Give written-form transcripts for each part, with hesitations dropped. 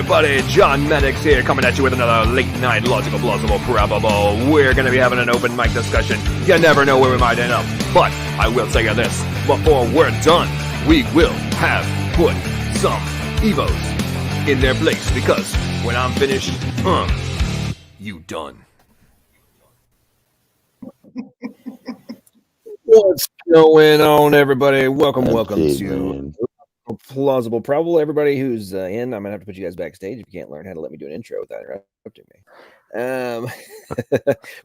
everybody, John Maddox here, coming at you with another late night logical, plausible, probable. We're gonna be having an open mic discussion. You never know where we might end up, but I will tell you this, before we're done, we will have put some Evos in their place, because when I'm finished, you done. What's going on, everybody? Welcome to Plausible, Probable. Everybody who's in, I'm gonna have to put you guys backstage if you can't learn how to let me do an intro without interrupting me.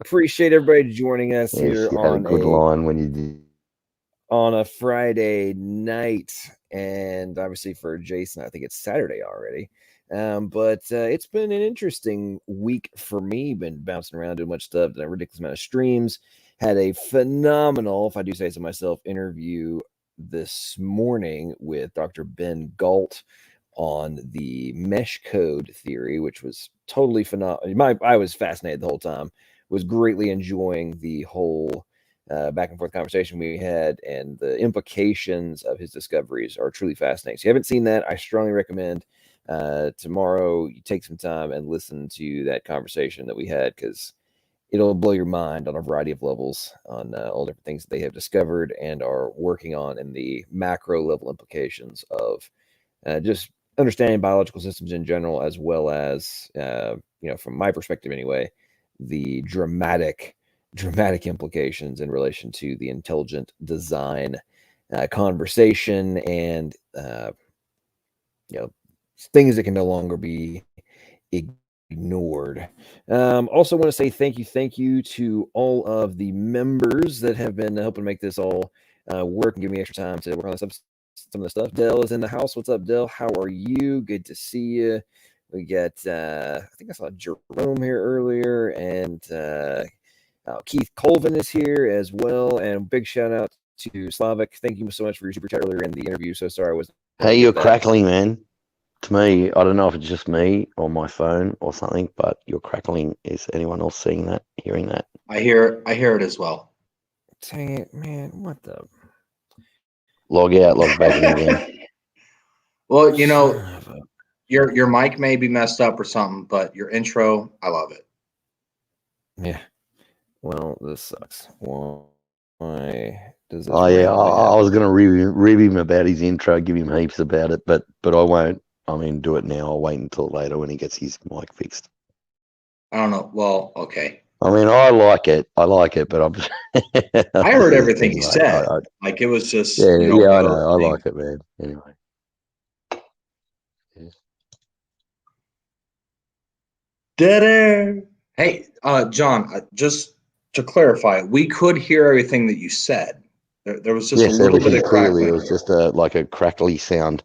Appreciate everybody joining us here on a good line when you did on a Friday night, and obviously for Jason, I think it's Saturday already. But it's been an interesting week for me. Been bouncing around, doing much stuff, done a ridiculous amount of streams. Had a phenomenal, if I do say so myself, interview this morning with Dr. Ben Galt on the mesh code theory, which was totally phenomenal. I was fascinated the whole time. Was greatly enjoying the whole back and forth conversation we had, and the implications of his discoveries are truly fascinating. So if you haven't seen that, I strongly recommend tomorrow you take some time and listen to that conversation that we had, because it'll blow your mind on a variety of levels on all different things that they have discovered and are working on, and the macro level implications of just understanding biological systems in general, as well as, from my perspective anyway, the dramatic implications in relation to the intelligent design conversation, and things that can no longer be ignored. Also want to say thank you to all of the members that have been helping make this all work and give me extra time to work on some of the stuff. Dell is in the house. What's up, Dell? How are you? Good to see you. We got I think I saw Jerome here earlier, and Keith Colvin is here as well, and big shout out to Slavic. Thank you so much for your super chat earlier in the interview. So sorry I wasn't. Hey, you're crackling, man. To me, I don't know if it's just me or my phone or something, but you're crackling. Is anyone else seeing that, hearing that? I hear it as well. Dang it, man! What the? Log out, log back in again. Well, your mic may be messed up or something, but your intro, I love it. Yeah. Well, this sucks. Why does this? Oh yeah, I was gonna rib him about his intro, give him heaps about it, but I won't. Do it now. I'll wait until later when he gets his mic fixed. I don't know. Well, okay. I like it, but I'm just I heard everything he said. Like, it was just I know. I like it, man. Anyway. Dead air. Hey, John, just to clarify, we could hear everything that you said. There was just a little bit of crackling. It was just like a crackly sound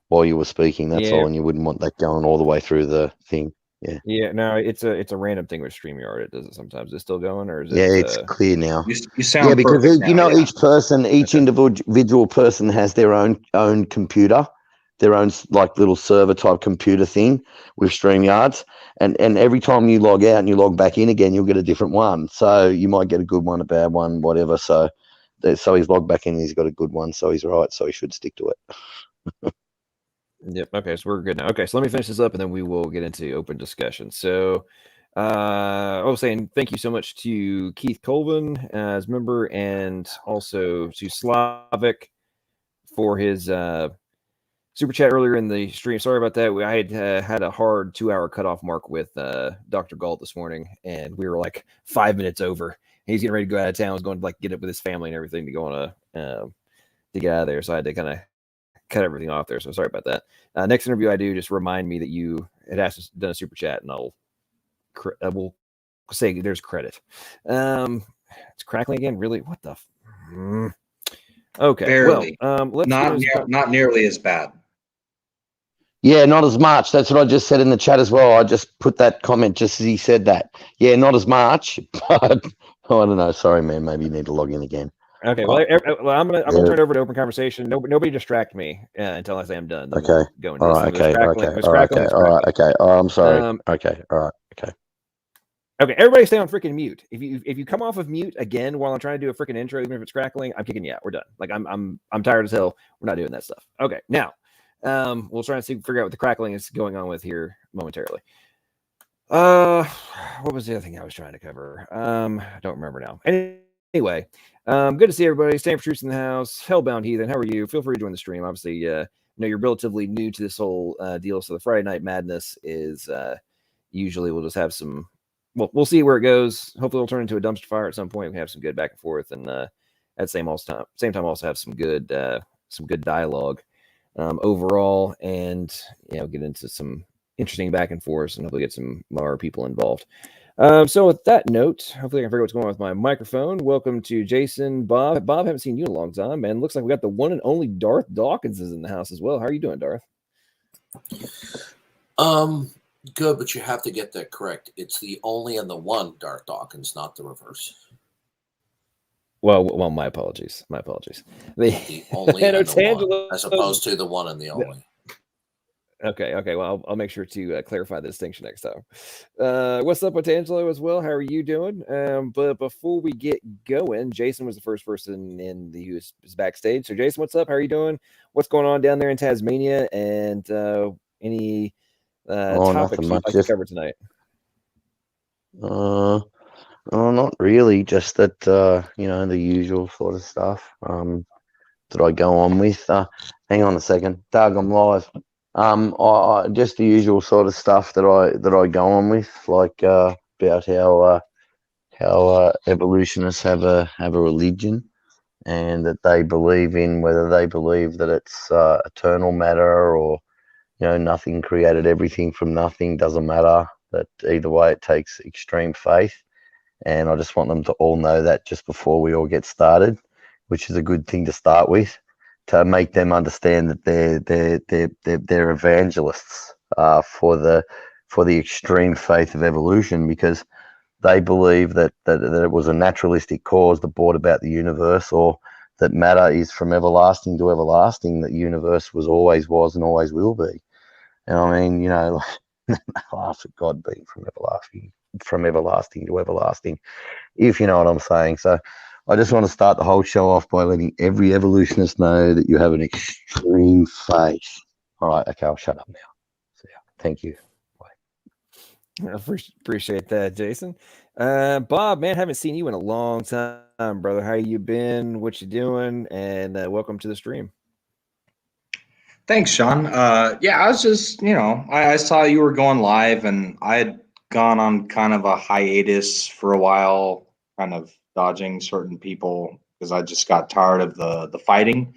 while you were speaking. That's all, and you wouldn't want that going all the way through the thing. Yeah. Yeah. No, it's a random thing with StreamYard. It does it sometimes. Is it still going, or is it? Yeah, it's clear now. You sound because now, each individual person has their own computer, their own like little server type computer thing with StreamYards, and every time you log out and you log back in again, you'll get a different one. So you might get a good one, a bad one, whatever. So he's logged back in, he's got a good one, so he's right. So he should stick to it. Yep. Okay, so we're good now. Okay, so let me finish this up, and then we will get into open discussion. So I was saying thank you so much to Keith Colvin as member, and also to Slavic for his super chat earlier in the stream. Sorry about that. I had a hard 2-hour cutoff mark with Dr. Galt this morning, and we were like 5 minutes over. He's getting ready to go out of town. He was going to get up with his family and everything to go on to get out of there. So I had to kind of cut everything off there. So sorry about that. Next interview I do, just remind me that you had done a super chat, and I will say there's credit. It's crackling again. Really? What the? Okay. Barely. Well, let's not nearly as bad. Yeah, not as much. That's what I just said in the chat as well. I just put that comment just as he said that. Yeah, not as much, but I don't know. Sorry, man. Maybe you need to log in again. Okay, well, I'm gonna turn it over to open conversation. Nobody distract me until I say I'm done. Okay. All right. Okay. I'm sorry. Okay. All right. Okay. Okay. Everybody stay on freaking mute. If you come off of mute again while I'm trying to do a freaking intro, even if it's crackling, I'm kicking you out. We're done. Like I'm tired as hell. We're not doing that stuff. Okay. Now, We'll try and figure out what the crackling is going on with here momentarily. What was the other thing I was trying to cover? I don't remember now. Anyway, good to see everybody. Stanford Truths in the house. Hellbound Heathen, how are you? Feel free to join the stream. Obviously, you know, you're relatively new to this whole deal, so the Friday Night Madness is usually we'll just have some. Well, we'll see where it goes. Hopefully, it'll turn into a dumpster fire at some point. We can have some good back and forth, and at the same time, also have some good dialogue overall, and you know, get into some interesting back and forth, and hopefully get some more people involved. So with that note, hopefully I can figure out what's going on with my microphone. Welcome to Jason, Bob. Bob, haven't seen you in a long time, man. Looks like we got the one and only Darth Dawkins is in the house as well. How are you doing, Darth? Good, but you have to get that correct. It's the only and the one Darth Dawkins, not the reverse. Well, my apologies. My apologies. The only and the one, as opposed to the one and the only. Okay. Well, I'll make sure to clarify the distinction next time. What's up with Angelo as well? How are you doing? But before we get going, Jason was the first person who was backstage. So, Jason, what's up? How are you doing? What's going on down there in Tasmania? And any topics you'd like to cover tonight? Not really. Just that you know, the usual sort of stuff that I go on with. Hang on a second, Doug. I'm live. I just the usual sort of stuff that I go on with, like about how evolutionists have a religion, and that they believe in, whether they believe that it's eternal matter, or you know, nothing created everything from nothing, doesn't matter. That either way, it takes extreme faith, and I just want them to all know that just before we all get started, which is a good thing to start with, to make them understand that they're evangelists for the extreme faith of evolution, because they believe that it was a naturalistic cause that brought about the universe, or that matter is from everlasting to everlasting, that the universe was and always will be. And I mean, you know, laugh at God being from everlasting to everlasting, if you know what I'm saying. So I just want to start the whole show off by letting every evolutionist know that you have an extreme faith. All right, okay, I'll shut up now. So, yeah, thank you. Bye. I appreciate that, Jason. Bob, man, haven't seen you in a long time, brother. How you been? What you doing? And welcome to the stream. Thanks, Sean. Yeah, I was just, you know, I saw you were going live, and I had gone on kind of a hiatus for a while, kind of dodging certain people because I just got tired of the fighting.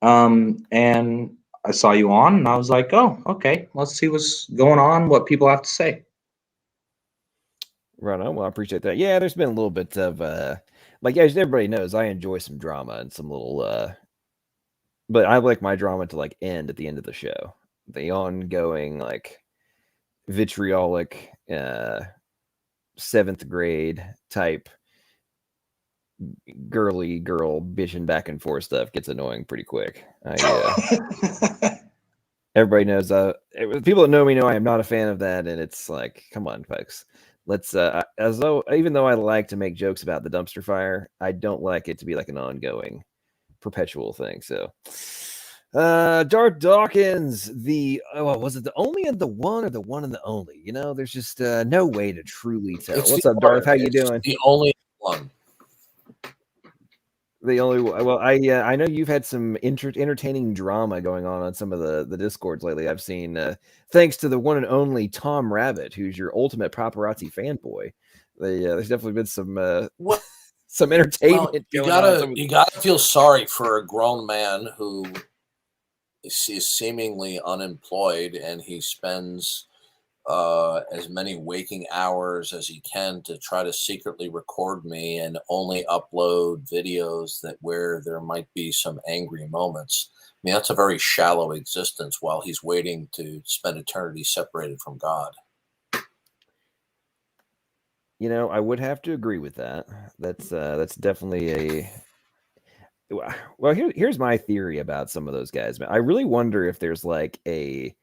And I saw you on, and I was like, oh, okay, let's see what's going on, what people have to say. Right on. Well, I appreciate that. Yeah, there's been a little bit of like, as everybody knows, I enjoy some drama and some little but I like my drama to like end at the end of the show. The ongoing, like, vitriolic 7th grade type girly girl bitching back and forth stuff gets annoying pretty quick. Everybody knows people that know me know I am not a fan of that, and it's like, come on, folks. Let's even though I like to make jokes about the dumpster fire, I don't like it to be like an ongoing, perpetual thing. So Darth Dawkins, was it the only and the one, or the one and the only? You know, there's just no way to truly tell. What's up, Darth? How you doing? The only one. The only well, I know you've had some entertaining drama going on some of the discords lately. I've seen, thanks to the one and only Tom Rabbit, who's your ultimate paparazzi fanboy. There's definitely been some some entertainment. Well, you gotta feel sorry for a grown man who is seemingly unemployed, and he spends as many waking hours as he can to try to secretly record me and only upload videos where there might be some angry moments. I mean, that's a very shallow existence while he's waiting to spend eternity separated from God. You know, I would have to agree with that. That's definitely well, here's my theory about some of those guys. I really wonder if there's like a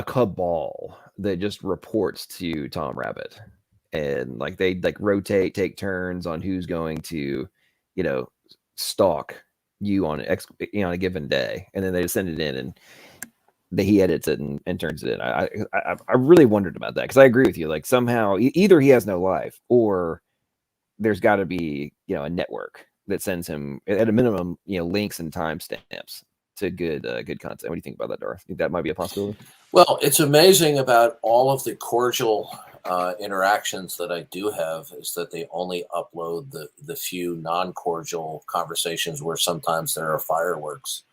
cabal that just reports to Tom Rabbit, and like they like rotate, take turns on who's going to, you know, stalk you on on a given day, and then they send it in and he edits it and turns it in. I really wondered about that because I agree with you. Like somehow either he has no life or there's got to be a network that sends him at a minimum links and timestamps to good content. What do you think about that, Darth? Think that might be a possibility? Well, it's amazing about all of the cordial interactions that I do have is that they only upload the few non-cordial conversations where sometimes there are fireworks.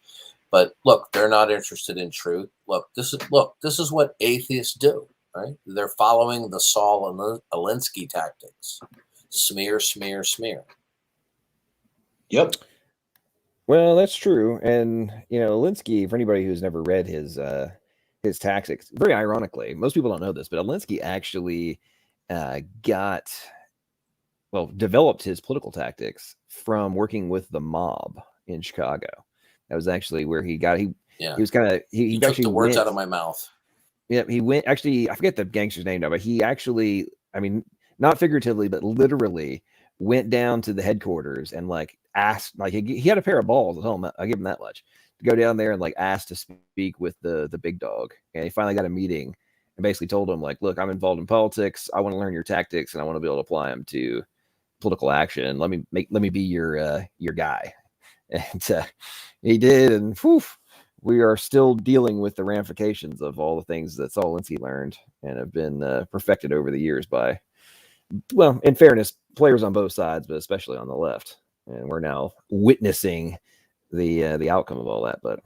But look, they're not interested in truth. Look, this is what atheists do, right? They're following the Saul Alinsky tactics. Smear, smear, smear. Yep. Well, that's true. And Alinsky, for anybody who's never read his tactics, very ironically, most people don't know this, but Alinsky actually developed his political tactics from working with the mob in Chicago. That was actually where he got. He was kind of he took the words out of my mouth. Yeah, he went. Actually, I forget the gangster's name now, but he actually, I mean, not figuratively, but literally went down to the headquarters and asked, he had a pair of balls at home. I'll give him that much, to go down there and asked to speak with the big dog. And he finally got a meeting and basically told him look, I'm involved in politics. I want to learn your tactics and I want to be able to apply them to political action. Let me be your guy. And he did, and we are still dealing with the ramifications of all the things that Saul Alinsky learned and have been perfected over the years by, well, in fairness, players on both sides, but especially on the left. And we're now witnessing the outcome of all that. But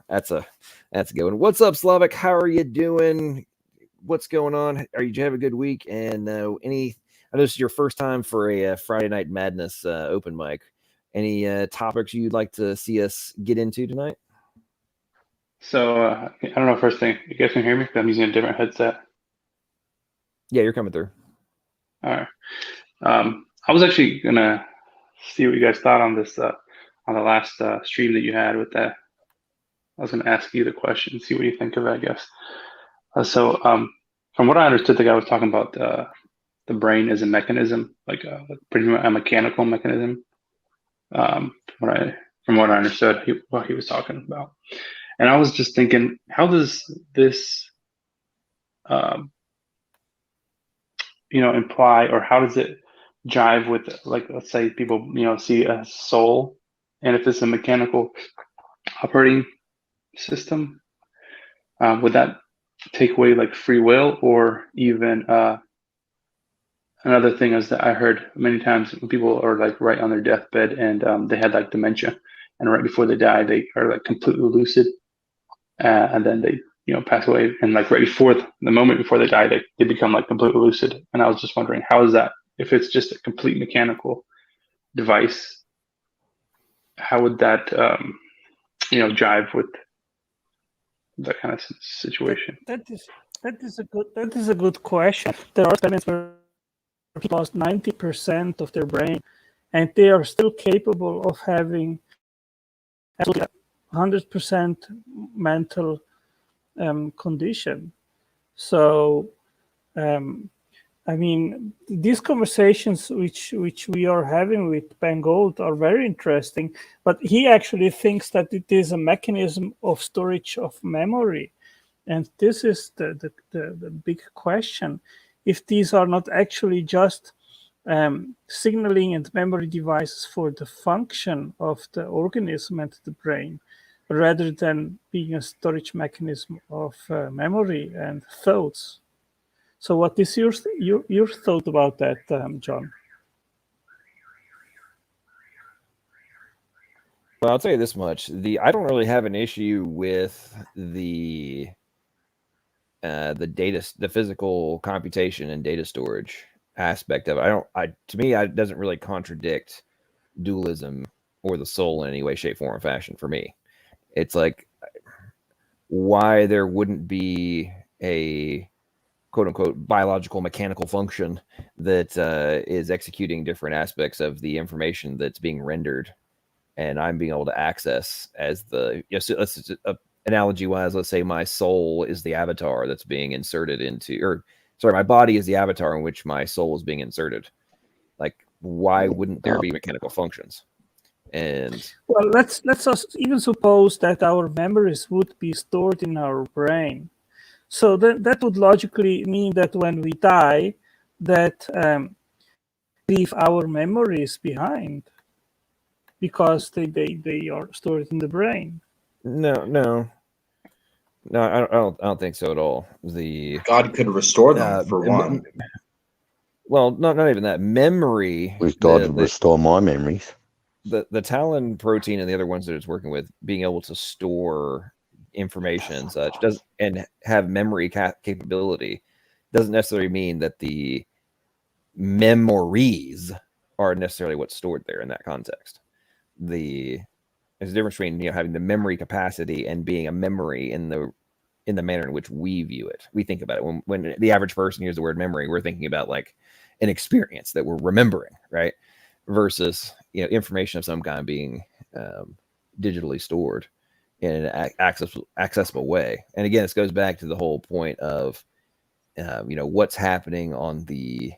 that's a good one. What's up, Slavic? How are you doing? What's going on? Did you have a good week? And I know this is your first time for a Friday Night Madness open mic. Any topics you'd like to see us get into tonight? So I don't know. First thing, you guys can hear me? I'm using a different headset. Yeah, you're coming through. All right. I was actually gonna see what you guys thought on this on the last stream that you had with that. I was gonna ask you the question, see what you think of it, I guess. So from what I understood, the guy was talking about the brain as a mechanism, pretty much a mechanical mechanism. From what I understood, what he was talking about. And I was just thinking, how does this, imply, or how does it jive with, let's say people, see a soul, and if it's a mechanical operating system, would that take away free will? Or even another thing is that I heard many times when people are right on their deathbed and they had dementia, and right before they die, they are completely lucid. And then they, pass away, and right before the moment before they die, they become completely lucid. And I was just wondering, how is that? If it's just a complete mechanical device, how would that, jive with that kind of situation? That is a good question. There are experiments where people lost 90% of their brain, and they are still capable of having 100% mental condition. So, these conversations which we are having with Ben Gold are very interesting, but he actually thinks that it is a mechanism of storage of memory. And this is the big question. If these are not actually just signaling and memory devices for the function of the organism and the brain, rather than being a storage mechanism of memory and thoughts. So what is your thought about that, John? Well, I'll tell you this much. I don't really have an issue with the data, the physical computation and data storage aspect of it. To me, it doesn't really contradict dualism or the soul in any way, shape, form, or fashion for me. It's why there wouldn't be a quote unquote biological mechanical function that is executing different aspects of the information that's being rendered, and I'm being able to access as so let's analogy wise, let's say my soul is the avatar that's being inserted into, my body is the avatar in which my soul is being inserted. Why wouldn't there be mechanical functions? And Well, let's even suppose that our memories would be stored in our brain. So that would logically mean that when we die, that leave our memories behind because they are stored in the brain. no, I don't think so at all. God could restore them for one. Well, not even that. Memory. With God to restore my memories. The talon protein and the other ones that it's working with, being able to store information and such and have memory capability doesn't necessarily mean that the memories are necessarily what's stored there in that context. There's a difference between having the memory capacity and being a memory in the manner in which we view it. We think about it when the average person hears the word memory, we're thinking about like an experience that we're remembering, right? Versus information of some kind being digitally stored in an accessible way. And again, this goes back to the whole point of what's happening on the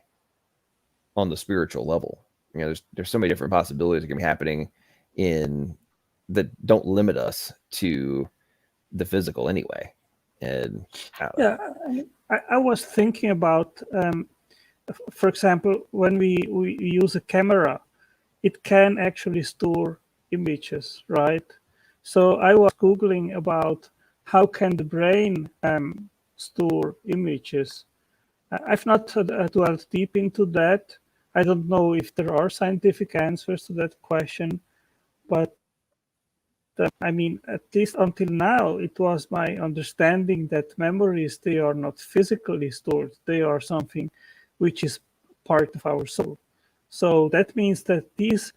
spiritual level. There's so many different possibilities that can be happening that don't limit us to the physical anyway. And I was thinking about for example, when we use a camera, it can actually store images, right? So I was Googling about how can the brain store images. I've not dwelled deep into that. I don't know if there are scientific answers to that question, but I mean, at least until now, it was my understanding that memories, they are not physically stored. They are something which is part of our soul. So that means that these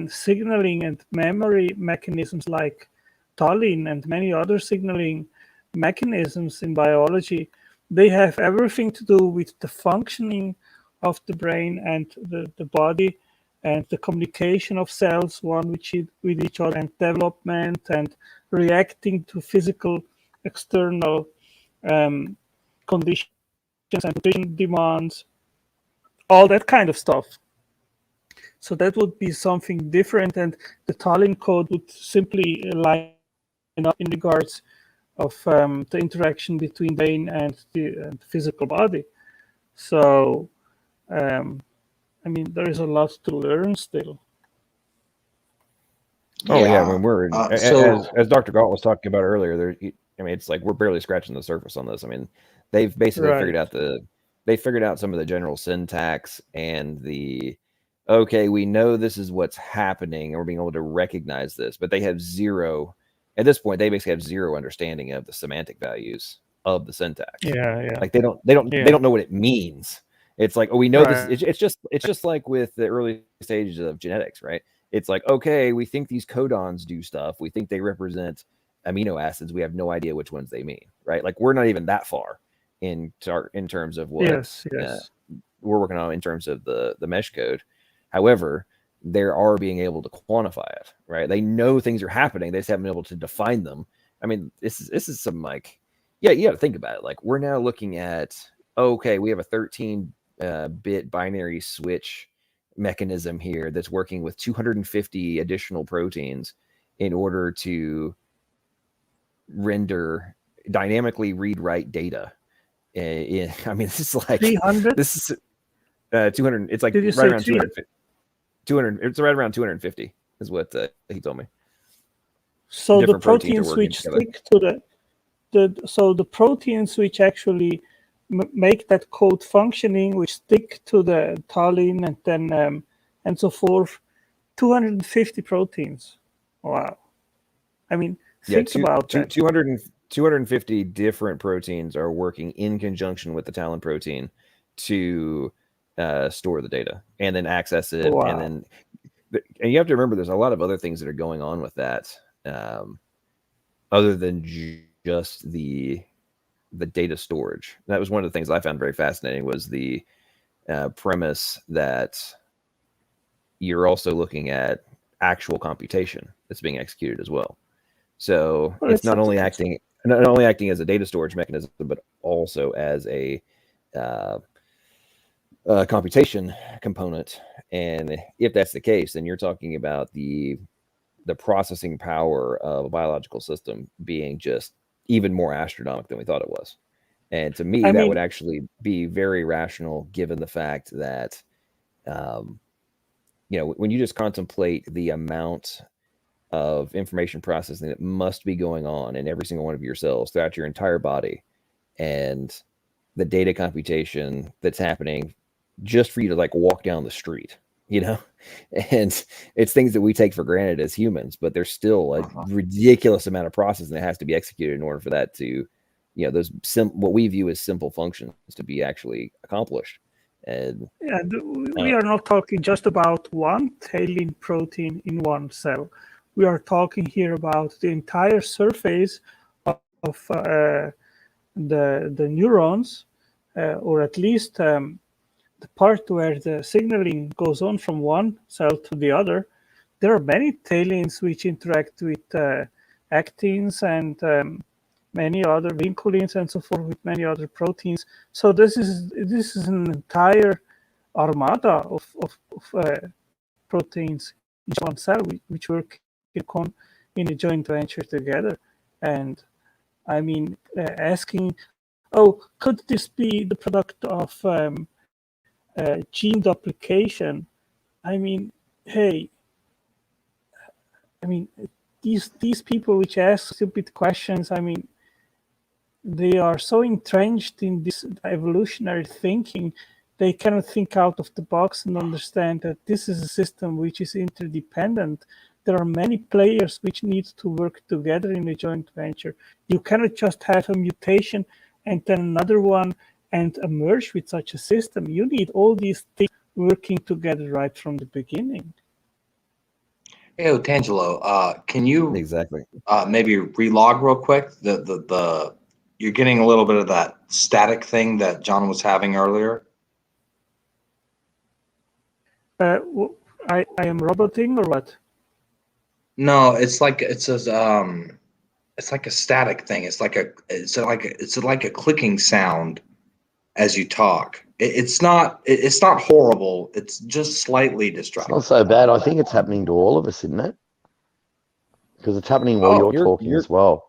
signaling and memory mechanisms like tallinn and many other signaling mechanisms in biology, they have everything to do with the functioning of the brain and the body and the communication of cells one with each other and development and reacting to physical external conditions and nutrition demands, all that kind of stuff. So that would be something different, and the tallinn code would simply line up in regards of the interaction between brain and the physical body. So, I mean, there is a lot to learn still. Oh yeah, when we're as Dr. Galt was talking about earlier, it's like we're barely scratching the surface on this. I mean, they've basically figured out some of the general syntax and okay, we know this is what's happening, and we're being able to recognize this, but they have zero. At this point, they basically have zero understanding of the semantic values of the syntax. Yeah. Like they don't know what it means. It's like, we know this. It's just like with the early stages of genetics, right? It's like, okay, we think these codons do stuff. We think they represent amino acids. We have no idea which ones they mean, right? Like we're not even that far in terms of what we're working on in terms of the mesh code. However, they are being able to quantify it, right? They know things are happening. They just haven't been able to define them. I mean, this is some like, you got to think about it. Like we're now looking at, okay, we have a 13-bit binary switch mechanism here that's working with 250 additional proteins in order to render dynamically read-write data. I mean, this is like 300. This is 200. It's like Did you right say around 250. 200. It's right around 250 is what he told me. So Different the proteins which stick to the proteins which actually make that code functioning, which stick to the tallinn and then and so forth, 250 proteins. Wow. I mean, think about that. 250 different proteins are working in conjunction with the talon protein to store the data and then access it. Wow. And you have to remember there's a lot of other things that are going on with that other than just the data storage. That was one of the things I found very fascinating, was the premise that you're also looking at actual computation that's being executed as well. So it's not only acting as a data storage mechanism, but also as a computation component. And if that's the case, then you're talking about the processing power of a biological system being just even more astronomical than we thought it was. And to me, that would actually be very rational, given the fact that, when you just contemplate the amount of information processing that must be going on in every single one of your cells throughout your entire body, and the data computation that's happening just for you to like walk down the street, and it's things that we take for granted as humans, but there's still a ridiculous amount of processing that has to be executed in order for that to, those what we view as simple functions to be actually accomplished. And we are not talking just about one tailin protein in one cell. We are talking here about the entire surface of the neurons, or at least the part where the signaling goes on from one cell to the other. There are many tailins which interact with actins and many other vinculins and so forth, with many other proteins. So this is an entire armada of proteins in one cell which work in a joint venture together. And I mean, asking, could this be the product of gene duplication? I mean, hey, these people which ask stupid questions, I mean, they are so entrenched in this evolutionary thinking, they cannot think out of the box and understand that this is a system which is interdependent. There are many players which need to work together in a joint venture. You cannot just have a mutation and then another one and emerge with such a system. You need all these things working together right from the beginning. Hey, Tangelo, can you maybe relog real quick? You're getting a little bit of that static thing that John was having earlier. I am roboting or what? No, it's like a static thing. It's like a clicking sound as you talk. It's not horrible. It's just slightly distracting. It's not so bad. I think it's happening to all of us, isn't it? Because it's happening while you're talking as well.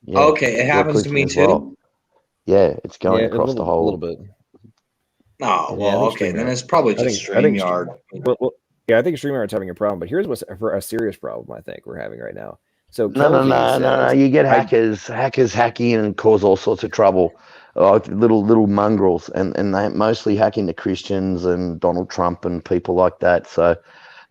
Yeah, okay, it happens to me too. Well. Yeah, it's going across the whole. A little bit. Oh well, okay, then it's probably just StreamYard. I think StreamYard's having a problem. But here's what's for a serious problem I think we're having right now. So no. You get hackers hacking and cause all sorts of trouble. Little mongrels, and they mostly hack into Christians and Donald Trump and people like that. So,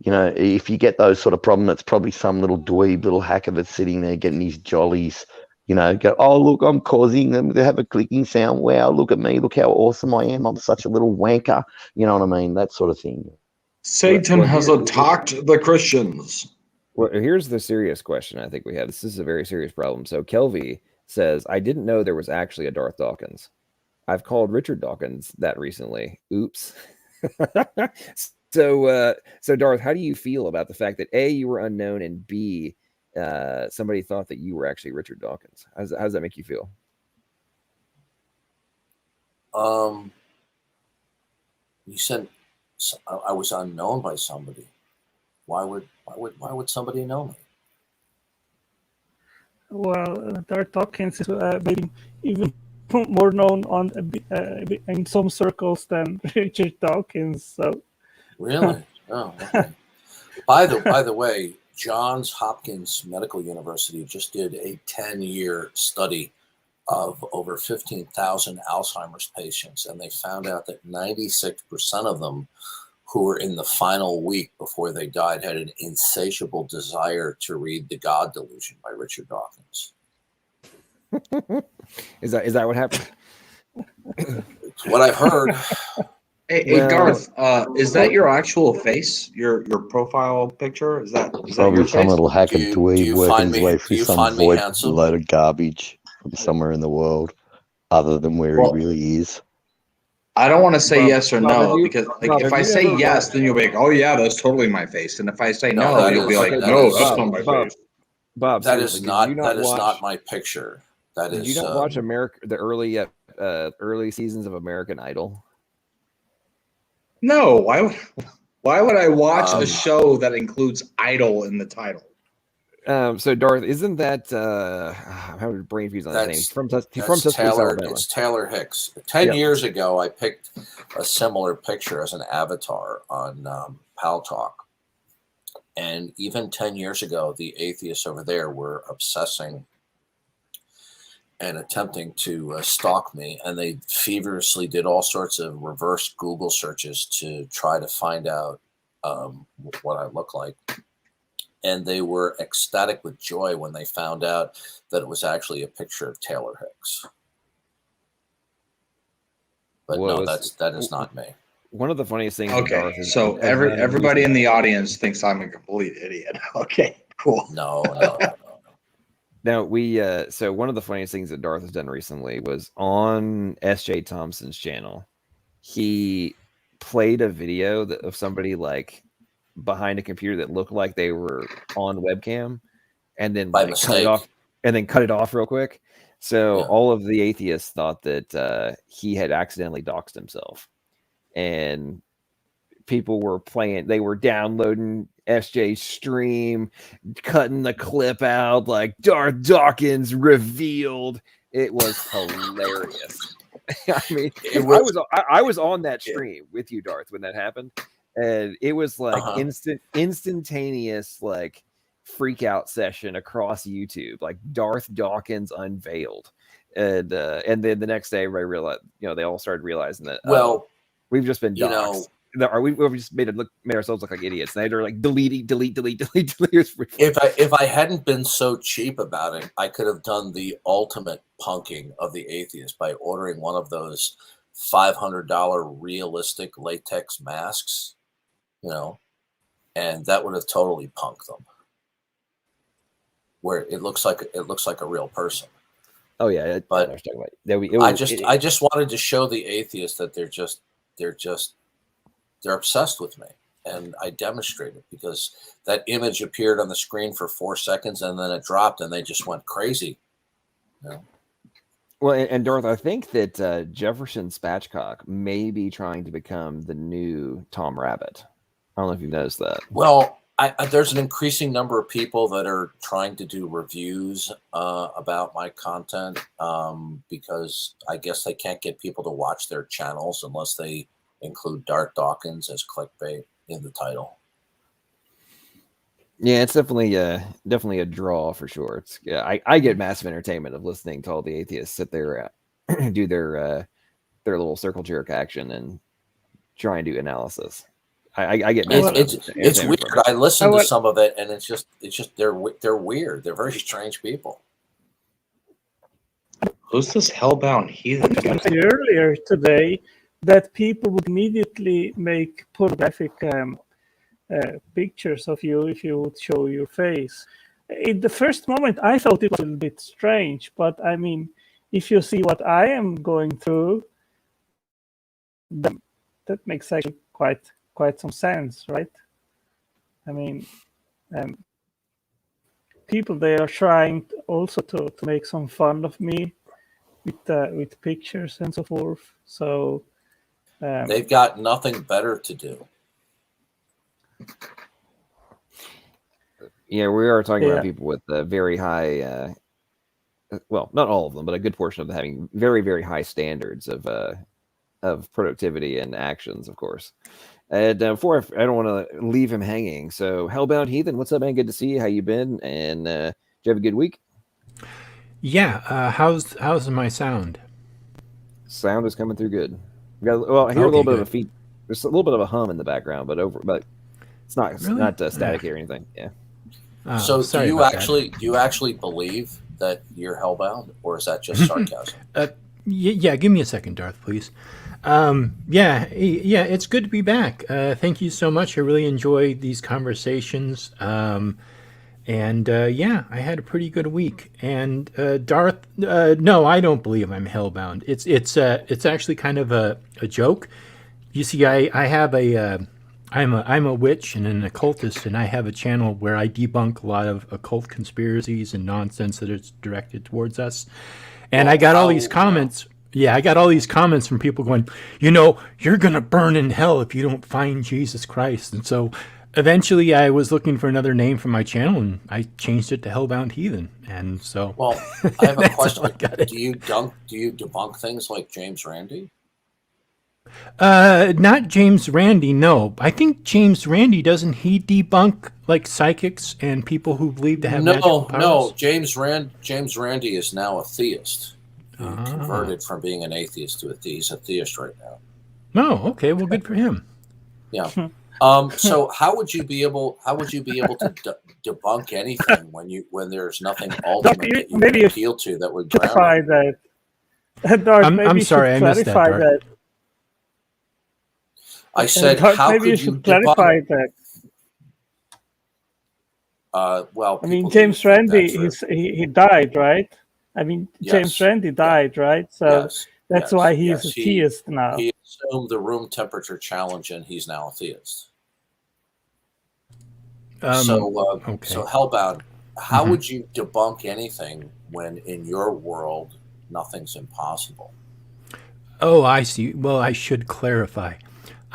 if you get those sort of problem, it's probably some little dweeb little hacker that's sitting there getting these jollies. Go, oh look, I'm causing them to have a clicking sound. Wow, look at me, look how awesome I am. I'm such a little wanker. You know what I mean? That sort of thing. Satan has attacked the Christians. Well, here's the serious question I think we have. This is a very serious problem. So Kelvy says, I didn't know there was actually a Darth Dawkins. I've called Richard Dawkins that recently. Oops. So Darth, how do you feel about the fact that A, you were unknown, and B, somebody thought that you were actually Richard Dawkins? How does that make you feel? You said I was unknown by somebody. Why would somebody know me? Well, Darth Dawkins is maybe even more known in some circles than Richard Dawkins. So really, oh, okay. By the way, Johns Hopkins Medical University just did a 10-year study of over 15,000 Alzheimer's patients, and they found out that 96% of them who were in the final week before they died had an insatiable desire to read The God Delusion by Richard Dawkins. Is that what happened? It's what I've heard. Hey, Garth, is that your actual face? Your profile picture? Is that probably some little hacker dweeb working his way through some void load of garbage from somewhere in the world, other than where he really is? I don't want to say yes or no, because if I say yes, then you'll be like, oh yeah, that's totally my face. And if I say no, you'll be like, no, that's not my face. Bob, that is not my picture. Did you not watch the early seasons of American Idol? No, why would Why would I watch a show that includes idol in the title? So Darth, isn't that I'm having a brain fuse on his name. He's from Tuscaloosa, Alabama. It's Taylor Hicks. 10 years ago, I picked a similar picture as an avatar on Pal Talk. And even 10 years ago, the atheists over there were obsessing and attempting to stalk me. And they feverishly did all sorts of reverse Google searches to try to find out what I look like. And they were ecstatic with joy when they found out that it was actually a picture of Taylor Hicks. But no, that is not me. One of the funniest things. Okay, so everybody in the audience thinks I'm a complete idiot. Okay, cool. No. Now so one of the funniest things that Darth has done recently was on S.J. Thompson's channel. He played a video of somebody like behind a computer that looked like they were on webcam, and then cut it off real quick. So all of the atheists thought that he had accidentally doxed himself, and people were they were downloading SJ's stream, cutting the clip out like Darth Dawkins revealed. It was hilarious. I mean, I was on that stream with you, Darth, when that happened. And it was like instantaneous, like freak out session across YouTube, like Darth Dawkins unveiled. And then the next day, everybody realized, they all started realizing that, we've just been doxed. We've just made ourselves look like idiots. And they're like, delete. If I hadn't been so cheap about it, I could have done the ultimate punking of the atheist by ordering one of those $500 realistic latex masks. And that would have totally punked them, where it looks like a real person. Oh yeah, but I just wanted to show the atheists that they're obsessed with me, and I demonstrated because that image appeared on the screen for 4 seconds and then it dropped, and they just went crazy. Well, and Darth, I think that Jefferson Spatchcock may be trying to become the new Tom Rabbit. I don't know if you've noticed that. Well, there's an increasing number of people that are trying to do reviews about my content because I guess they can't get people to watch their channels unless they include Darth Dawkins as clickbait in the title. Yeah, it's definitely a draw for sure. It's I get massive entertainment of listening to all the atheists sit there, do their little circle jerk action and try and do analysis. I get it's weird. I listen to some of it, and it's just they're weird. They're very strange people. Who's this hellbound heathen guy? Earlier today, that people would immediately make pornographic pictures of you if you would show your face. In the first moment, I thought it was a little bit strange, but I mean, if you see what I am going through, that makes actually quite some sense, right? I mean, people, they are trying also to make some fun of me with pictures and so forth. So they've got nothing better to do. Yeah, we are talking about people with very high, well, not all of them, but a good portion of them having very, very high standards of productivity and actions, of course. And before I don't want to leave him hanging. So, Hellbound Heathen, what's up, man? Good to see you. How you been? And did you have a good week? Yeah. How's my sound? Sound is coming through good. I hear a little bit of a feed. There's a little bit of a hum in the background, but it's not static here or anything. Yeah. So do you actually believe that you're hellbound, or is that just sarcasm? Yeah. Give me a second, Darth, please. Yeah. It's good to be back. Thank you so much. I really enjoy these conversations. And I had a pretty good week. And Darth, no, I don't believe I'm hellbound. It's actually kind of a joke. You see, I have I'm a witch and an occultist, and I have a channel where I debunk a lot of occult conspiracies and nonsense that is directed towards us. And I got all these comments. Yeah, I got all these comments from people going, you're going to burn in hell if you don't find Jesus Christ. And so eventually I was looking for another name for my channel, and I changed it to Hellbound Heathen. And so, well, I have a question. Do you debunk things like James Randi? Not James Randi, no. I think James Randi, doesn't he debunk like psychics and people who believe to have magical powers? No. James Randi is now a theist. He converted from being an atheist to a theist. He's a theist right now. Oh, okay. Well, good for him. Yeah. So how would you be able to debunk anything when there's nothing ultimate that you can appeal to that would clarify ground that? Darth, I'm sorry, I missed that, Darth. I said, how maybe could you should you clarify debunk? that? Well, I mean, James Randi, he died, right? I mean, James Randi died, right? So that's why he's a theist now. He assumed the room temperature challenge, and he's now a theist. So Hellbound, how would you debunk anything when in your world nothing's impossible? Oh, I see. Well, I should clarify.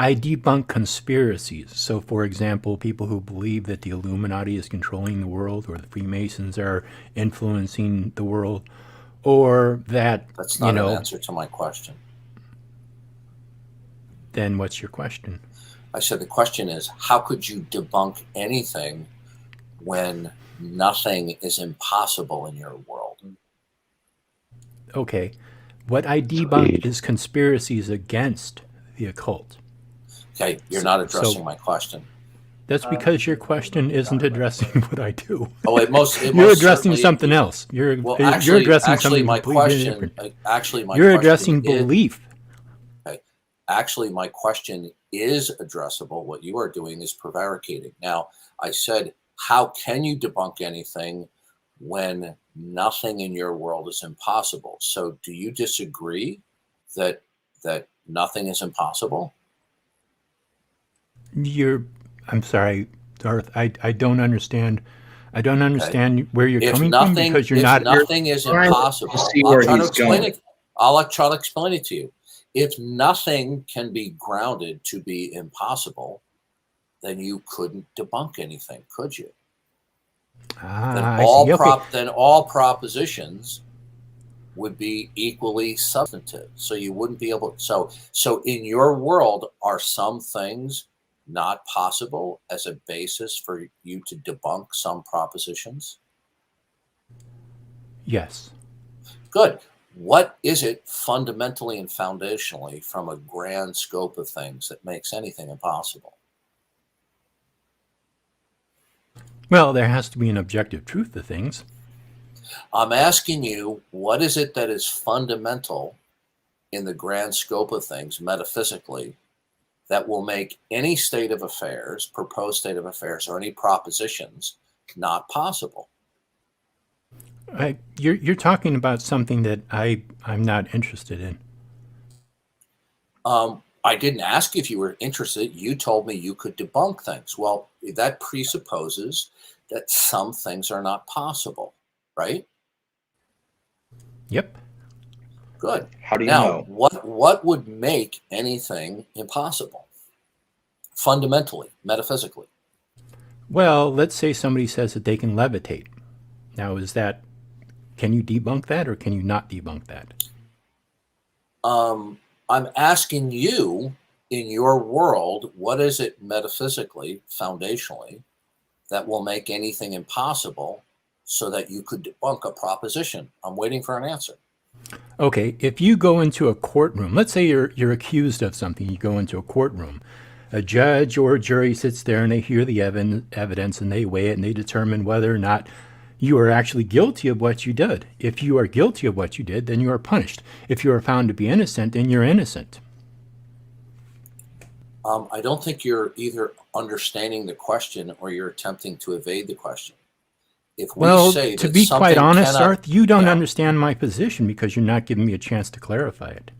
I debunk conspiracies. So, for example, people who believe that the Illuminati is controlling the world, or the Freemasons are influencing the world, or that, that's not an answer to my question. Then what's your question? I said the question is, how could you debunk anything when nothing is impossible in your world? Okay. What I debunk is conspiracies against the occult. Okay, you're not addressing my question. That's because your question isn't addressing what I do. Oh, you're addressing something else. You're addressing something completely different. You're addressing belief. Okay. Actually, my question is addressable. What you are doing is prevaricating. Now, I said, how can you debunk anything when nothing in your world is impossible? So do you disagree that nothing is impossible? I'm sorry, Darth. I don't understand. I don't understand where you're coming from, because you're not. Nothing is impossible. I'll try to explain it to you. If nothing can be grounded to be impossible, then you couldn't debunk anything, could you? Then all propositions would be equally substantive. So you wouldn't be able. So in your world, are some things not possible as a basis for you to debunk some propositions? Yes. Good. What is it fundamentally and foundationally from a grand scope of things that makes anything impossible? Well, there has to be an objective truth to things. I'm asking you, what is it that is fundamental in the grand scope of things, metaphysically, that will make any state of affairs, proposed state of affairs, or any propositions not possible? You're talking about something that I'm not interested in. I didn't ask if you were interested. You told me you could debunk things. Well, that presupposes that some things are not possible, right? Yep. Good. How do you know? What would make anything impossible? Fundamentally, metaphysically. Well, let's say somebody says that they can levitate. Now, can you debunk that, or can you not debunk that? I'm asking you, in your world, what is it metaphysically, foundationally, that will make anything impossible so that you could debunk a proposition? I'm waiting for an answer. Okay, if you go into a courtroom, let's say you're accused of something, you go into a courtroom, a judge or a jury sits there and they hear the evidence and they weigh it and they determine whether or not you are actually guilty of what you did. If you are guilty of what you did, then you are punished. If you are found to be innocent, then you're innocent. I don't think you're either understanding the question or you're attempting to evade the question. If we say to be quite honest, Darth, you don't understand my position because you're not giving me a chance to clarify it.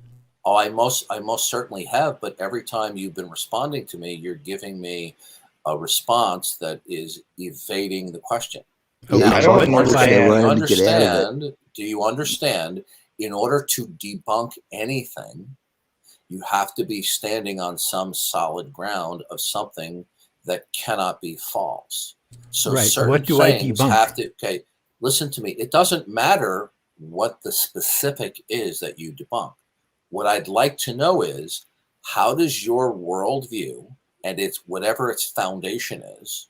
Oh, I most certainly have, but every time you've been responding to me, you're giving me a response that is evading the question. Yeah, Now, do you understand in order to debunk anything, you have to be standing on some solid ground of something that cannot be false. So Right. certain What do I things debunk? have to, okay, listen to me. It doesn't matter what the specific is that you debunk. What I'd like to know is, how does your worldview and its whatever its foundation is,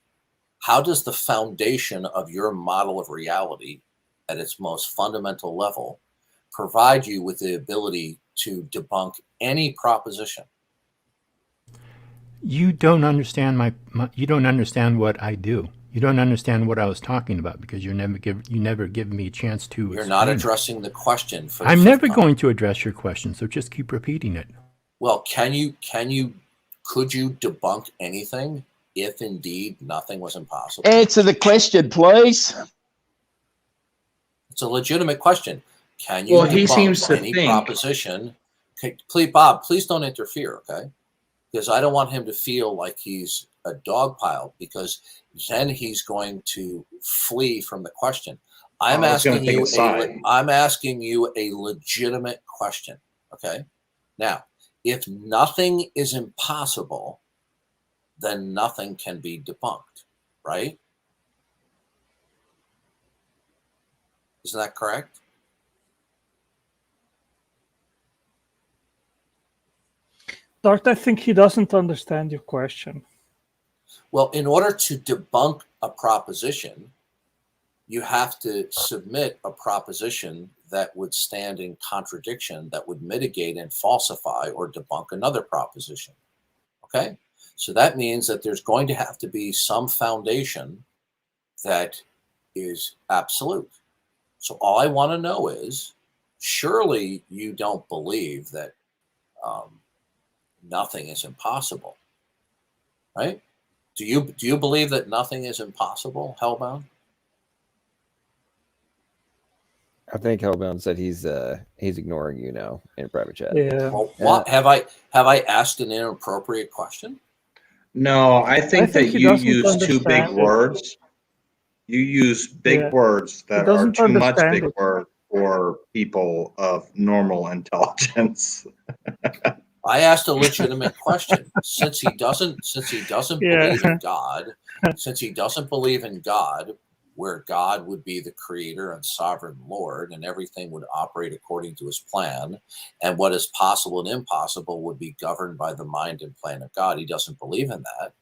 how does the foundation of your model of reality at its most fundamental level provide you with the ability to debunk any proposition? You don't understand you don't understand what I do. You don't understand what I was talking about because you never give me a chance to. You're not explain it. addressing the question for the I'm fifth never time. going to address your question, so just keep repeating it. Well, could you debunk anything if indeed nothing was impossible? Answer the question, please. It's a legitimate question. Can you Well, he seems debunk to any think- proposition? Okay, please, Bob, please don't interfere, okay? Because I don't want him to feel like he's a dog pile, because then he's going to flee from the question. I'm I was gonna asking take you a side. I'm asking you a legitimate question. Okay. Now, if nothing is impossible, then nothing can be debunked, right? Isn't that correct? Dart, I think he doesn't understand your question. Well, in order to debunk a proposition, you have to submit a proposition that would stand in contradiction, that would mitigate and falsify or debunk another proposition. Okay? So that means that there's going to have to be some foundation that is absolute. So all I want to know is, surely you don't believe that nothing is impossible, right? Do you believe that nothing is impossible, Hellbound? I think Hellbound said he's ignoring you now in private chat. Yeah. Well, what have I asked an inappropriate question? No, I think that he you doesn't use too big understand it. words. You use big Yeah. words that He are doesn't too much understand big it. words for people of normal intelligence. I asked a legitimate question. Since he doesn't Yeah. believe in God, since he doesn't believe in God, where God would be the creator and sovereign Lord, and everything would operate according to his plan, and what is possible and impossible would be governed by the mind and plan of God. He doesn't believe in that,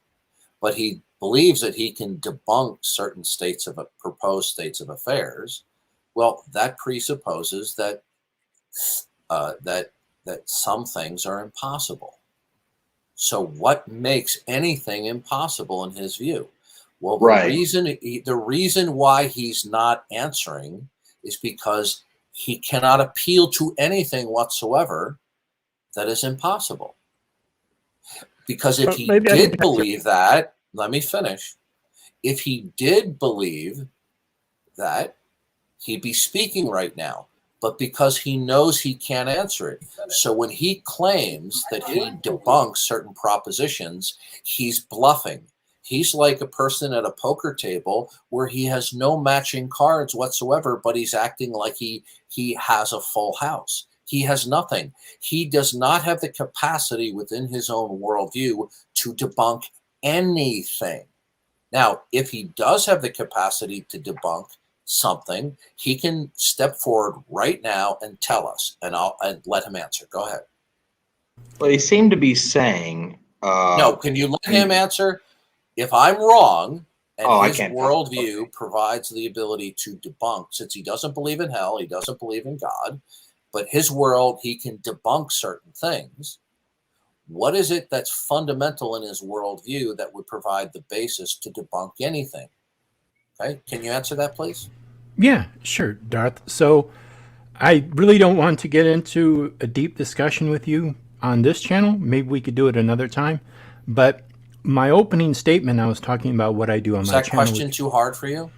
but he believes that he can debunk certain proposed states of affairs. Well, that presupposes that that some things are impossible. So what makes anything impossible in his view? Well, the reason why he's not answering is because he cannot appeal to anything whatsoever that is impossible. Because if he did believe that, let me finish. If he did believe that, he'd be speaking right now. But because he knows he can't answer it. So when he claims that he debunks certain propositions, he's bluffing. He's like a person at a poker table where he has no matching cards whatsoever, but he's acting like he has a full house. He has nothing. He does not have the capacity within his own worldview to debunk anything. Now, if he does have the capacity to debunk something, he can step forward right now and tell us, and I'll let him answer. Go ahead. Well, he seemed to be saying. No, can you let him answer? If I'm wrong, and his I can't worldview provides the ability to debunk, since he doesn't believe in hell, he doesn't believe in God, but his world, he can debunk certain things. What is it that's fundamental in his worldview that would provide the basis to debunk anything? Okay, can you answer that, please? Yeah, sure, Darth. So I really don't want to get into a deep discussion with you on this channel. Maybe we could do it another time. But my opening statement, I was talking about what I do on my channel. Is that question too hard for you?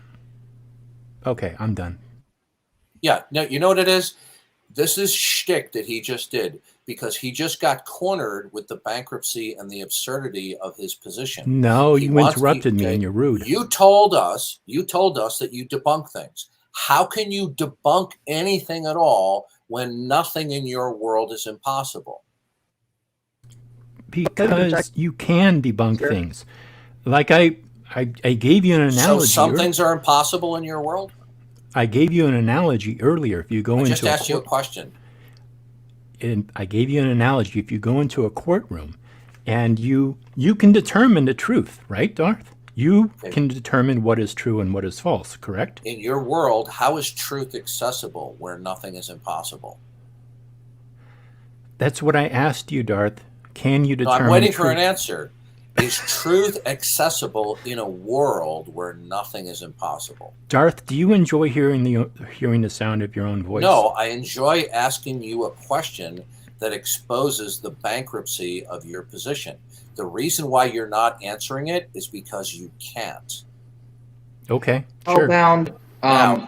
Okay, I'm done. Yeah, no, you know what it is? This is shtick that he just did because he just got cornered with the bankruptcy and the absurdity of his position. No, you interrupted me and you're rude. You told us that you debunk things. How can you debunk anything at all when nothing in your world is impossible? Because you can debunk things. Like I gave you an analogy. So some things are impossible in your world? I gave you an analogy earlier. If you go into just asked you a question. And I gave you an analogy. If you go into a courtroom and you can determine the truth, right, Darth? You can determine what is true and what is false, correct? In your world, how is truth accessible where nothing is impossible? That's what I asked you, Darth. Can you determine I'm waiting truth? for an answer. Is truth accessible in a world where nothing is impossible? Darth, do you enjoy hearing the sound of your own voice? No, I enjoy asking you a question that exposes the bankruptcy of your position. The reason why you're not answering it is because you can't. Okay, sure. Hellbound,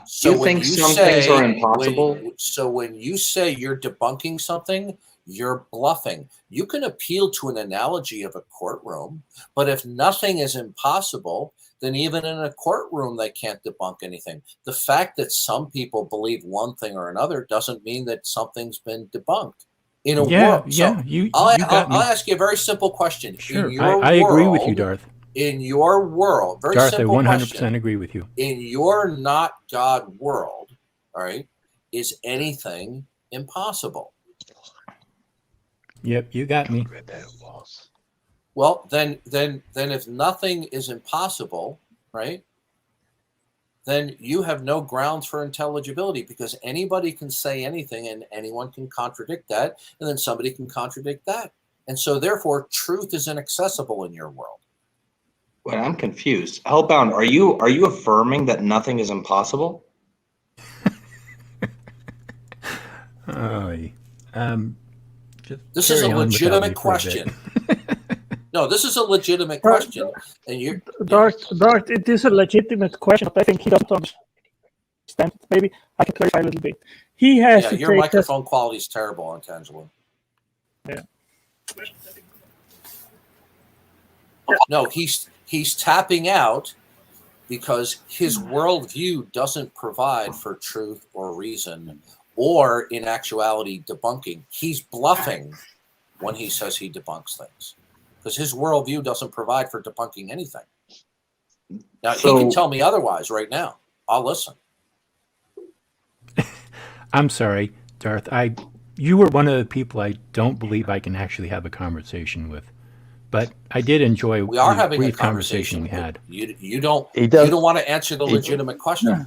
so you think some things are impossible? When you say you're debunking something, you're bluffing. You can appeal to an analogy of a courtroom, but if nothing is impossible, then even in a courtroom, they can't debunk anything. The fact that some people believe one thing or another doesn't mean that something's been debunked. In a world. So I'll ask you a very simple question. Sure, in your I agree with you, Darth. In your world, very Darth, simple I 100% question. agree with you. In your not God world, all right, is anything impossible? Yep, you got me. Well, then if nothing is impossible, right, then you have no grounds for intelligibility, because anybody can say anything and anyone can contradict that, and then somebody can contradict that. And so therefore truth is inaccessible in your world. Well, I'm confused. Hellbound, are you affirming that nothing is impossible? This is a legitimate question. No, this is a legitimate question, and you, Darth, it is a legitimate question, but I think he doesn't understand. Maybe I can clarify a little bit. He has to your microphone quality is terrible, Antangelo. Yeah. No, he's tapping out because his worldview doesn't provide for truth or reason, or in actuality debunking. He's bluffing when he says he debunks things, because his worldview doesn't provide for debunking anything. Now, he can tell me otherwise right now. I'll listen. I'm sorry, Darth. You were one of the people I don't believe I can actually have a conversation with. But I did enjoy we are the having brief a conversation we had. You don't want to answer the legitimate question.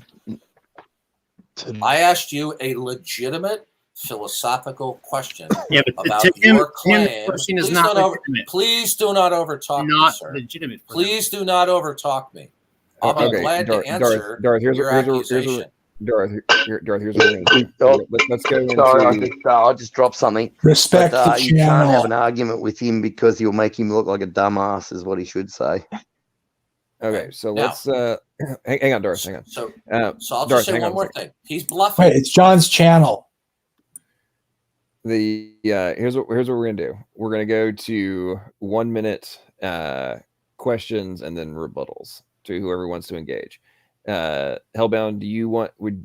I asked you a legitimate philosophical question about your claim. Please do not overtalk me, sir. Legitimate. Please do not overtalk me. I'll be glad to answer your accusation. Darth, here's what we're going to Let's go into... Sorry, I just dropped something. Respect the channel. You can't have an argument with him because he'll make him look like a dumbass, is what he should say. Okay, so let's... hang on, Darth, hang on. So I'll just say one more thing. He's bluffing. Wait, it's John's channel. Here's what we're going to do. We're going to go to 1 minute questions and then rebuttals to whoever wants to engage. Hellbound,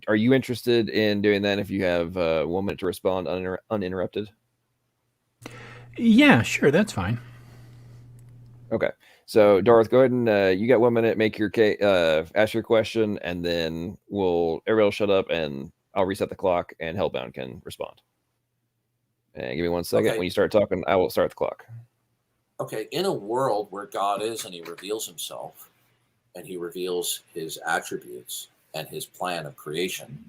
are you interested in doing that if you have 1 minute to respond uninterrupted? Yeah, sure, that's fine. Okay, so Darth, go ahead and you got 1 minute, make your ask your question, and then everybody will shut up and I'll reset the clock and Hellbound can respond. And give me 1 second. Okay. When you start talking, I will start the clock. Okay, in a world where God is and he reveals himself, and he reveals his attributes and his plan of creation,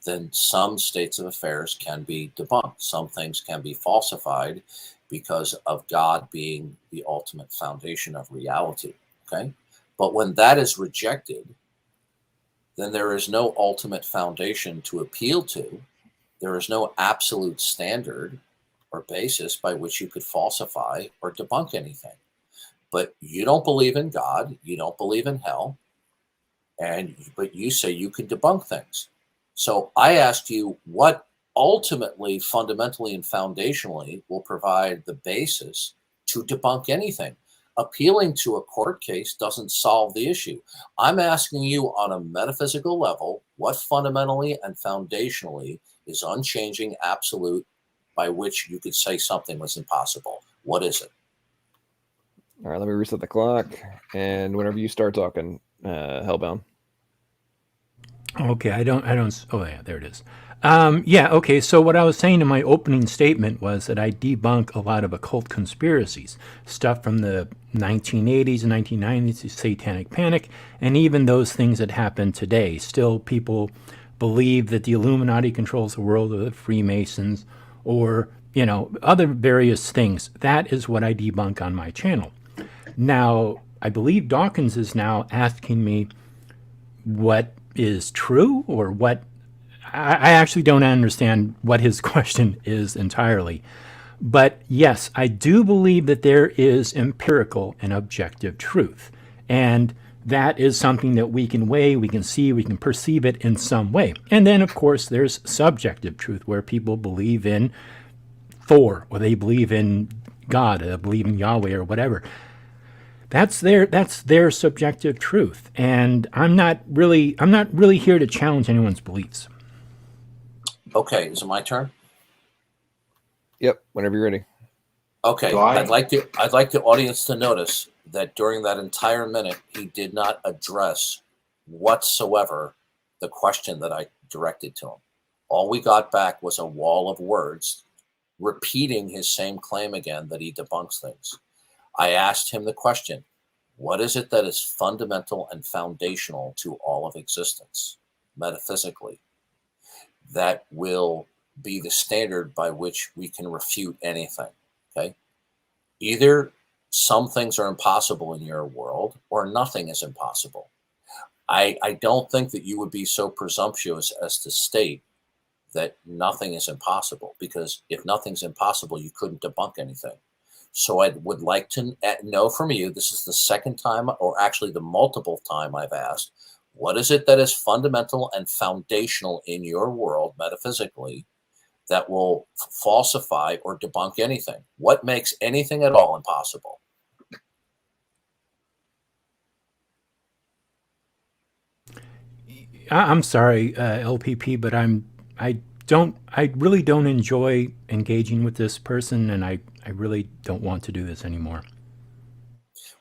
then some states of affairs can be debunked. Some things can be falsified because of God being the ultimate foundation of reality. Okay? But when that is rejected, then there is no ultimate foundation to appeal to. There is no absolute standard or basis by which you could falsify or debunk anything. But you don't believe in God, you don't believe in hell, but you say you can debunk things. So I asked you what ultimately, fundamentally, and foundationally will provide the basis to debunk anything. appealing to a court case doesn't solve the issue. I'm asking you on a metaphysical level, what fundamentally and foundationally is unchanging absolute by which you could say something was impossible? What is it? All right, let me reset the clock. And whenever you start talking, Hellbound. Okay, I don't, oh yeah, there it is. Yeah, okay, so what I was saying in my opening statement was that I debunk a lot of occult conspiracies, stuff from the 1980s and 1990s, the Satanic Panic, and even those things that happen today. Still, people believe that the Illuminati controls the world, or the Freemasons, or, you know, other various things. That is what I debunk on my channel. Now, I believe Dawkins is now asking me what is true, or what I actually don't understand what his question is entirely. But yes, I do believe that there is empirical and objective truth. And that is something that we can weigh, we can see, we can perceive it in some way. And then, of course, there's subjective truth, where people believe in Thor, or they believe in God, or they believe in Yahweh, or whatever. That's their subjective truth. And I'm not really here to challenge anyone's beliefs. Okay, is it my turn? Yep, whenever you're ready. Okay, I'd like the audience to notice that during that entire minute, he did not address whatsoever the question that I directed to him. All we got back was a wall of words repeating his same claim again, that he debunks things. I asked him the question, what is it that is fundamental and foundational to all of existence, metaphysically, that will be the standard by which we can refute anything? Okay. Either some things are impossible in your world, or nothing is impossible. I don't think that you would be so presumptuous as to state that nothing is impossible, because if nothing's impossible, you couldn't debunk anything. So I would like to know from you, this is the second time, or actually the multiple time I've asked, what is it that is fundamental and foundational in your world metaphysically that will falsify or debunk anything? What makes anything at all impossible? I'm sorry, LPP, but I really don't enjoy engaging with this person, and I really don't want to do this anymore.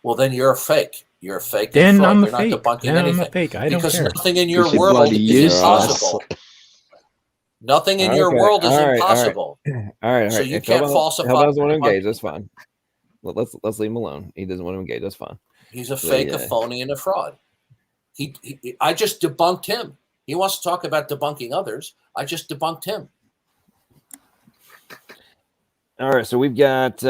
Well, then you're a fake. You're a fake. Then I'm a you're fake. Not debunking then anything. I'm a fake. I don't care. Because nothing in your world is impossible. Nothing in your world is impossible. All right. So you can't falsify. He doesn't want to engage. That's fine. Let's leave him alone. He doesn't want to engage. That's fine. He's a fake, a phony, and a fraud. I just debunked him. He wants to talk about debunking others. I just debunked him. All right, so we've got.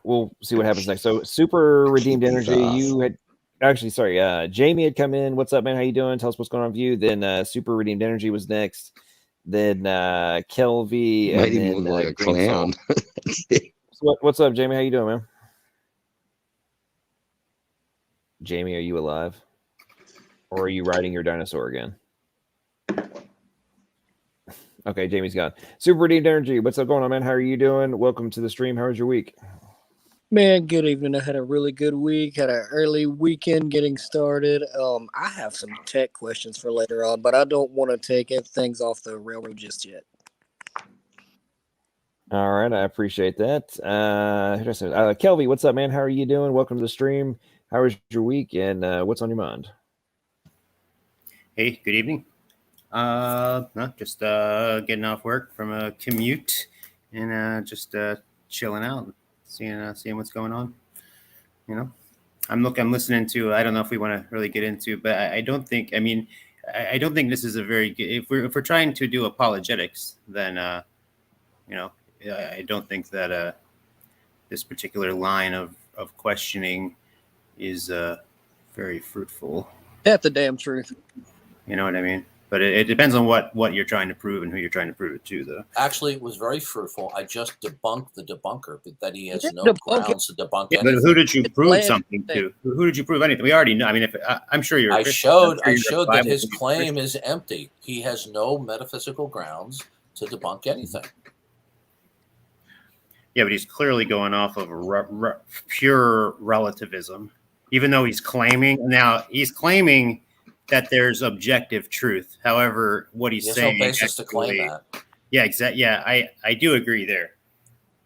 We'll see what happens next. So, Super Redeemed Energy. You had actually, sorry, Jamie had come in. What's up, man? How you doing? Tell us what's going on with you. Then Super Redeemed Energy was next. Then Kelvy, and then look like a clown. So what's up, Jamie? How you doing, man? Jamie, are you alive, or are you riding your dinosaur again? Okay, Jamie's gone. Super Redeemed Energy, what's up going on, man? How are you doing? Welcome to the stream. How was your week? Man, good evening. I had a really good week. Had an early weekend getting started. I have some tech questions for later on, but I don't want to take things off the railroad just yet. All right, I appreciate that. Kelvy, what's up, man? How are you doing? Welcome to the stream. How was your week, and what's on your mind? Hey, good evening. Just getting off work from a commute, and just chilling out, seeing what's going on. You know, I'm listening to. I don't know if we want to really get into, but I don't think. I mean, I don't think this is a very good. If we're trying to do apologetics, then you know, I don't think that this particular line of questioning is very fruitful. That's the damn truth. You know what I mean? But it depends on what you're trying to prove and who you're trying to prove it to, though. Actually, it was very fruitful. I just debunked the debunker, but that he has no grounds to debunk Yeah, anything. but who did you prove something to? Who did you prove anything? We already know. I mean, I'm sure you're. I showed that his claim is empty. He has no metaphysical grounds to debunk anything. Yeah, but he's clearly going off of pure relativism, even though he's claiming that there's objective truth. However, what he's saying, no basis to claim that. Yeah, exactly. Yeah, I do agree there,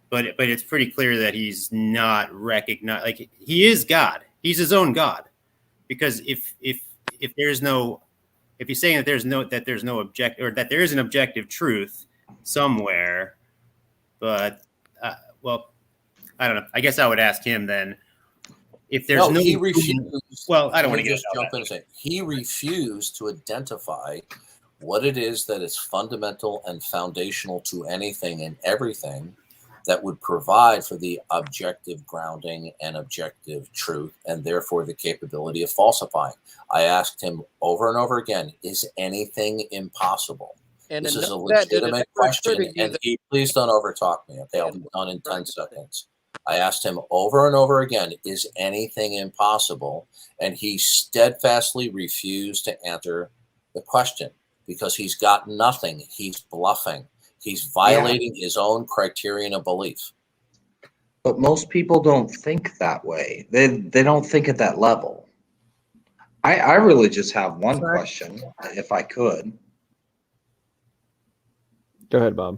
but it's pretty clear that he's not recognized. Like, he is God. He's his own God, because if there's no, if he's saying that there's no object, or that there is an objective truth somewhere, but well, I don't know. I guess I would ask him then, if there's no, he refused. Well, I don't want to just jump in and say he refused to identify what it is that is fundamental and foundational to anything and everything that would provide for the objective grounding and objective truth, and therefore the capability of falsifying. I asked him over and over again, is anything impossible? And this is a legitimate question, and please don't overtalk me, okay? I'll be done in 10 seconds. I asked him over and over again, is anything impossible? And he steadfastly refused to answer the question, because he's got nothing. He's bluffing. He's violating his own criterion of belief. But most people don't think that way. They don't think at that level. I really just have one question, if I could. Go ahead, Bob.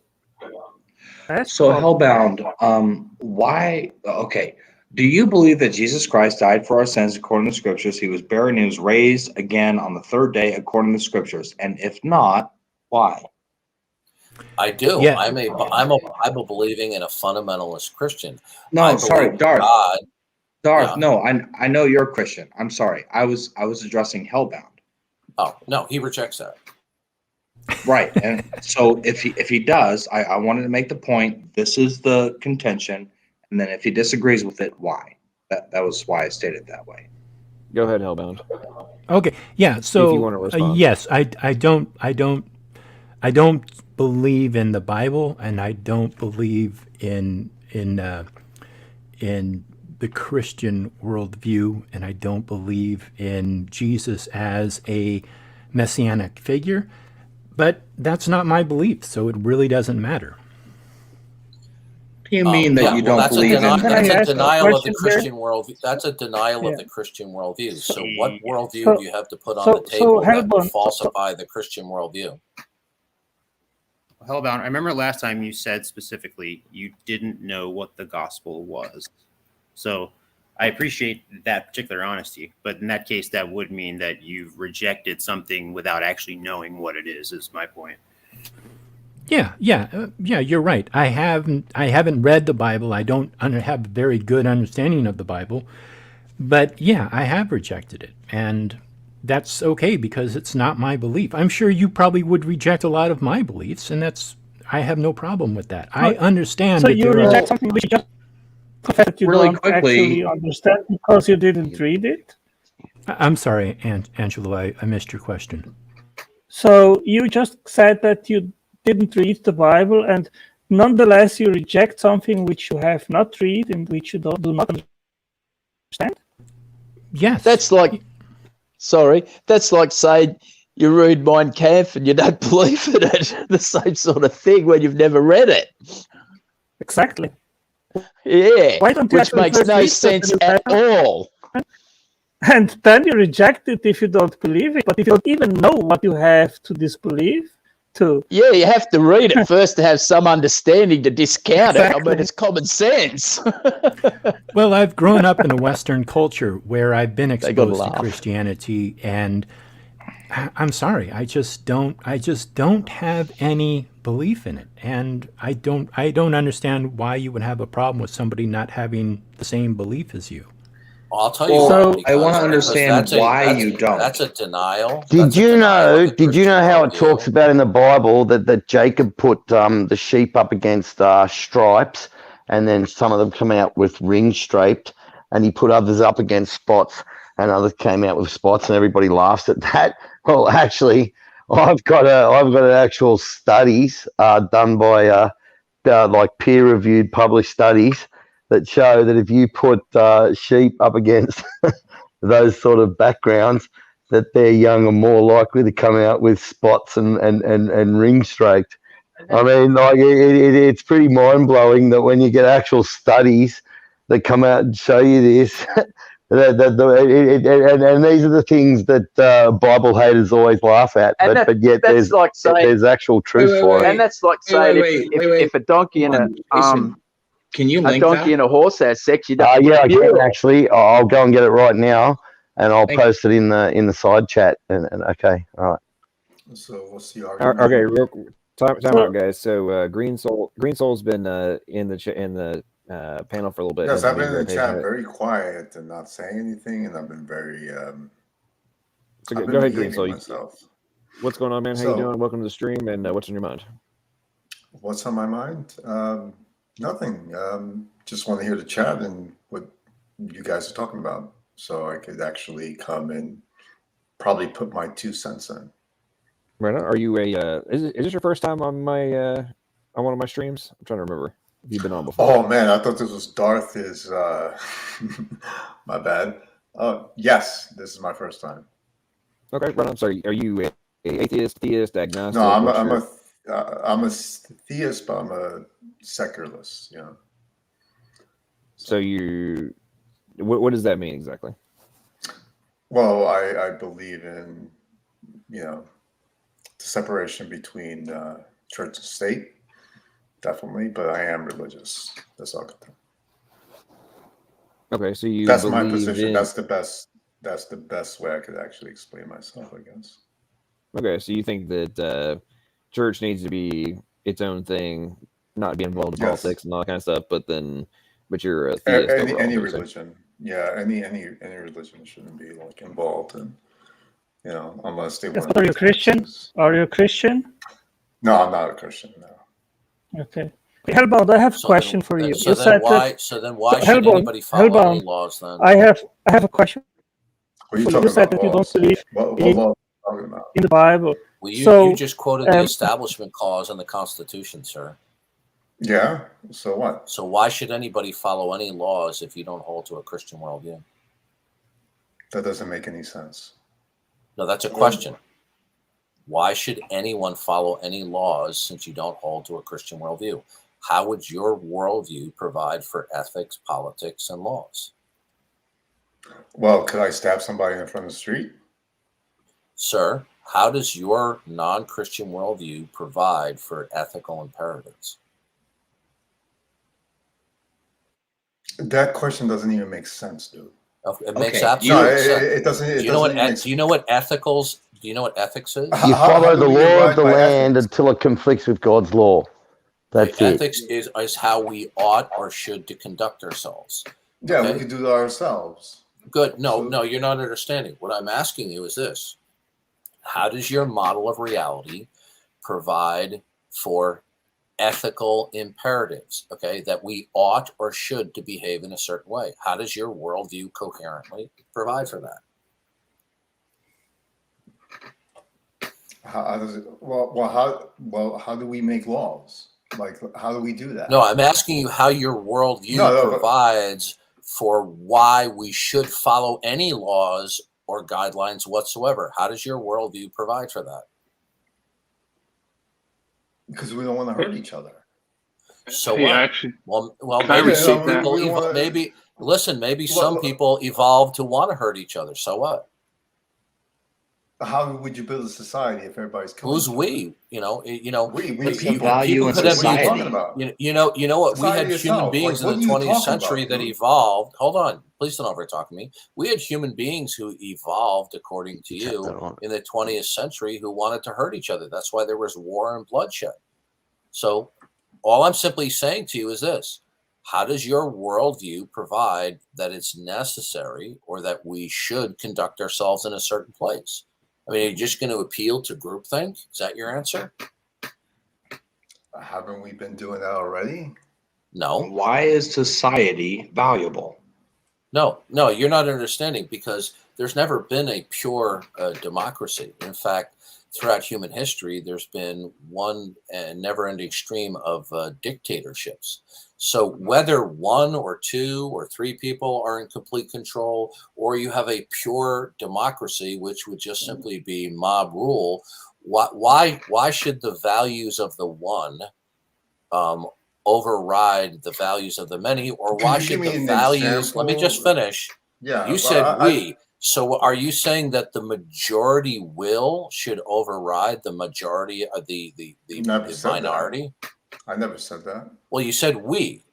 So Hellbound, why? Okay, do you believe that Jesus Christ died for our sins according to the Scriptures? He was buried and he was raised again on the third day according to the Scriptures. And if not, why? I do. Yeah. I'm a Bible believing and a fundamentalist Christian. No, sorry, Darth. Darth, Yeah. no, I know you're a Christian. I'm sorry. I was addressing Hellbound. Oh no, he rejects that. Right, and so if he does, I wanted to make the point. This is the contention, and then if he disagrees with it, why? That was why I stated that way. Go ahead, Hellbound. Okay. Yeah. So If you want to respond. yes, I don't believe in the Bible, and I don't believe in the Christian worldview, and I don't believe in Jesus as a messianic figure. But that's not my belief, so it really doesn't matter. Do you mean that you don't believe in? That's a denial of the Christian worldview. That's a denial of the Christian worldview. So what worldview do you have to put on the table that would falsify the Christian worldview? Hellbound, I remember last time you said specifically you didn't know what the gospel was. So I appreciate that particular honesty, but in that case, that would mean that you've rejected something without actually knowing what it is my point. Yeah, you're right. I haven't read the Bible. I don't have a very good understanding of the Bible, but yeah, I have rejected it, and that's okay because it's not my belief. I'm sure you probably would reject a lot of my beliefs, and I have no problem with that. I understand. So you reject something which just that you Really don't quickly- actually understand because you didn't read it? I'm sorry, Angelo, I missed your question. So you just said that you didn't read the Bible, and nonetheless you reject something which you have not read and which you do not understand? Yes. That's like saying you read Mein Kampf and you don't believe in it. The same sort of thing when you've never read it. Exactly. Yeah, Why don't you which actually makes first no read it sense and at all. And then you reject it if you don't believe it. But if you don't even know what you have to disbelieve, Yeah, you have to read it first to have some understanding to discount it. I Exactly. mean, it's common sense. Well, I've grown up in a Western culture where I've been gotta exposed to laugh. Christianity, and I'm sorry, I just don't have any belief in it, and I don't understand why you would have a problem with somebody not having the same belief as you. I'll tell you Well, why. I want to because understand why you don't. That's a denial. Did That's a you denial know? of the Did you know Christian how it worldview. talks about in the Bible that Jacob put the sheep up against stripes, and then some of them come out with ring striped, and he put others up against spots, and others came out with spots, and everybody laughs at that. Well, actually, I've got an actual studies done by like peer-reviewed published studies that show that if you put sheep up against those sort of backgrounds, that their young are more likely to come out with spots and ring striped. I mean, like it's pretty mind blowing that when you get actual studies that come out and show you this, and these are the things that Bible haters always laugh at. And But yet that's like saying, there's actual truth for it. and that's like saying if a donkey and can you a link donkey that? and a horse has sex, you don't. Yeah, I can actually. I'll go and get it right now, and I'll Thank post it in the side chat. And okay, all right. So what's the argument? Okay, time out, guys. So Green Soul's been in the panel for a little bit. Yes, I've been in the chat very quiet and not saying anything, and I've been very. So go ahead, Green Soul. What's going on, man? How you doing? Welcome to the stream, and what's on your mind? What's on my mind? Nothing. Just want to hear the chat and what you guys are talking about, so I could actually come and probably put my 2 cents in. Right on. Are you is this your first time on my on one of my streams? I'm trying to remember. Have you been on before? Oh man, I thought this was Darth. Is my bad. Yes, this is my first time. Okay, right on. So are you a atheist, theist, agnostic? No, I'm a theist, but I'm a secularist. Yeah. So you, what does that mean exactly? Well, I believe in, the separation between church and state, definitely. But I am religious. That's all I can tell. Okay, so you. That's my position. That's the best. That's the best way I could actually explain myself, I guess. Okay, so you think that church needs to be its own thing, not be involved in politics and all that kind of stuff, but you're a theist. Any religion, any religion shouldn't be like involved in, unless they want. Are you Christian? Are you a Christian? No, I'm not a Christian. No. Okay. Hellbound, I have a question for you. So then why should anybody follow any laws then? I have a question. What are you talking said about? that you don't believe in the Bible. Well, you just quoted the Establishment Clause in the Constitution, sir. Yeah. So what? So why should anybody follow any laws if you don't hold to a Christian worldview? That doesn't make any sense. No, that's a question. Why should anyone follow any laws since you don't hold to a Christian worldview? How would your worldview provide for ethics, politics, and laws? Well, could I stab somebody in front of the street? Sir, how does your non-Christian worldview provide for ethical imperatives? That question doesn't even make sense, dude. It makes absolute sense. It doesn't. Do you know what ethicals? Do you know what ethics is? You follow the law of the land until it conflicts with God's law. That's it. Ethics is how we ought or should to conduct ourselves. Yeah, we could do that ourselves. Good. No, you're not understanding. What I'm asking you is this. How does your model of reality provide for ethical imperatives, that we ought or should to behave in a certain way? How does your worldview coherently provide for that? How does it? How do we make laws? Like, how do we do that? No, I'm asking you how your worldview provides for why we should follow any laws or guidelines whatsoever. How does your worldview provide for that? Because we don't want to hurt each other. So what? Actually, well, maybe some people maybe some people evolved to want to hurt each other. So what? How would you build a society if everybody's killing? Who's we? We people value in society. You know what? We had human beings in the 20th century that evolved. Hold on, please don't overtalk me. We had human beings who evolved, according to you, in the 20th century who wanted to hurt each other. That's why there was war and bloodshed. So all I'm simply saying to you is this. How does your worldview provide that it's necessary or that we should conduct ourselves in a certain place? I mean, are you just going to appeal to groupthink? Is that your answer? Haven't we been doing that already? No. Why is society valuable? No, you're not understanding, because there's never been a pure democracy. In fact, throughout human history, there's been one never-ending stream of dictatorships. So whether one or two or three people are in complete control, or you have a pure democracy, which would just simply be mob rule, why should the values of the one override the values of the many, or why should the values? Let me just finish. Yeah, you said we. So are you saying that the majority will should override the majority of the minority? I never said that. Well, you said we.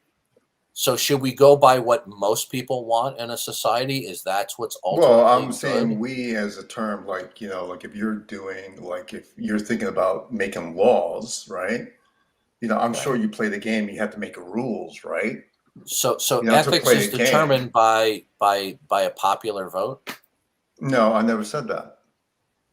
So should we go by what most people want in a society? Is that's what's ultimately Well, I'm good? saying we as a term, like, you know, like if you're doing, like if you're thinking about making laws, right? You know, I'm sure you play the game, you have to make rules, right? So You know, to ethics play is a game. determined by a popular vote? No, I never said that.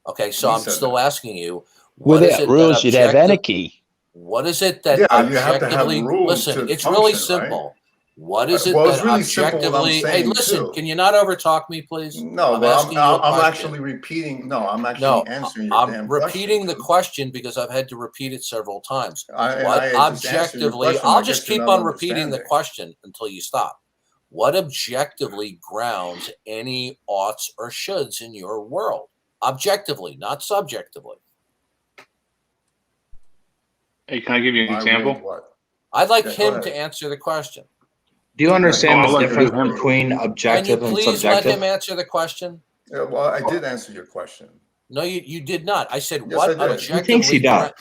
Okay, so You I'm said still asking you, Without rules, you'd have anarchy. what is it that Yeah, you have to have objectively rules listen, to it's really function, right? simple. What is it Well, it's that really simple what I'm objectively hey, saying, listen, too. can you not overtalk me, please? No, I'm well, asking you a I'm question. actually repeating. No, I'm actually No, answering your I'm damn repeating question. the question because I've had to repeat it several times. I What just answered your objectively, question. I'll I just guess you're keep not on repeating the understanding. question until you stop. What objectively grounds any oughts or shoulds in your world? Objectively, not subjectively. Hey, can I give you an My example? world, what? I'd like Yeah, go him ahead. to answer the question. Do you understand I'll the let difference him. between Can you objective and please let subjective? him answer the question? Yeah, well, I did answer your question. No, you did not. I said Yes, I what did. objectively He thinks he does.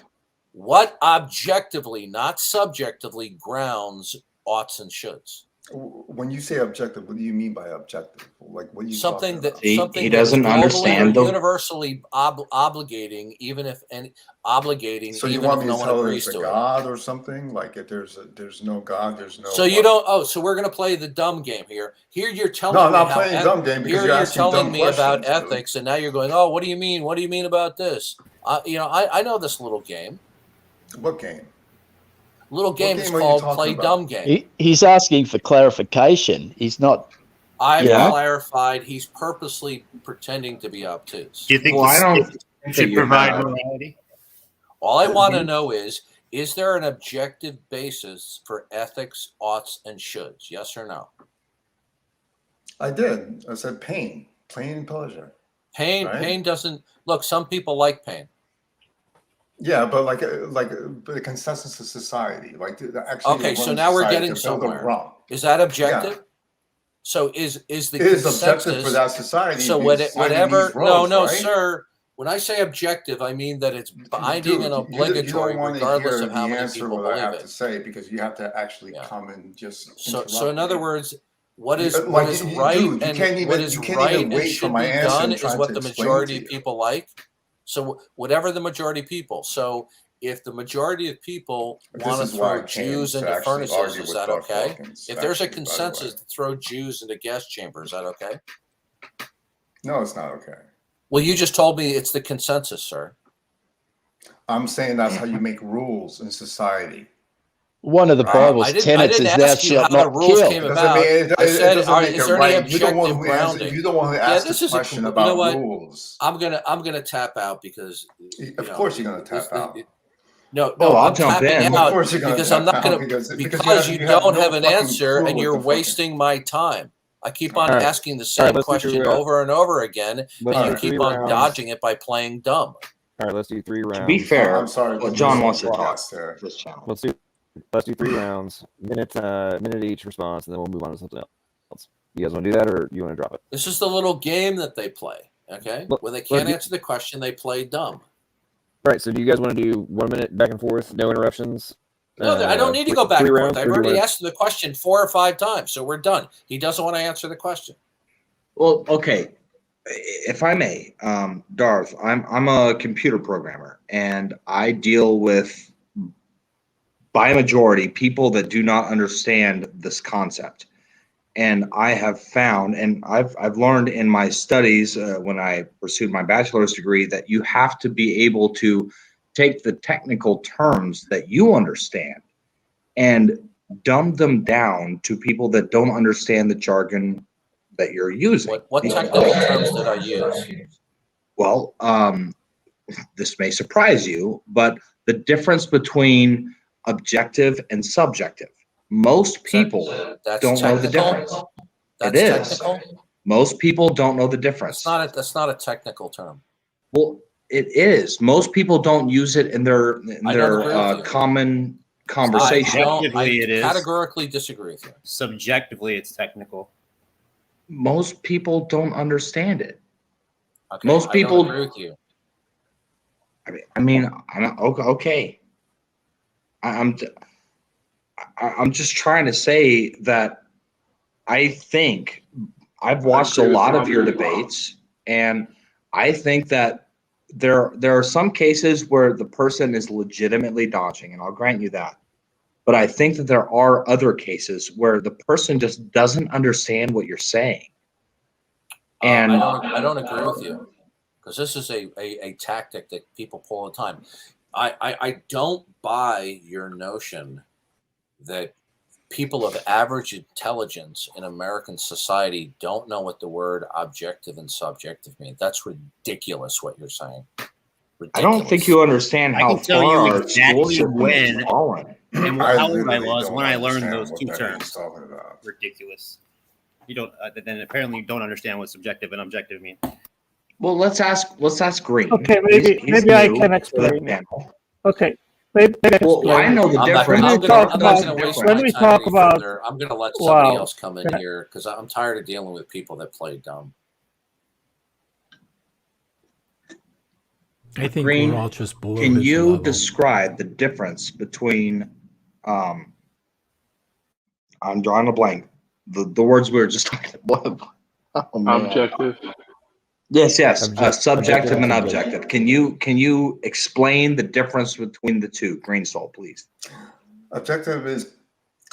what objectively, not subjectively, grounds oughts and shoulds. When you say objective, what do you mean by objective? Like, what are you Something talking that about? He something doesn't that is globally understand or the. universally obligating, even if obligating, So you even want if me no to one tell agrees there's a to it. God or something? Like if there's no God, there's no. So you what? don't. Oh, so we're gonna play the dumb game here. Here you're telling No, I'm me not how. playing dumb game because Here you're you're asking telling dumb me about questions, dude. ethics, and now you're going, oh, what do you mean? What do you mean about this? I know this little game. What game? Little game is game are you called talking Play about? Dumb Game. He's asking for clarification. He's not. I've Yeah. clarified. He's purposely pretending to be obtuse. Do you think Well, I the don't state think should that you provide have. morality? All I want to know is there an objective basis for ethics, oughts, and shoulds? Yes or no? I did. I said pain and pleasure. Pain Right? doesn't look. Some people like pain. Yeah, but like the consensus of society, like actually. Okay, so run now we're society getting to build a somewhere. rump. Is that objective? Yeah. So is the It is objective for consensus? that society. So to be signing whatever. these roles, No, right? sir. When I say objective, I mean that it's binding Dude, and you obligatory, don't want to regardless hear of how the many answer people what I believe have it. to say because you have to actually Yeah. come and just. So in other me. words, what You- is like, what is you- right dude, you and can't even- what is you can't right even and wait for should my be answer done and is trying what to the explain majority to of you. people like. So whatever the majority people. So if the majority of people This want to is why I throw came Jews to into actually furnaces, argue is with that Darth okay? Hawkins, If there's a actually, by the consensus way. to throw Jews into gas chambers, is that okay? No, it's not okay. Well, you just told me it's the consensus, sir. I'm saying that's how you make rules in society. One of the Right. Bible's I tenets didn't is thou ask you how shalt the not rules kill. came It about. I said, doesn't make is it there any right. You're the one objective who grounding? You're the one who Yeah, asked this the is question you about know what? rules. I'm gonna tap out because Of course you're gonna tap out. No, I'll I'm jump tapping in. Of out course you're gonna because tap I'm not out gonna because you you have don't no have an fucking answer clue and what you're the fucking- wasting my time. I keep on All right. asking the All same right, let's question do, over and over again, let's and do you keep 3 on rounds. dodging it by playing dumb. All right, let's do 3 rounds. To be fair, I'm sorry, well, but John this wants is to talk lost there. this channel. Let's do 3 rounds. Minute each response, and then we'll move on to something else. You guys want to do that, or you want to drop it? This is the little game that they play, okay? Look, Where they can't look, answer the question, they play dumb. All right. So do you guys want to do 1 minute back and forth, no interruptions? No, I don't need to go back 3 and rounds, forth. I've or do you already wanna- asked the question 4 or 5 times, so we're done. He doesn't want to answer the question. Well, okay, if I may, Darth, I'm a computer programmer, and I deal with, by a majority, people that do not understand this concept. And I have found, and I've learned in my studies when I pursued my bachelor's degree, that you have to be able to take the technical terms that you understand and dumb them down to people that don't understand the jargon that you're using. What technical terms did I use? Well, this may surprise you, but the difference between objective and subjective. Most people don't know the difference. That's It is. technical? Most people don't know the difference. That's not a technical term. Well, It is. Most people don't use it in their I don't agree with you. common conversation. I categorically disagree with you. Subjectively, it's technical. Most people don't understand it. Okay, Most people I don't agree with you. I'm okay. I'm just trying to say that I think I've watched a lot of your debates, and I think that there are some cases where the person is legitimately dodging, and I'll grant you that. But I think that there are other cases where the person just doesn't understand what you're saying. And I don't agree with you, because this is a tactic that people pull all the time. I don't buy your notion that people of average intelligence in American society don't know what the word objective and subjective mean. That's ridiculous what you're saying. Ridiculous. I don't think you understand how far our school system has fallen. And how old I was when I learned those two terms. Ridiculous. You don't. Then apparently you don't understand what subjective and objective mean. Well, let's ask Green. Okay, maybe I can explain it. Okay. Maybe I can explain. I know the difference. I'm going to let somebody else come in Yeah. here because I'm tired of dealing with people that play dumb. I think Green, we're all just below can his you level. describe the difference between I'm drawing a blank. The words we were just talking about. Oh, man. Objective. Yes. Objective Subjective and and objective. Can you explain the difference between the two? Green Soul, please. Objective is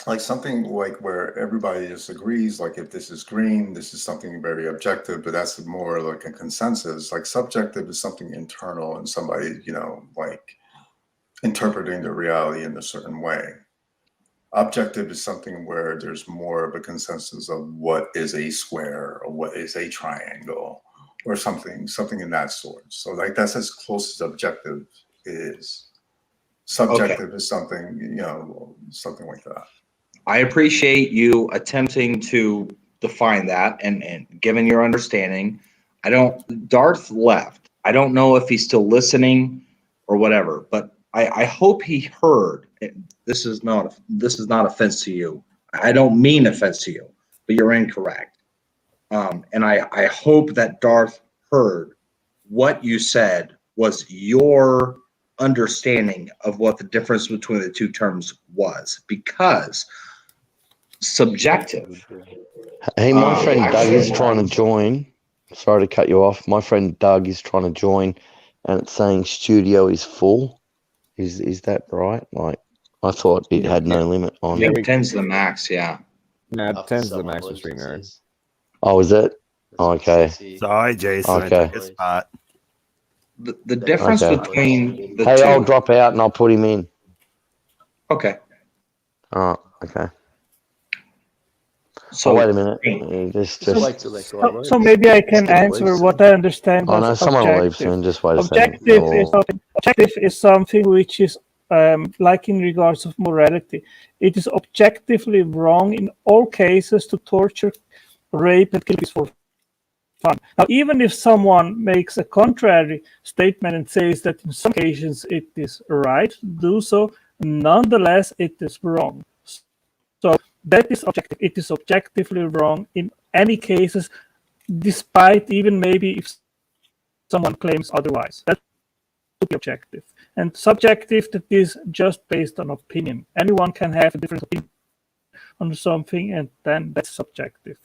like something like where everybody just agrees, like if this is green, this is something very objective, but that's more like a consensus. Like subjective is something internal and somebody, like interpreting the reality in a certain way. Objective is something where there's more of a consensus of what is a square or what is a triangle or something in that sort. So like that's as close as objective is. Subjective is something, something like that. I appreciate you attempting to define that and given your understanding. Darth left. I don't know if he's still listening or whatever, but I hope he heard. This is not offense to you. I don't mean offense to you, but you're incorrect. And I hope that Darth heard what you said was your understanding of what the difference between the two terms was, because subjective. Hey, my friend Doug is trying to join. Sorry to cut you off. My friend Doug is trying to join, and it's saying studio is full. Is that right? Like, I thought it had no limit on it. 10's the max, yeah. No, 10's the max for StreamYard. Oh, is it? Okay. Sorry, Jason. Okay. I took his spot. The difference between the hey, two. I'll drop out and I'll put him in. Okay. All right. Okay. So wait a minute. So maybe I can answer what I understand. Oh no, as someone will leave objective. soon. Just wait a Objective second. is something which is like in regards of morality. It is objectively wrong in all cases to torture, rape, and kill is for fun. Now, even if someone makes a contrary statement and says that in some occasions it is right to do so, nonetheless it is wrong. So that is objective. It is objectively wrong in any cases, despite even maybe if someone claims otherwise. That would be objective. And subjective, that is just based on opinion. Anyone can have a different opinion on something, and then that's subjective.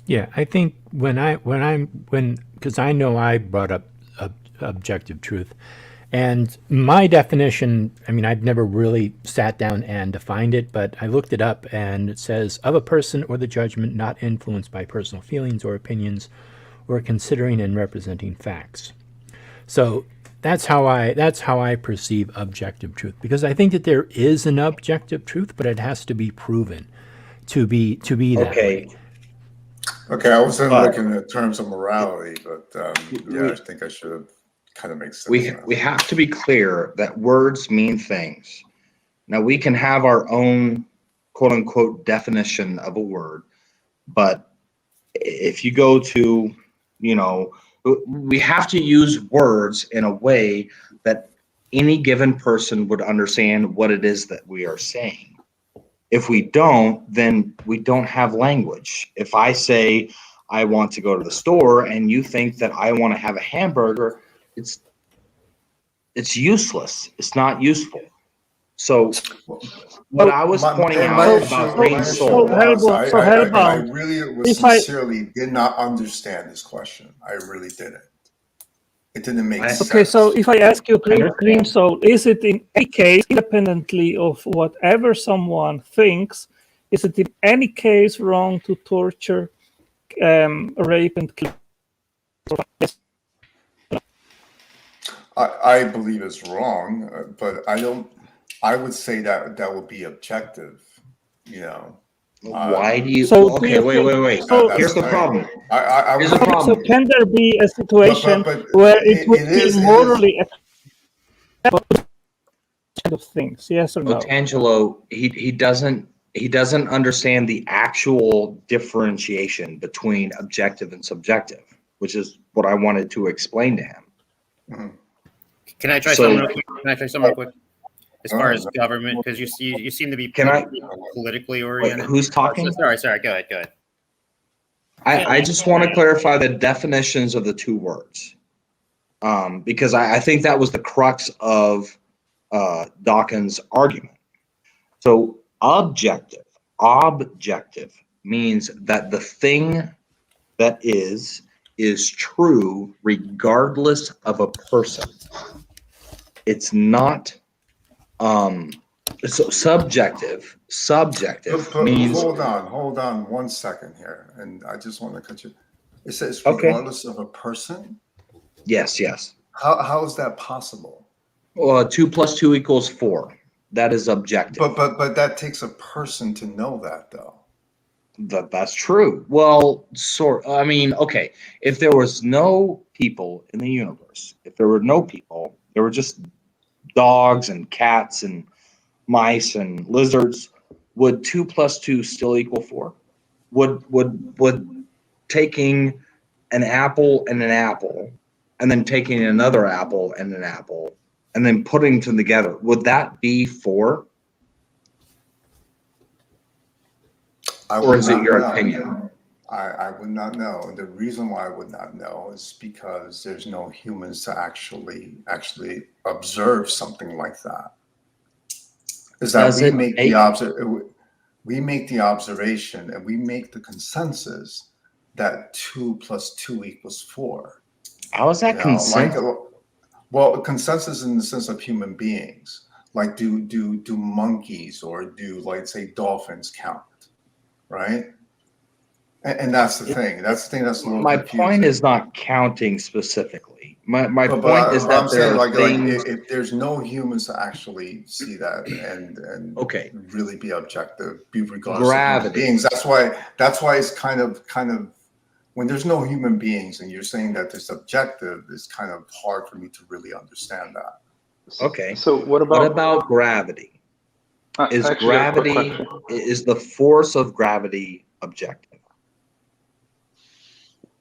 Yeah, I think because I know I brought up objective truth, and my definition, I mean, I've never really sat down and defined it, but I looked it up, and it says of a person or the judgment not influenced by personal feelings or opinions, or considering and representing facts. So that's how I perceive objective truth, because I think that there is an objective truth, but it has to be proven to be that way. Okay, I wasn't looking at terms of morality, but I think I should have kind of made sense. We have to be clear that words mean things. Now, we can have our own quote unquote definition of a word, but if you go to, We have to use words in a way that any given person would understand what it is that we are saying. If we don't, then we don't have language. If I say I want to go to the store and you think that I want to have a hamburger, it's useless. It's not useful. So what I was pointing out about brain soul. I really sincerely did not understand this question. I really didn't. It didn't make sense. Okay, so if I ask you, Green Soul, is it in any case, independently of whatever someone thinks, is it in any case wrong to torture, rape, and kill? I believe it's wrong, but I don't. I would say that would be objective. You know. Why do you? So okay, wait. So, here's the problem. Here's the problem. So can there be a situation where it would be morally acceptable kind of things? Yes or no? Tangelo, he doesn't understand the actual differentiation between objective and subjective, which is what I wanted to explain to him. Mm-hmm. Can I try something real quick? As far as government, because you seem to be politically oriented. Wait, who's talking? Sorry. Go ahead. I just want to clarify the definitions of the two words, because I think that was the crux of Dawkins' argument. So objective means that the thing that is true regardless of a person. It's not. So subjective means. Hold on 1 second here, and I just want to cut you. It says regardless of a person. Yes. How is that possible? 2 + 2 = 4. That is objective. But that takes a person to know that, though. That's true. Well, I mean, okay. If there was no people in the universe, if there were no people, there were just dogs and cats and mice and lizards, would 2 + 2 still equal 4? Would taking an apple and then taking another apple and an apple and then putting them together, would that be 4? Or is it your opinion? I would not know. The reason why I would not know is because there's no humans to actually observe something like that. Is that we make the observation and we make the consensus that 2 + 2 = 4. How is that consensus? Well, consensus in the sense of human beings. Like do monkeys or do, like, say, dolphins count? Right? And that's the thing. That's the thing that's a little my confusing. point is not counting specifically. My point is that there are things. If there's no humans to actually see that and really be objective, be regardless of human beings. That's why it's kind of when there's no human beings and you're saying that it's objective, it's kind of hard for me to really understand that. Okay. So what about gravity? Is the force of gravity objective?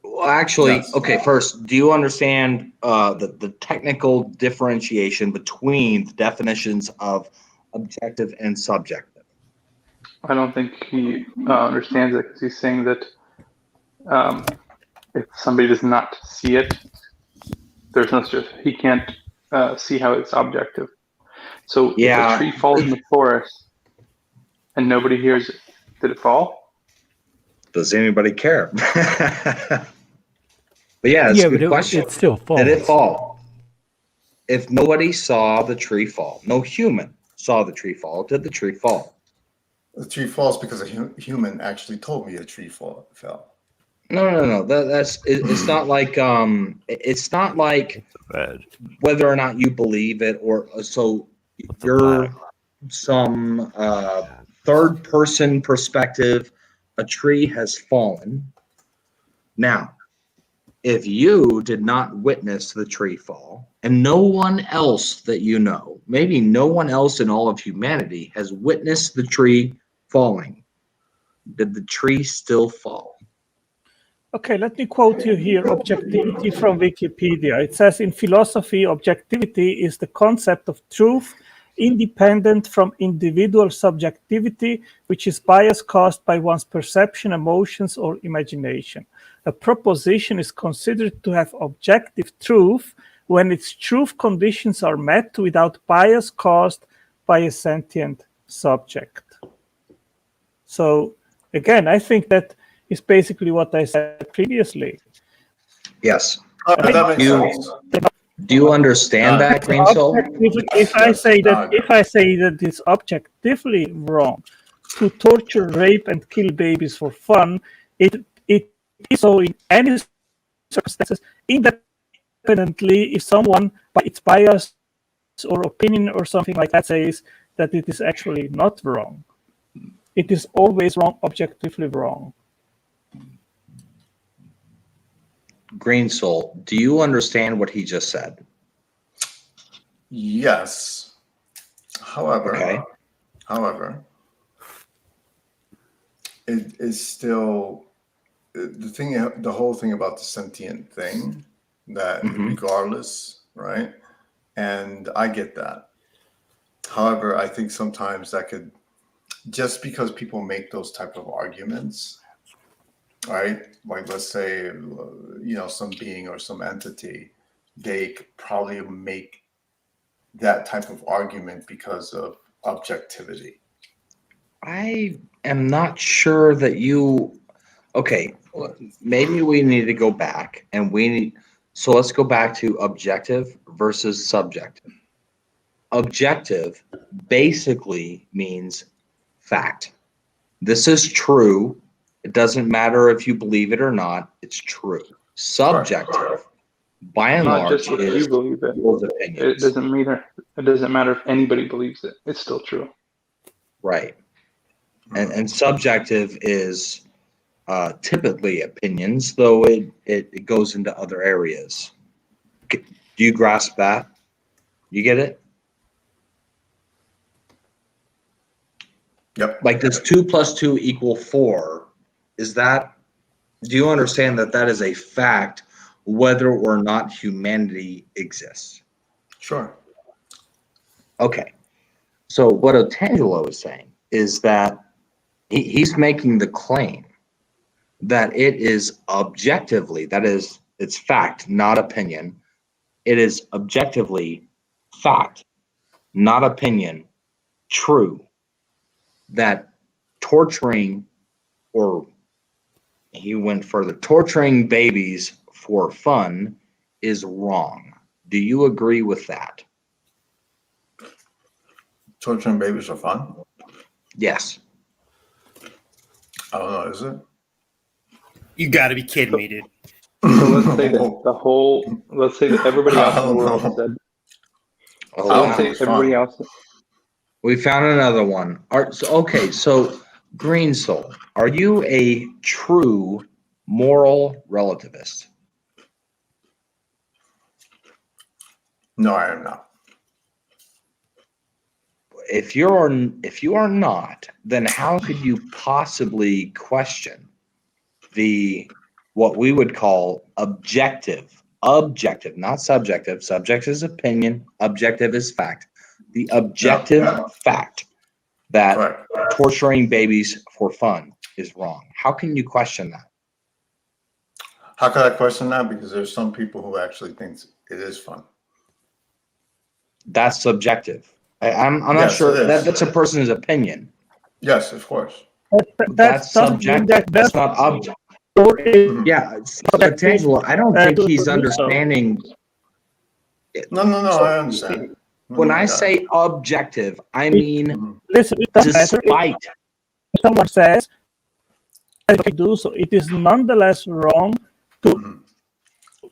Well, actually, yes. Okay. First, do you understand the technical differentiation between the definitions of objective and subjective? I don't think he understands it, because he's saying that if somebody does not see it, there's no he can't see how it's objective. So if a tree falls in the forest and nobody hears it, did it fall? Does anybody care? But yeah, it's a good question. It still falls. Did it fall? If nobody saw the tree fall, no human saw the tree fall, did the tree fall? The tree falls because a human actually told me a tree fell. No. It's not like it's not like whether or not you believe it, or so you're some third person perspective. A tree has fallen. Now, if you did not witness the tree fall, and no one else that you know, maybe no one else in all of humanity has witnessed the tree falling, did the tree still fall? Okay, let me quote you here, objectivity from Wikipedia. It says, in philosophy, objectivity is the concept of truth independent from individual subjectivity, which is bias caused by one's perception, emotions, or imagination. A proposition is considered to have objective truth when its truth conditions are met without bias caused by a sentient subject. So, again, I think that is basically what I said previously. Yes. That makes sense. Do you understand that, Green Soul? If I say that it's objectively wrong to torture, rape, and kill babies for fun, it is so in any circumstances, independently if someone by its bias or opinion or something like that says that it is actually not wrong. It is always wrong, objectively wrong. Green Soul, do you understand what he just said? Yes. However, it is still the whole thing about the sentient thing that regardless, right? And I get that. However, I think sometimes that could, just because people make those type of arguments, right? Like, let's say, some being or some entity, they could probably make that type of argument because of objectivity. I am not sure that you. Okay, maybe we need to go back and so let's go back to objective versus subjective. Objective basically means fact. This is true. It doesn't matter if you believe it or not. It's true. Subjective, by and Not large, just if is you believe it. people's opinions. It doesn't matter if anybody believes it. It's still true. Right. And subjective is typically opinions, though it goes into other areas. Do you grasp that? You get it? Yep. Like, does 2 + 2 = 4? Do you understand that is a fact, whether or not humanity exists? Sure. Okay. So what Otangelo is saying is that he's making the claim that it is objectively, that is, it's fact, not opinion. It is objectively fact, not opinion, true, that torturing, or he went further, torturing babies for fun is wrong. Do you agree with that? Torturing babies for fun? Yes. I don't know, is it? You got to be kidding me, dude. So let's say that let's say that everybody else in the world said. Let's say everybody else. We found another one. So Green Soul, are you a true moral relativist? No, I am not. If you are not, then how could you possibly question what we would call objective, not subjective. Subject is opinion, objective is fact. The objective fact that torturing babies for fun is wrong. How can you question that? How could I question that? Because there's some people who actually think it is fun. That's subjective. I'm not sure. That's a person's opinion. Yes, of course. That's subjective. That's not objective. Yeah, but Tangelo, I don't think he's understanding. No, I understand. When I say objective, I mean listen, despite. If someone says I do so, it is nonetheless wrong to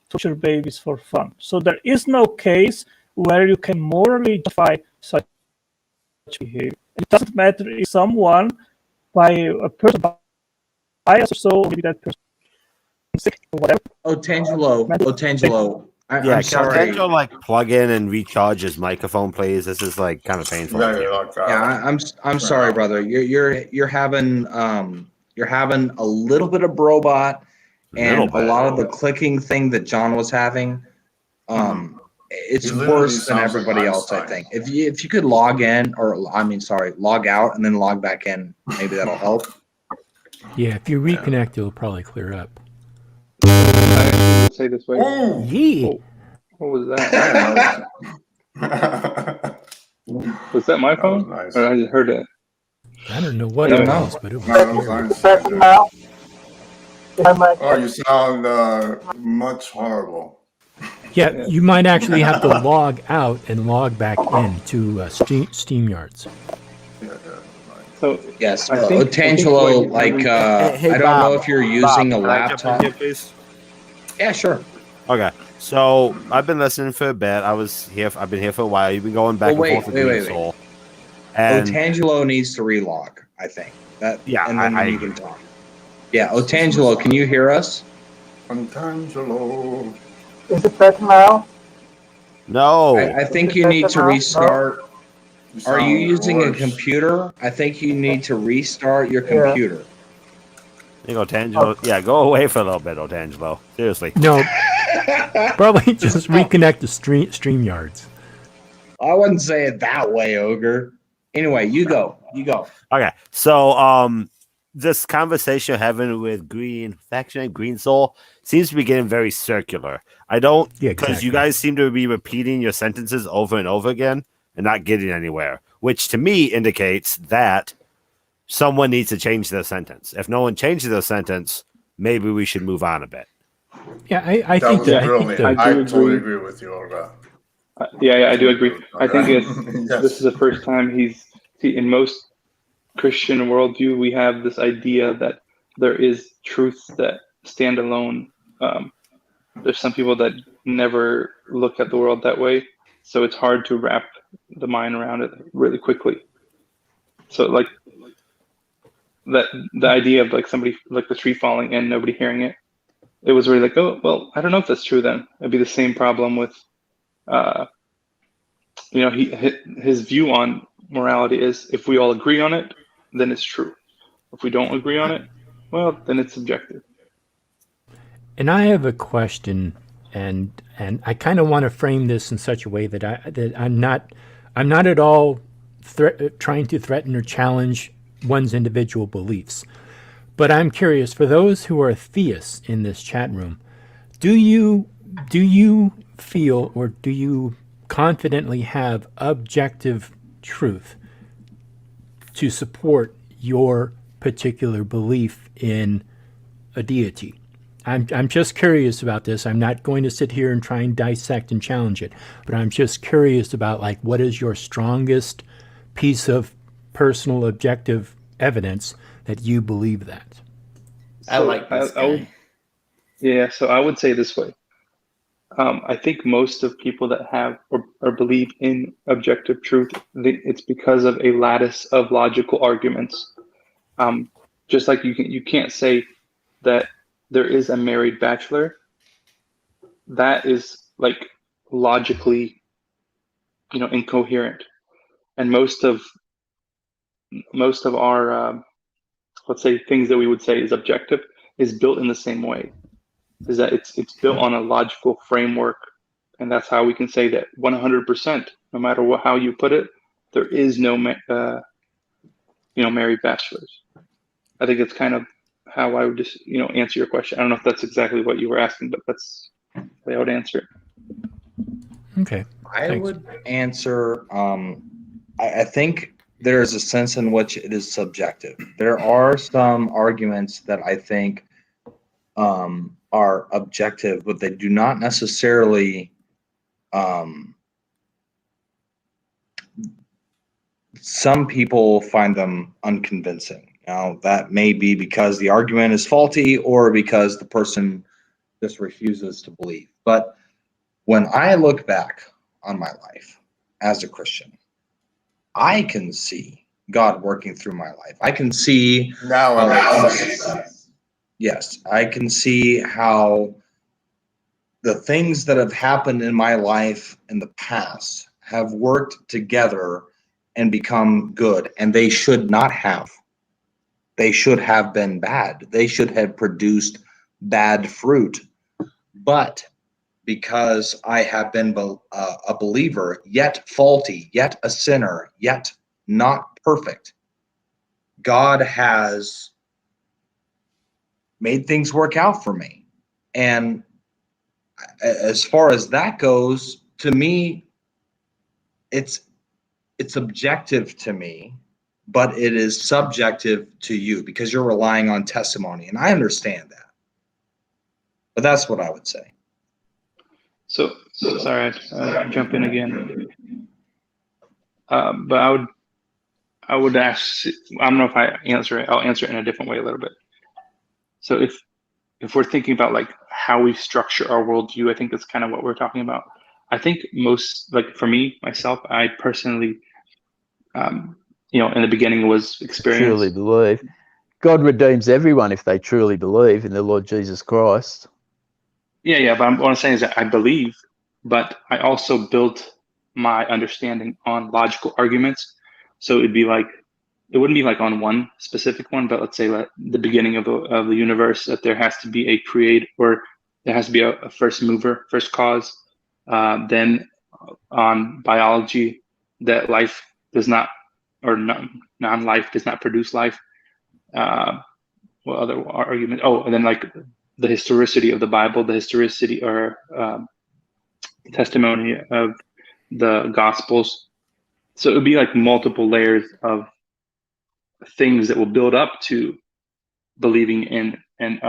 torture babies for fun. So there is no case where you can morally justify such behavior. It doesn't matter if someone, by a person bias or so, maybe that person sick or whatever. Tangelo. I'm sorry. Can Tangelo plug in and recharge his microphone, please? This is kind of painful. I'm sorry, brother. You're having a little bit of brobot, and a lot of the clicking thing that John was having, it's He literally worse than sounds like everybody else. I Einstein. think if you could log in, or log out and then log back in, maybe that'll help. Yeah, if you reconnect, it'll probably clear up. I actually would say this way. Yeah. Oh, what was that? Was that my phone? Nice. Or I just heard it. I don't know what I it don't was, know. but it was No, that was scary. Einstein. Oh, you sound much horrible. Yeah, you might actually have to log out and log back in to StreamYards. So yes, I think Otangelo, what you're like I don't know if you're using a laptop. Here, please. Yeah, sure. Okay, so I've been listening for a bit. I've been here for a while. You've been going back and forth with Green Soul. And Otangelo needs to relog, I think. And then you can agree. talk. Yeah, Otangelo, can you hear us? Otangelo. Is it better now? No. I think you need to restart. You Are you sound using a worse. computer? I think you need to restart your computer. There you go, Otangelo. Yeah, go away for a little bit, Otangelo. Seriously. No, probably just reconnect to StreamYards. I wouldn't say it that way, Ogre. Anyway, you go. Okay, so this conversation you're having with Green Soul seems to be getting very circular. I don't, because you guys seem to be repeating your sentences over and over again and not getting anywhere, which to me indicates that someone needs to change their sentence. If no one changes their sentence, maybe we should move on a bit. Yeah, I That think was that. brilliant. I totally agree with you, Olga. Yeah, I do agree. I think Yes. this is the first time in most Christian worldview, we have this idea that there is truths that stand alone. There's some people that never look at the world that way, so it's hard to wrap the mind around it really quickly. So like that, the idea of like somebody, like the tree falling and nobody hearing it, it was really like, oh, well, I don't know if that's true then. It'd be the same problem with, his view on morality is if we all agree on it, then it's true. If we don't agree on it, well, then it's subjective. And I have a question, and I kind of want to frame this in such a way that I'm not at all trying to threaten or challenge one's individual beliefs. But I'm curious, for those who are theists in this chat room, do you feel, or do you confidently have objective truth to support your particular belief in a deity? I'm just curious about this. I'm not going to sit here and try and dissect and challenge it, but I'm just curious about, like, what is your strongest piece of personal objective evidence that you believe that? I like this guy. So I would say this way. I think most of people that have or believe in objective truth, it's because of a lattice of logical arguments. Just like you can't say that there is a married bachelor. That is like logically, incoherent. And most of our let's say things that we would say is objective is built in the same way. Is that it's built on a logical framework, and that's how we can say that 100%, no matter how you put it, there is no married bachelors. I think it's kind of how I would just answer your question. I don't know if that's exactly what you were asking, but that's the way I would answer it. Okay. I would answer. I think there's a sense in which it is subjective. There are some arguments that I think are objective, but they do not necessarily. Some people find them unconvincing. Now, that may be because the argument is faulty or because the person just refuses to believe. But when I look back on my life as a Christian, I can see God working through my life. I can see yes, I can see how the things that have happened in my life in the past have worked together and become good, and they should not have. They should have been bad. They should have produced bad fruit. But because I have been a believer, yet faulty, yet a sinner, yet not perfect, God has made things work out for me. And as far as that goes, to me, it's objective to me, but it is subjective to you because you're relying on testimony. And I understand that. But that's what I would say. So sorry, I'd jump in again. But I would ask, I don't know if I answer it, I'll answer it in a different way a little bit. So if we're thinking about like how we structure our worldview, I think that's kind of what we're talking about. I think most, like for me, myself, I personally, in the beginning was experience. Truly believe. God redeems everyone if they truly believe in the Lord Jesus Christ. Yeah, but what I'm saying is that I believe, but I also built my understanding on logical arguments. So it wouldn't be like on one specific one, but let's say that the beginning of the universe, that there has to be a creator, or there has to be a first mover, first cause. Then on biology, that life does not, or non-life does not produce life. What other argument? Oh, and then like the historicity of the Bible, the historicity or testimony of the Gospels. So it would be like multiple layers of things that will build up to believing in and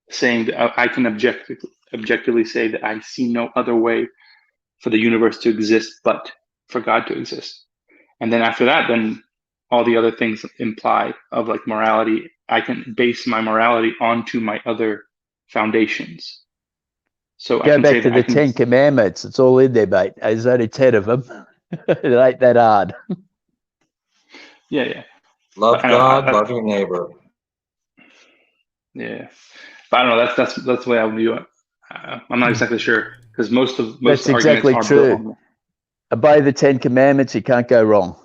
saying that I can objectively say that I see no other way for the universe to exist but for God to exist. And then after that, then all the other things imply of like morality. I can base my morality onto my other foundations. So go back to the 10 Commandments. It's all in there, mate. There's only 10 of them. It ain't that hard. Yeah. Love God, love your neighbor. Yeah, but I don't know. That's the way I view it. I'm not exactly sure because most That's arguments exactly are true. built on. Obey the 10 Commandments. You can't go wrong.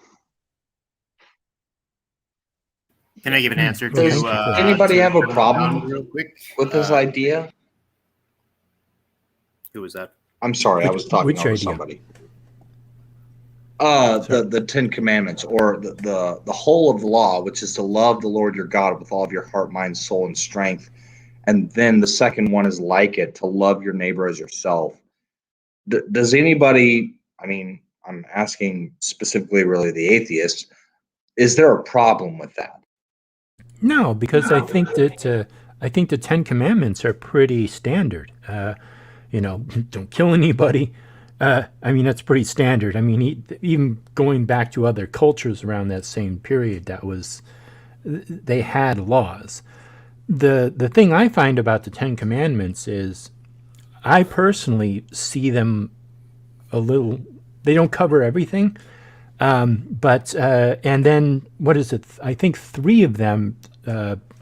Can I give an answer to? Does anybody have a problem real quick with this idea? Who was that? I'm sorry, I was talking over somebody. The 10 Commandments, or the whole of the law, which is to love the Lord your God with all of your heart, mind, soul, and strength. And then the second one is like it, to love your neighbor as yourself. Does anybody, I mean, I'm asking specifically really the atheist, is there a problem with that? No, because I think that the 10 Commandments are pretty standard. Don't kill anybody. I mean, that's pretty standard. I mean, even going back to other cultures around that same period, they had laws. The thing I find about the 10 Commandments is I personally see them a little, they don't cover everything. But and then what is it? I think 3 of them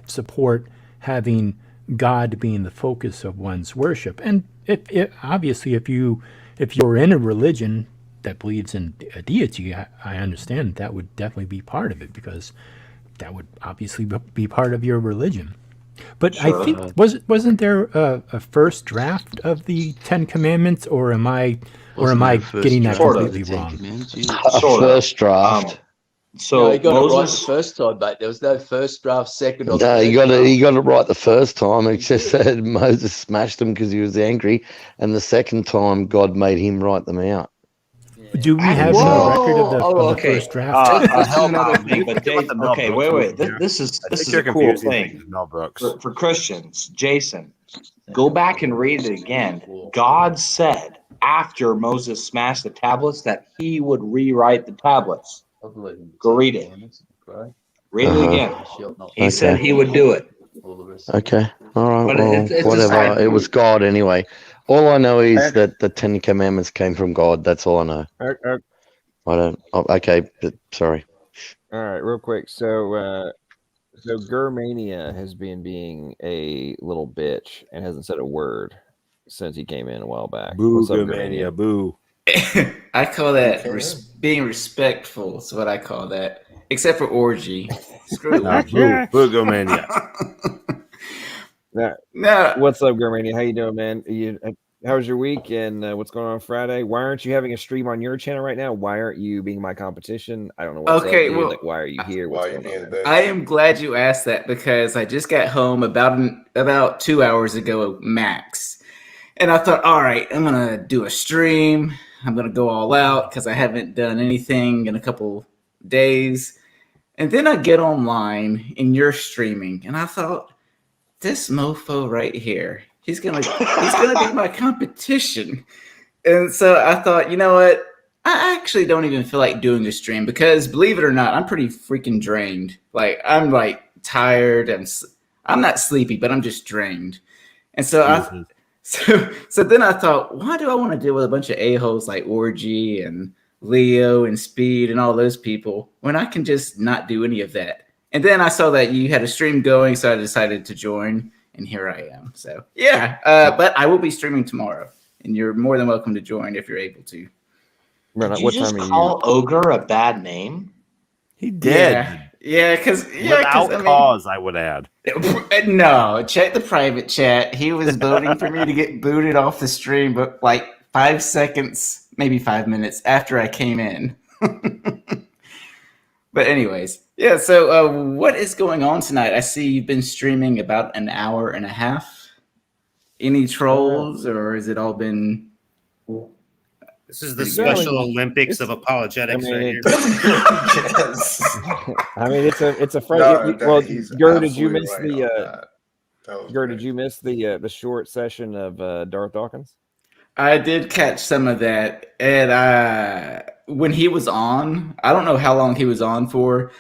support having God being the focus of one's worship. And it obviously, if you're in a religion that believes in a deity, I understand that would definitely be part of it, because that would obviously be part of your religion. But sure. I think wasn't there a first draft of the 10 Commandments, or am I getting that completely wrong? First draft. So no, you got it right the first time, mate. There was no first draft, second or no. You got it right the first time. It's just that Moses smashed them because he was angry, and the second time God made him write them out. Do we have a record of the first draft? This is another thing, but okay, wait. This is a cool thing for Christians. Jason, go back and read it again. God said after Moses smashed the tablets that he would rewrite the tablets. Go read it. Read it again. He said he would do it. Okay. All right. Well, whatever. It was God anyway. All I know is that the 10 Commandments came from God. That's all I know. I don't. Okay. Sorry. All right. Real quick. So Germania has been being a little bitch and hasn't said a word since he came in a while back. Boo, Germania. Boo. I call that being respectful. Is what I call that. Except for orgy. Screw orgy. Boogomania. No. What's up, Germania? How you doing, man? How was your week, and what's going on Friday? Why aren't you having a stream on your channel right now? Why aren't you being my competition? I don't know what's Okay, up, dude. well, Like, why are you here? What's going on? I am glad you asked that because I just got home about 2 hours ago max. And I thought, all right, I'm going to do a stream. I'm going to go all out because I haven't done anything in a couple days. And then I get online and you're streaming. And I thought, this mofo right here, he's gonna be my competition. And so I thought, you know what? I actually don't even feel like doing a stream because, believe it or not, I'm pretty freaking drained. Like, I'm like tired and I'm not sleepy, but I'm just drained. And so so then I thought, why do I want to deal with a bunch of a-holes like Orgy and Leo and Speed and all those people when I can just not do any of that? And then I saw that you had a stream going, so I decided to join, and here I am. So yeah, but I will be streaming tomorrow, and you're more than welcome to join if you're able to. Did you just call Ogre a bad name? He did. Yeah, because without cause, I would add. No, check the private chat. He was voting for me to get booted off the stream, but like 5 seconds, maybe 5 minutes after I came in. But anyways, yeah. So what is going on tonight? I see you've been streaming about an hour and a half. Any trolls, or has it all been? This is the Special Olympics of apologetics right here. I mean, it's a Friday. Well, Gur, did you miss did you miss the short session of Darth Dawkins? I did catch some of that, and when he was on, I don't know how long he was on for,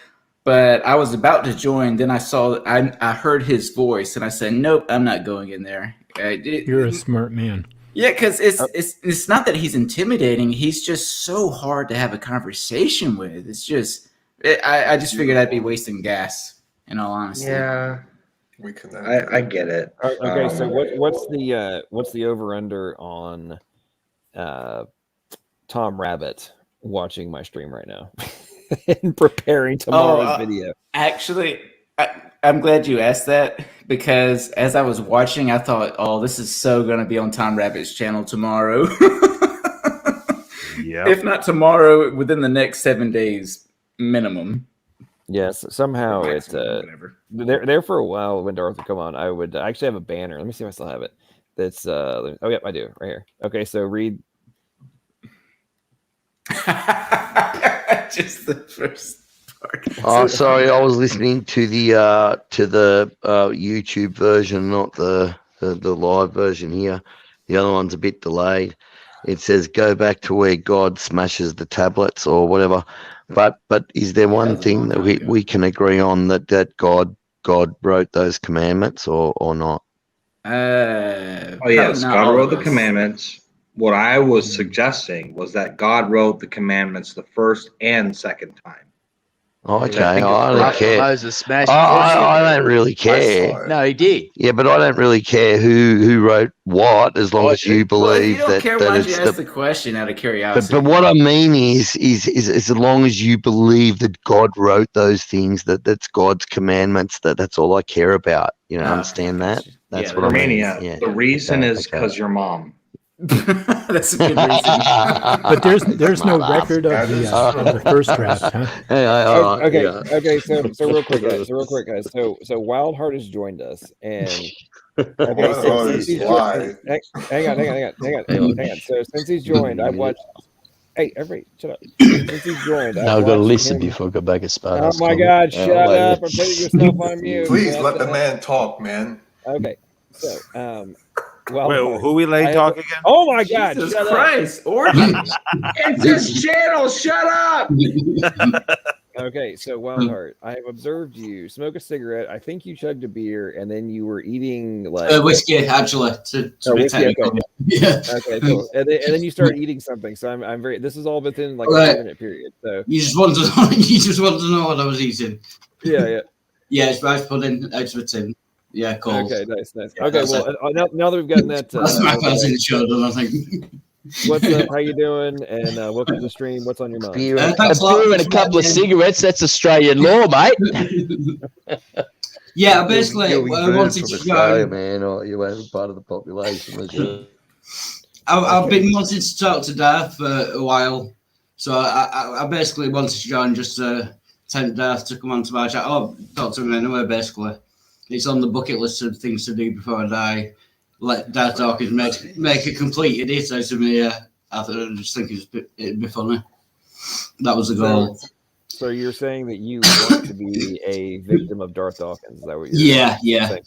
but I was about to join. Then I heard his voice, and I said, "Nope, I'm not going in there." You're a smart man. Yeah, because it's not that he's intimidating. He's just so hard to have a conversation with. It's just I just figured I'd be wasting gas. In all honesty. Yeah, we can. I get it. Okay, so what's the over under on Tom Rabbit watching my stream right now and preparing tomorrow's video? Actually, I'm glad you asked that because as I was watching, I thought, "Oh, this is so going to be on Tom Rabbit's channel tomorrow." Yeah. If not tomorrow, within the next 7 days minimum. Yes, somehow it's there for a while when Darth would come on. I actually have a banner. Let me see if I still have it. That's oh yeah, I do right here. Okay, so read just the first. Oh, sorry, I was listening to the YouTube version, not the live version here. The other one's a bit delayed. It says go back to where God smashes the tablets or whatever. But is there one thing that we can agree on that God wrote those commandments or not? Oh yes, God wrote the commandments. What I was suggesting was that God wrote the commandments the first and second time. Okay, I don't care. Moses smashed. I don't really care. No, he did. Yeah, but I don't really care who wrote what, as long as you believe well, if you don't care, that why it's don't you ask the question out of curiosity? But what I mean is as long as you believe that God wrote those things, that's God's commandments. That's all I care about. You know, understand that? That's what I mean. Yeah. The reason is because your mom. That's a good reason. But there's no record of the first draft, huh? Okay. So real quick, guys. So Wildheart has joined us, and hang on. So since he's joined, I've watched. Hey, everybody, shut up. Since he's joined, now I've got to listen before I go back as Sparta. Oh my God! Shut up! I'm putting yourself on mute. Please let the man talk, man. Okay, so Wait, who we letting talk again? Oh my God! Jesus Christ! Orgy! It's his channel. Shut up! Okay, so Wildheart, I have observed you smoke a cigarette. I think you chugged a beer, and then you were eating like whiskey, actually. Whiskey, okay. Yeah. Okay, cool. And then you start eating something. So I'm very. This is all within like a 2-minute period. So you just want to know what I was eating. Yeah. Yeah, it's rice pudding out of a tin. Yeah, cool. Okay, nice. Okay, well, now that we've gotten that, that's my cousin children, I think. What's up? How you doing? And welcome to the stream. What's on your mind? A beer and a couple of cigarettes. That's Australian law, mate. Yeah, basically, you'll be I booed wanted from to Australia, go. man, or you won't be part of the population. I've been wanting to talk to Darth for a while, so I basically wanted to join just to tempt Darth to come on to my chat. Oh, talk to him anyway, basically. It's on the bucket list of things to do before I die. Let Darth Dawkins make a complete idiot out of me. I just think it'd be funny. That was the goal. So you're saying that you want to be a victim of Darth Dawkins? Is that what you're saying?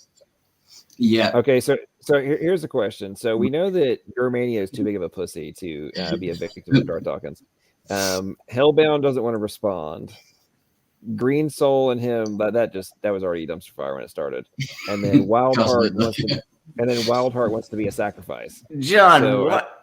Yeah. Okay, so here's the question. So we know that Germania is too big of a pussy to be a victim of Darth Dawkins. Hellbound doesn't want to respond. Green Soul and him, that was already a dumpster fire when it started. And then Wildheart wants to be a sacrifice. John, so, what?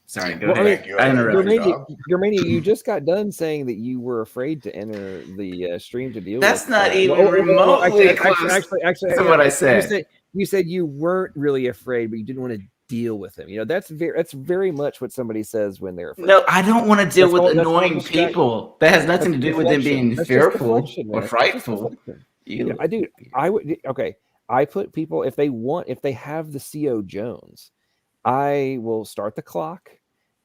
Sorry, go ahead. I interrupted. Germania, you just got done saying that you were afraid to enter the stream to deal with. That's not even remotely close to what I said. You said you weren't really afraid, but you didn't want to deal with him. That's very much what somebody says when they're afraid. No, I don't want to deal with annoying people. That has nothing to do with them being fearful or frightful. I put people, if they have the CO Jones, I will start the clock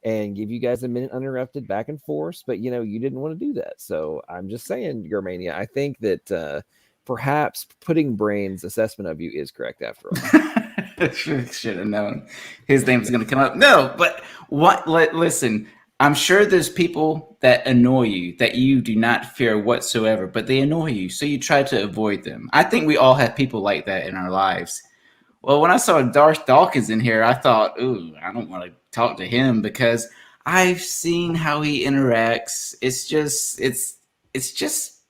and give you guys a minute uninterrupted back and forth, but you didn't want to do that. So I'm just saying, Germania, I think that perhaps Pudding Brain's assessment of you is correct after all. Should have known his name was going to come up. No, but listen, I'm sure there's people that annoy you that you do not fear whatsoever, but they annoy you, so you try to avoid them. I think we all have people like that in our lives. Well, when I saw Darth Dawkins in here, I thought, ooh, I don't want to talk to him because I've seen how he interacts. It's just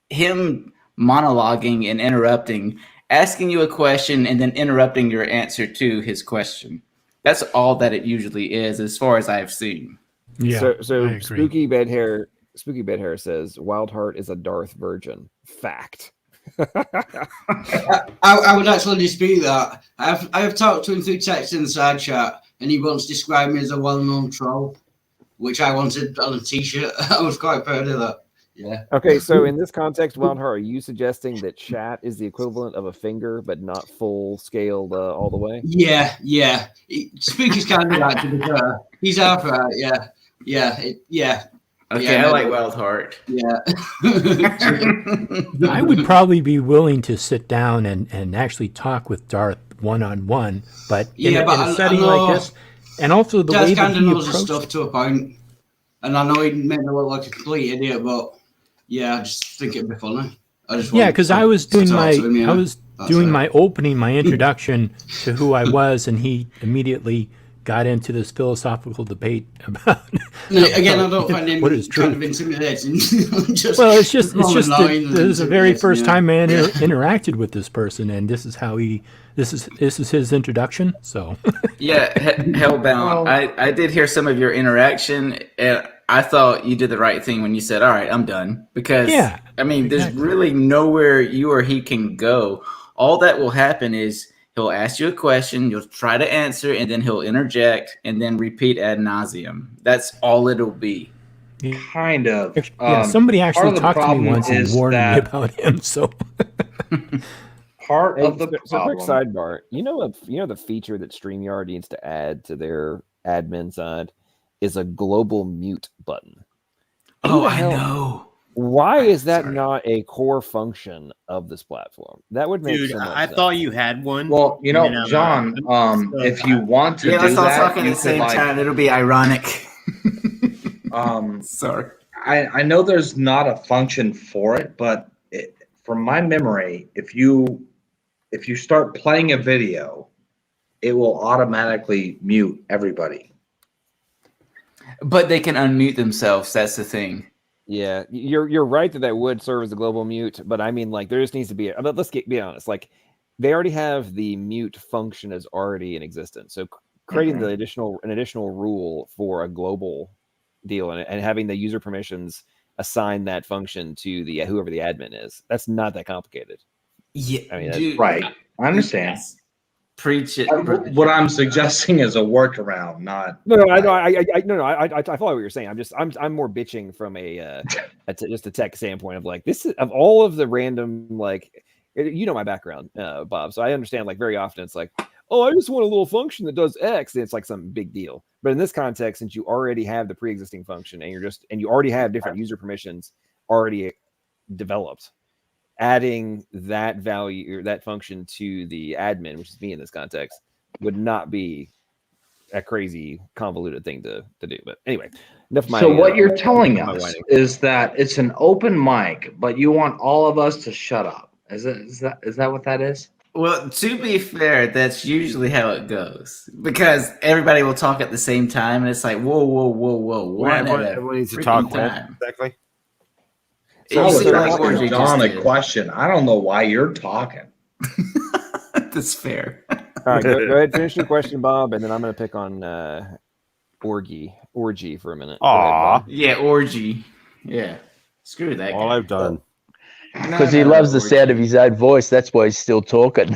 him monologuing and interrupting, asking you a question and then interrupting your answer to his question. That's all that it usually is, as far as I've seen. Yeah. So Spooky Bed Hair says Wildheart is a Darth virgin. Fact. I would actually dispute that. I have talked to him through text in the side chat, and he once described me as a well-known troll, which I wanted on a t-shirt. I was quite proud of that. Yeah. Okay, so in this context, Wildheart, are you suggesting that chat is the equivalent of a finger, but not full scaled all the way? Yeah. Spooky's kind of like to be fair. He's out for it. Yeah. Okay, I like Wildheart. Yeah. I would probably be willing to sit down and actually talk with Darth one-on-one, but in a setting like this, and also the way that he knows approached stuff to a point, and I know he made me look like a complete idiot, but yeah, I just think it'd be funny. Because I was doing my opening, my introduction to who I was, and he immediately got into this philosophical debate about. Again, I don't find him kind of intimidating. This is the very first time I interacted with this person, and this is how this is his introduction. So yeah, Hellbound. I did hear some of your interaction, and I thought you did the right thing when you said, "All right, I'm done," because there's really nowhere you or he can go. All that will happen is he'll ask you a question, you'll try to answer, and then he'll interject and then repeat ad nauseum. That's all it'll be. Kind of. Somebody actually talked to me once and warned me about him. So part of the problem. Quick sidebar. You know the feature that StreamYard needs to add to their admin side is a global mute button. Oh, I know. Why is that not a core function of this platform? That would make sense. I thought you had one. Well, John, if you want to do let's all that, talk at the same time. It'll be ironic. Sorry. I know there's not a function for it, but from my memory, if you start playing a video, it will automatically mute everybody. But they can unmute themselves. That's the thing. Yeah, you're right that would serve as a global mute, but I mean, like, there just needs to be. Let's be honest. Like, they already have the mute function as already in existence. So creating an additional rule for a global deal and having the user permissions assign that function to the whoever the admin is. That's not that complicated. Yeah, I mean, right. I understand. Preach it. What I'm suggesting is a workaround, not. I follow what you're saying. I'm more bitching from just a tech standpoint of like this is of all of the random like you know my background, Bob. So I understand like very often it's like, oh, I just want a little function that does X, and it's like some big deal. But in this context, since you already have the pre-existing function and you already have different user permissions already developed, adding that value or that function to the admin, which is me in this context, would not be a crazy convoluted thing to do. But anyway, enough of my. So what you're telling my us whining. is that it's an open mic, but you want all of us to shut up. Is that what that is? Well, to be fair, that's usually how it goes because everybody will talk at the same time, and it's like, whoa, everyone needs to talk time. Exactly. So I was asking John a question. I don't know why you're talking. That's fair. All right, go ahead, finish your question, Bob, and then I'm going to pick on orgy for a minute. Yeah, orgy. Yeah, screw that. All I've done. Because he loves the sound of his own voice. That's why he's still talking.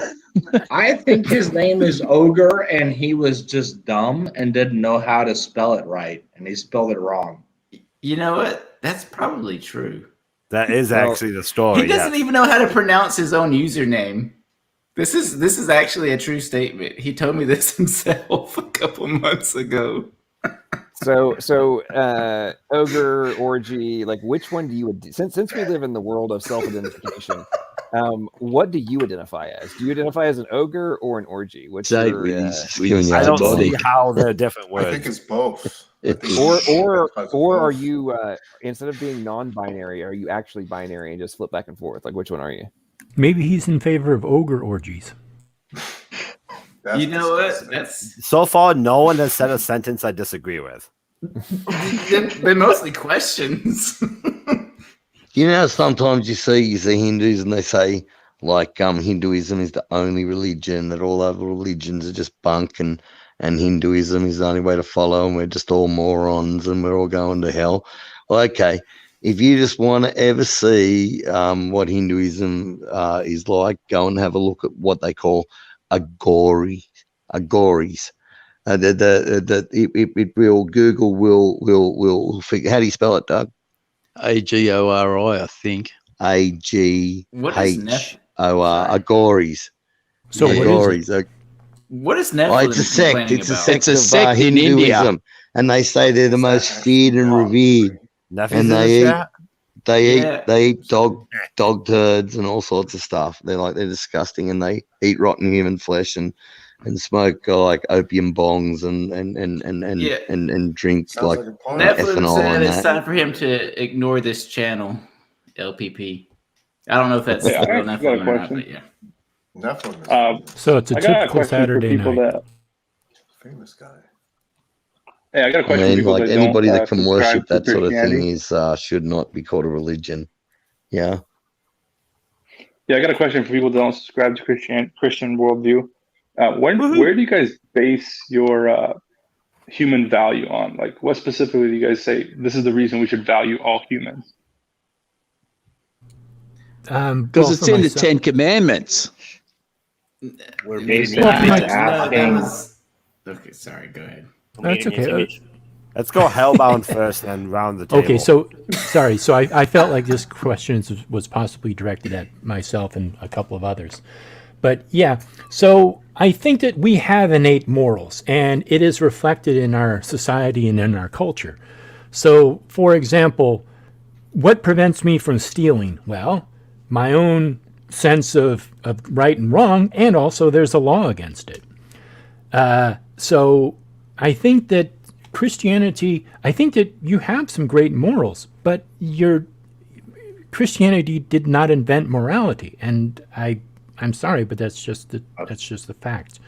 I think his name is Ogre, and he was just dumb and didn't know how to spell it right, and he spelled it wrong. You know what? That's probably true. That is actually the story. He doesn't even know how to pronounce his own username. This is actually a true statement. He told me this himself a couple months ago. So ogre, orgy, like which one do you since we live in the world of self-identification, what do you identify as? Do you identify as an ogre or an orgy? Which I don't see how they're different words. I think it's both. Or are you instead of being non-binary, are you actually binary and just flip back and forth? Like which one are you? Maybe he's in favor of ogre orgies. You know what? That's so far no one has said a sentence I disagree with. They're mostly questions. You know, sometimes you see Hindus and they say like Hinduism is the only religion, that all other religions are just bunk, and Hinduism is the only way to follow, and we're just all morons and we're all going to hell. Well, okay, if you just want to ever see what Hinduism is like, go and have a look at what they call agoris. Google will figure. How do you spell it, Doug? Agori, I think. AGHOR. Agoris. So agoris. What is Nephilim? It's a sect. It's a sect in Hinduism, India, and they say they're the most feared and revered. And they eat dog turds and all sorts of stuff. They're disgusting, and they eat rotten human flesh and smoke like opium bongs and drink like Nephilim said it's that. time for him to ignore this channel, LPP. I don't know if that's real Nephilim or not, but yeah. Nephilim. So it's a typical Saturday night. Famous guy. Hey, I got a question for people like that anybody don't, that can worship that sort of Christianity. thing should not be called a religion. Yeah. Yeah, I got a question for people that don't subscribe to Christian worldview. Where do you guys base your human value on? Like, what specifically do you guys say this is the reason we should value all humans? Because it's in the Ten Commandments. We're basically asking. Okay, sorry. Go ahead. That's okay. Let's go Hellbound first and round the table. Okay, so sorry. So I felt like this question was possibly directed at myself and a couple of others. But yeah, so I think that we have innate morals, and it is reflected in our society and in our culture. So, for example, what prevents me from stealing? Well, my own sense of right and wrong, and also there's a law against it. So I think that Christianity, I think that you have some great morals, but Christianity did not invent morality, and I'm sorry, but that's just the fact.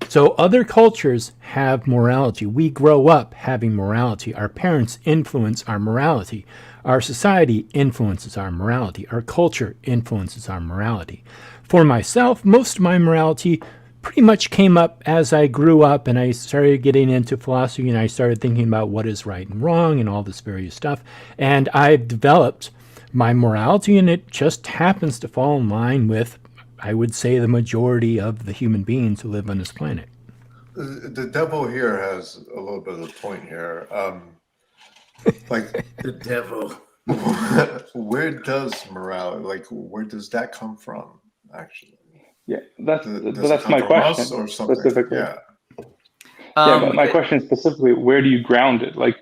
So other cultures have morality. We grow up having morality. Our parents influence our morality. Our society influences our morality. Our culture influences our morality. For myself, most of my morality pretty much came up as I grew up and I started getting into philosophy and I started thinking about what is right and wrong and all this various stuff. And I've developed my morality, and it just happens to fall in line with, I would say, the majority of the human beings who live on this planet. The devil here has a little bit of a point here. Like the devil. Where does morality, where does that come from? actually. Yeah, that's Does it that's come my from question us or something? specifically. Yeah. Yeah, but my question is specifically, where do you ground it? Like,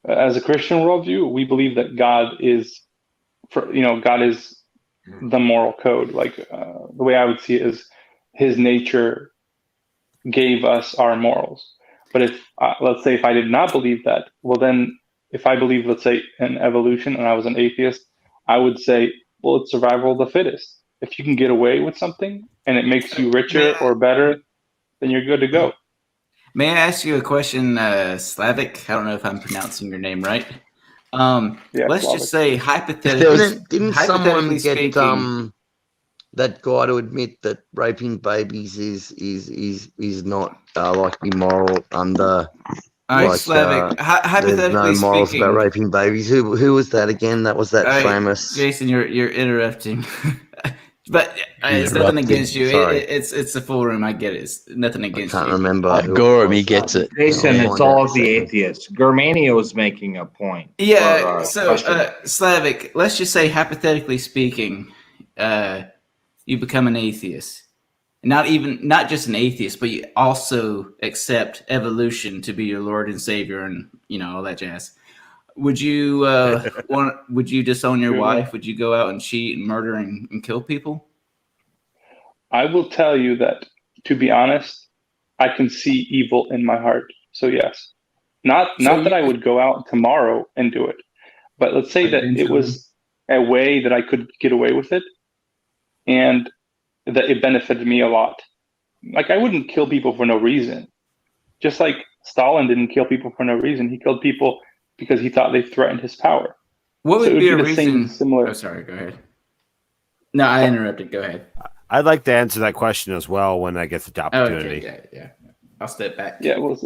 as a Christian worldview, we believe that God is, God is the moral code. Like, the way I would see it is, His nature gave us our morals. But if, let's say, if I did not believe that, well, then, if I believe, let's say, in evolution, and I was an atheist, I would say, well, it's survival of the fittest. If you can get away with something and it makes you richer or better, then you're good to go. May I ask you a question, Slavic? I don't know if I'm pronouncing your name right. Let's just say hypothetically. Didn't hypothetically someone get speaking, that guy to admit that raping babies is not like immoral under all right, Slavic. there's Hypothetically no morals speaking, about raping babies. Who was that again? That was that all right, famous. Jason, you're interrupting. But it's nothing Interrupting. against you. Sorry. It's a full room. I get it. It's nothing against Can't you. remember. Gorham, he gets it. Jason, I'll it's find out all in of a the second. atheists. Germania was making a point. Yeah. or, So, question. Slavic, let's just say, hypothetically speaking, you become an atheist. Not just an atheist, but you also accept evolution to be your Lord and Savior, and all that jazz. Would you would you disown your wife? Would you go out and cheat and murder and kill people? I will tell you that, to be honest, I can see evil in my heart. So yes, not that I would go out tomorrow and do it, but let's say that it was a way that I could get away with it, and that it benefited me a lot. Like, I wouldn't kill people for no reason. Just like Stalin didn't kill people for no reason. He killed people because he thought they threatened his power. What would be a the same reason? similar. Oh, sorry. Go ahead. No, I interrupted. Go ahead. I'd like to answer that question as well when I get the opportunity. Okay. Yeah. I'll step back. Yeah. Well.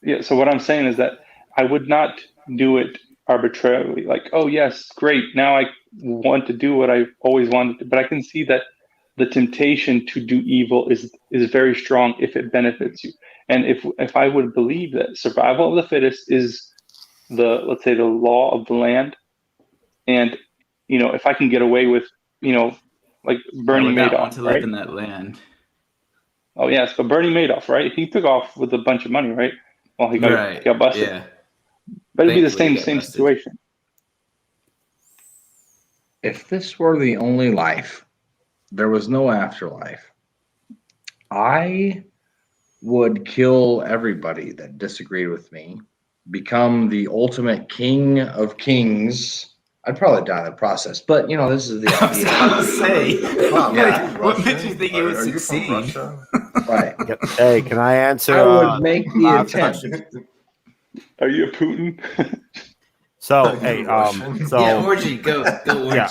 Yeah. So what I'm saying is that I would not do it arbitrarily. Like, oh yes, great. Now I want to do what I always wanted to, but I can see that the temptation to do evil is very strong if it benefits you. And if I would believe that survival of the fittest is let's say the law of the land, and if I can get away with like Bernie Madoff, want to live in that land. Oh yes, but Bernie Madoff, right? He took off with a bunch of money, right? Well, he got busted. Yeah. But it'd be the Thankfully, he same got busted. situation. If this were the only life, there was no afterlife, I would kill everybody that disagreed with me, become the ultimate king of kings. I'd probably die in the process, but this is the idea. I was about to say, Yeah. what made you think you would Are you from succeed? Russia? Right. Yep. Hey, can I answer? I would make the attempt. Are you a Putin? So, hey, so Yeah, orgy, go orgy. yeah,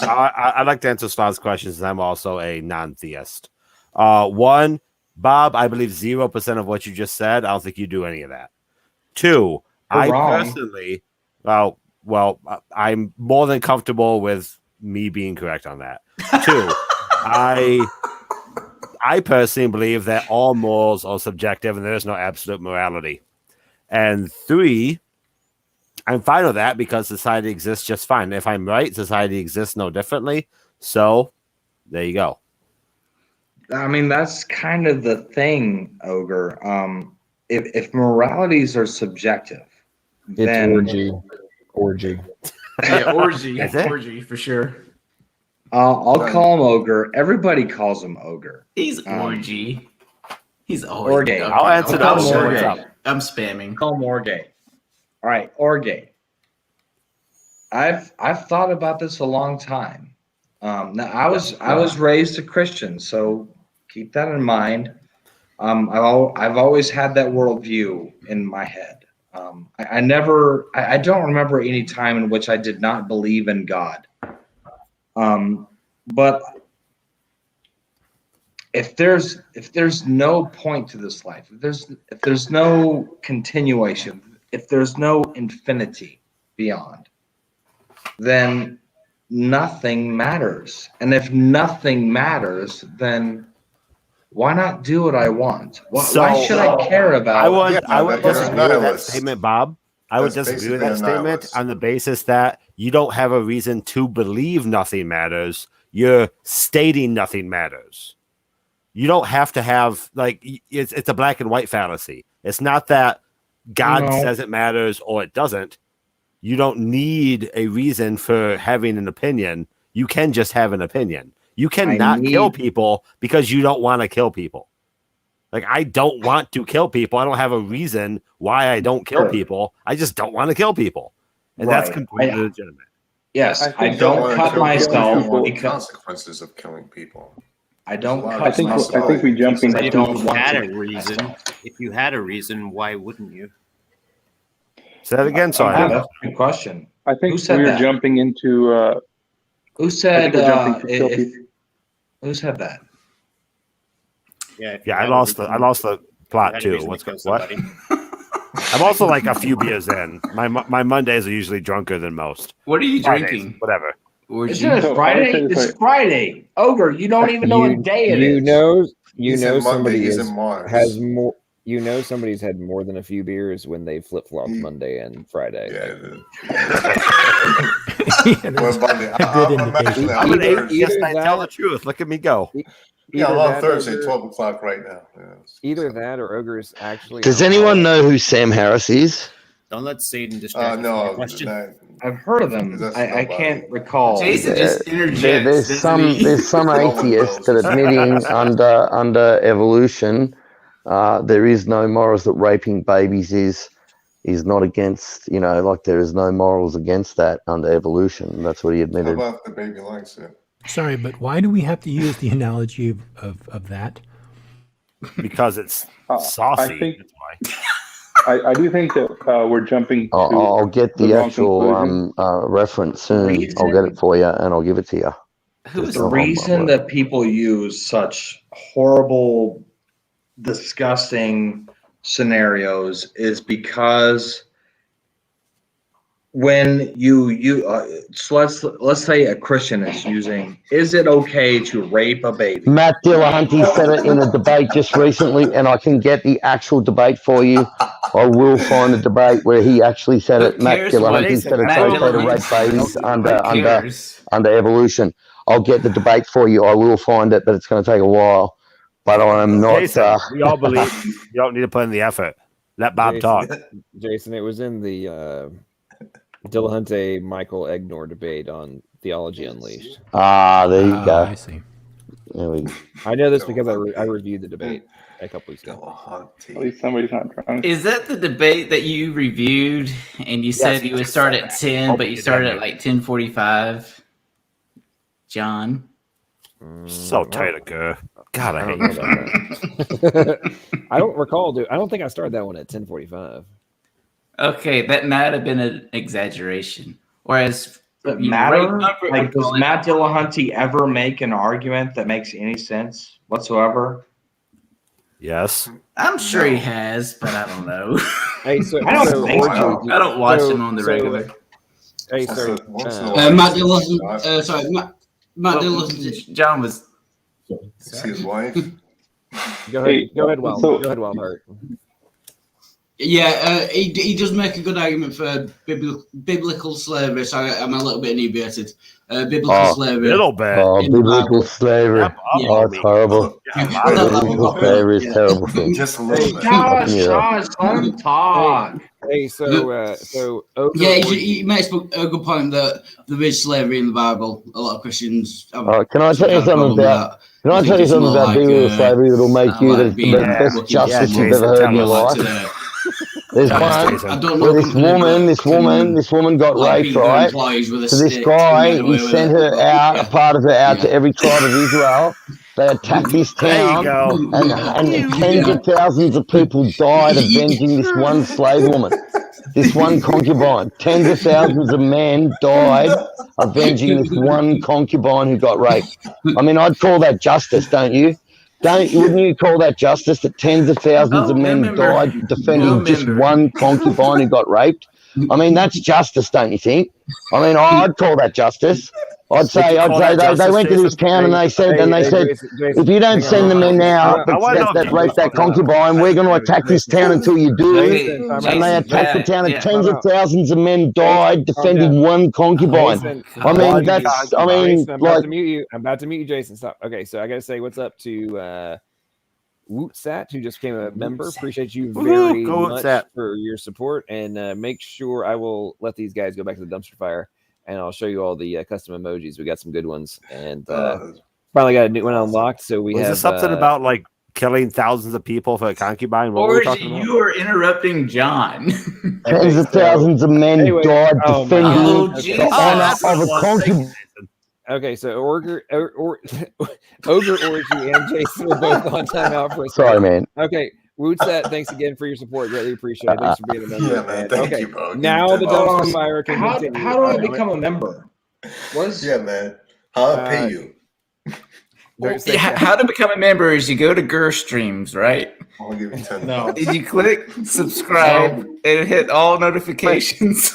I'd like to answer Slav's questions, and I'm also a non-theist. One, Bob, I believe 0% of what you just said. I don't think you do any of that. Two, You're wrong. Personally, well, I'm more than comfortable with me being correct on that. Two, I personally believe that all morals are subjective and there is no absolute morality. And three, I'm fine with that because society exists just fine. If I'm right, society exists no differently. So there you go. I mean, that's kind of the thing, Ogre. If moralities are subjective, It's orgy. Yeah, orgy. Is it? Orgy, for sure. I'll call him Ogre. Everybody calls him Ogre. He's orgy. He's always Orgay. Okay. I'll answer I'll that. call him What's Orgay. up? I'm spamming. Call him Orgay. All right, Orgay. I've thought about this a long time. Now I was raised a Christian, so keep that in mind. I've always had that worldview in my head. I don't remember any time in which I did not believe in God. But if there's no point to this life, if there's no continuation, if there's no infinity beyond, then nothing matters. And if nothing matters, then why not do what I want? Why should I care about? I would that's disagree with that nihilist. statement, Bob. I would That's disagree with basically that a statement nihilist. on the basis that you don't have a reason to believe nothing matters. you're stating nothing matters. You don't have to have like it's a black and white fallacy. It's not that God says it matters or it doesn't. You don't need a reason for having an opinion. You can just have an opinion. You cannot kill people because you don't want to kill people. Like, I don't want to kill people. I don't have a reason why I don't kill people. I just don't want to kill people. And that's completely legitimate. Yes, I don't cut myself because consequences of killing people. I don't cut I think we jump into If you had a reason, why wouldn't you? Say that again, sorry. That's a good question. I think Who said we're that? jumping into. Who said? Who said that? Yeah, I lost the plot too. What? I'm also like a few beers in. My Mondays are usually drunker than most. What are you Fridays, drinking? Whatever. Isn't it Friday? It's Friday. Ogre, you don't even know what day it is. You know somebody he's in Mars. has more. You know somebody's had more than a few beers when they flip-flopped Monday and Friday. I'm an atheist. I tell the truth. Look at me go. I'm on Thursday, 12 o'clock right now. Either that or Ogre's actually. Does anyone know who Sam Harris is? Don't let Satan distract no, you from your question. I've heard of them. I can't recall. Jason just interjects. There's some atheists that admitting under evolution, there is no morals, that raping babies is not against, like there is no morals against that under evolution. That's what he admitted. How about the baby likes it? Sorry, but why do we have to use the analogy of that? Because it's saucy. I think, that's why. I do think that we're jumping to I'll get the actual reference soon. I'll get it for you and I'll give it to you. The reason that people use such horrible, disgusting scenarios is because when so let's say a Christian is using, is it okay to rape a baby? Matt Dillahunty said it in a debate just recently, and I can get the actual debate for you. I will find a debate where he actually said it. Matt Dillahunty said it's okay to rape babies under evolution. I'll get the debate for you. I will find it, but it's going to take a while. But I am not. Jason, we all believe you don't need to put in the effort. Let Bob talk. Jason, it was in the Dillahunty Michael Egnor debate on Theology Unleashed. There you go. I see. There we go. I know this because I reviewed the debate a couple weeks ago. At least somebody's not drunk. Is that the debate that you reviewed and you said you would start at 10, but you started at like 10:45? John? So tight a girl. God, I hate you. That. I don't recall. I don't think I started that one at 10:45. Okay, that might have been an exaggeration. Whereas, does Matt Dillahunty ever make an argument that makes any sense whatsoever? Yes, I'm sure he has, but I don't know. Hey, so I don't think so. I don't watch him on the regular. Hey, so Matt Dillahunty. Sorry, Matt Dillahunty. John was. See his wife. Go ahead, Wildheart. Yeah, he does make a good argument for biblical slavery. Sorry, I'm a little bit inebriated. Biblical slavery. Little bit. Biblical slavery. It's horrible. Biblical slavery is terrible thing. Just a little bit. Josh, let him talk. Hey, so he makes a good point that there is slavery in the Bible. A lot of Christians. Can I tell you something about? Can I tell you something about biblical slavery that'll make you the best justice you've ever heard in your life? There's one. This woman got raped, right? So this guy, he sent her out, a part of her out to every tribe of Israel. They attacked this town, and tens of thousands of people died avenging this one slave woman, this one concubine. Tens of thousands of men died avenging this one concubine who got raped. I mean, I'd call that justice, don't you? Wouldn't you call that justice that tens of thousands of men died defending just one concubine who got raped? I mean, that's justice, don't you think? I mean, I'd call that justice. I'd say they went to this town and they said, Jason, if you don't send the men now that raped that concubine, we're going to attack this town until you do. And they attacked the town, and tens of thousands of men died defending one concubine. I mean, that's, I mean, Jason, I'm about to mute you. I'm about to mute you, Jason. Stop. Okay, so I got to say what's up to Wootsat, who just became a member. Appreciate you very much for your support, and make sure I will let these guys go back to the dumpster fire, and I'll show you all the custom emojis. We got some good ones, and finally got a new one unlocked. So we have something about like killing thousands of people for a concubine. What were we talking about? You are interrupting John. Tens of thousands of men died defending the honor of a concubine. Okay, so Ogre Orgy and Jason are both on timeout for a second. Sorry, man. Okay, Woodsat, thanks again for your support. Greatly appreciate it. Thanks for being a member. Yeah, man. Thank you, Bo. Now the dumpster fire can continue. How do I become a member? Yeah, man. I'll pay you. How to become a member is you go to Streams, right? I'll give you 10. No. Did you click subscribe and hit all notifications?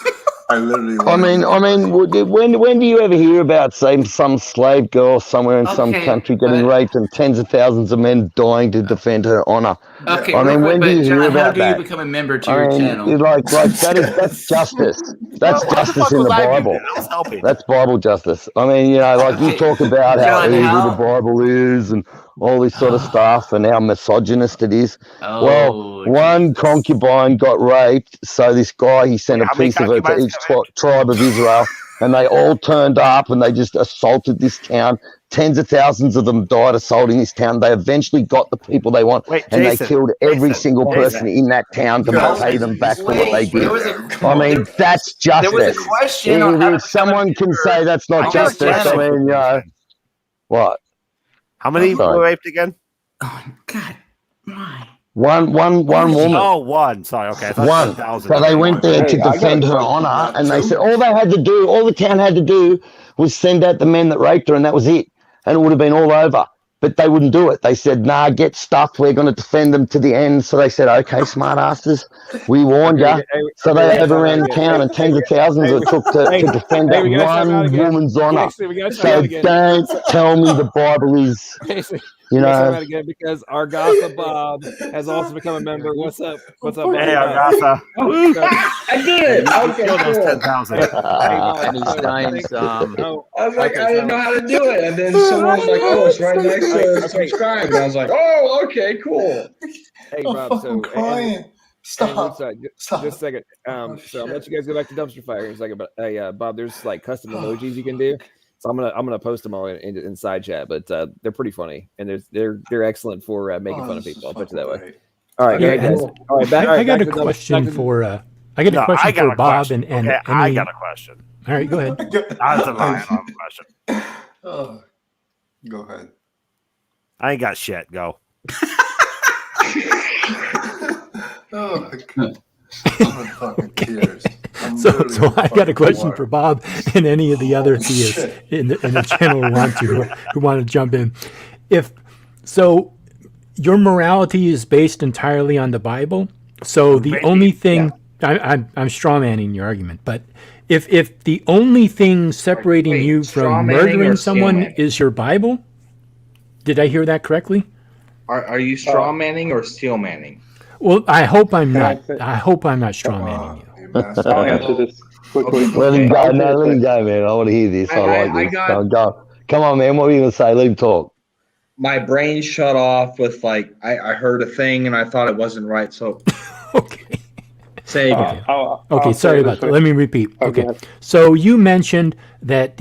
I literally. I mean, when do you ever hear about, say, some slave girl somewhere in some country getting raped and tens of thousands of men dying to defend her honor? Okay, I mean, when do you hear about that? How do you become a member to your channel? Like that's justice. That's justice in the Bible. That's Bible justice. I mean, you know, like you talk about how evil the Bible is and all this sort of stuff and how misogynist it is. One concubine got raped, so this guy, he sent a piece of her to each tribe of Israel, and they all turned up and they just assaulted this town. Tens of thousands of them died assaulting this town. They eventually got the people they want, and they killed every single person in that town to pay them back for what they did. I mean, that's justice. There was a question if someone can say that's not justice, I mean, you know, what? How many were raped again? Oh, God. Why? One woman. Oh, one. Sorry, okay. One. So they went there to defend her honor, and they said all the town had to do was send out the men that raped her, and that was it. And it would have been all over. But they wouldn't do it. They said, nah, get stuffed. We're going to defend them to the end. So they said, okay, smart asses, we warned you. So they overran the town, and tens of thousands it took to defend that one woman's honor. So don't tell me the Bible is, you know. Because Argatha Bob has also become a member. What's up? What's up, Hey, Argatha. I did it. Okay, almost 10,000. And he's dying I was like, I didn't know how to do it. And then someone was like, oh, it's right next to subscribe. And I was like, oh, okay, cool. Hey, Bob. So, Stop. Just a second. So I'll let you guys go back to dumpster fire in a second. But hey, Bob, there's like custom emojis you can do. So I'm gonna post them all in side chat, but they're pretty funny and they're excellent for making fun of people. I'll put it that way. All right, guys. All right, I got a question for Bob and okay, I got a question. All right, go ahead. That's a line-on question. Oh, go ahead. I ain't got shit. Go. Oh my God. I'm in fucking tears. So I got a question for Bob and any of the other theists in the channel who want to jump in. If so, your morality is based entirely on the Bible. So the only thing I'm straw manning your argument, but if the only thing separating you from murdering someone is your Bible, did I hear that correctly? Are you straw manning or steel manning? Well, I hope I'm not. I hope I'm not straw manning you. I'll answer this quickly. Let him go, man. I want to hear this. I like this. Go. Come on, man. What were you going to say? Let him talk. My brain shut off with I heard a thing and I thought it wasn't right. So, okay. Say again. Okay, sorry about that. Let me repeat. Okay. So you mentioned that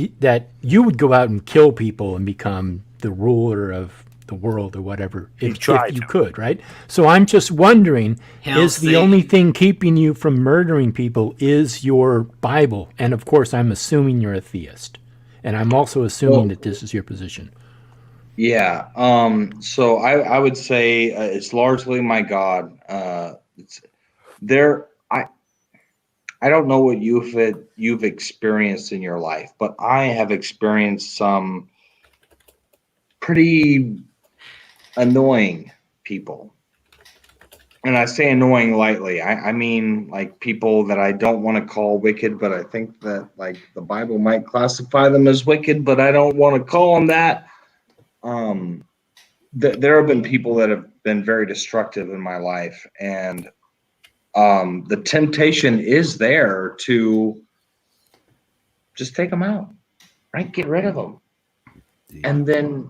you would go out and kill people and become the ruler of the world or whatever if you could, right? So I'm just wondering, is the only thing keeping you from murdering people is your Bible? And of course, I'm assuming you're a theist, and I'm also assuming that this is your position. Yeah. So I would say it's largely my God. I don't know what you've experienced in your life, but I have experienced some pretty annoying people. and I say annoying lightly. I mean like people that I don't want to call wicked, but I think that like the Bible might classify them as wicked, but I don't want to call them that. There have been people that have been very destructive in my life, and the temptation is there to just take them out, right? Get rid of them, and then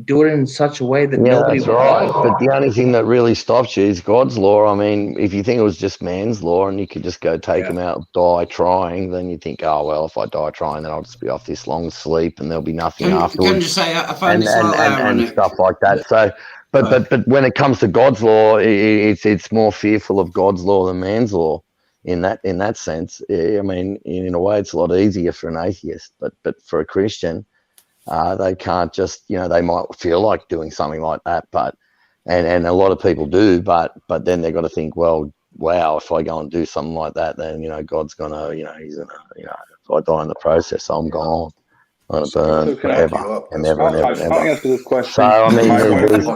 do it in such a way that nobody that's will right. follow. But the only thing that really stops you is God's law. I mean, if you think it was just man's law and you could just go take him out, die trying, then you think, oh, well, if I die trying, then I'll just be off this long sleep and there'll be nothing afterwards. Can you say I find it slightly and stuff like that. So, but when it comes to God's law, it's more fearful of God's law than man's law. In that sense, I mean, in a way, it's a lot easier for an atheist, but for a Christian, they can't just, they might feel like doing something like that, and a lot of people do, but then they've got to think, well, wow, if I go and do something like that, then God's gonna, he's gonna, if I die in the process, I'm gone. I'm gonna burn forever and ever and ever and ever. I'll answer this question. So I mean,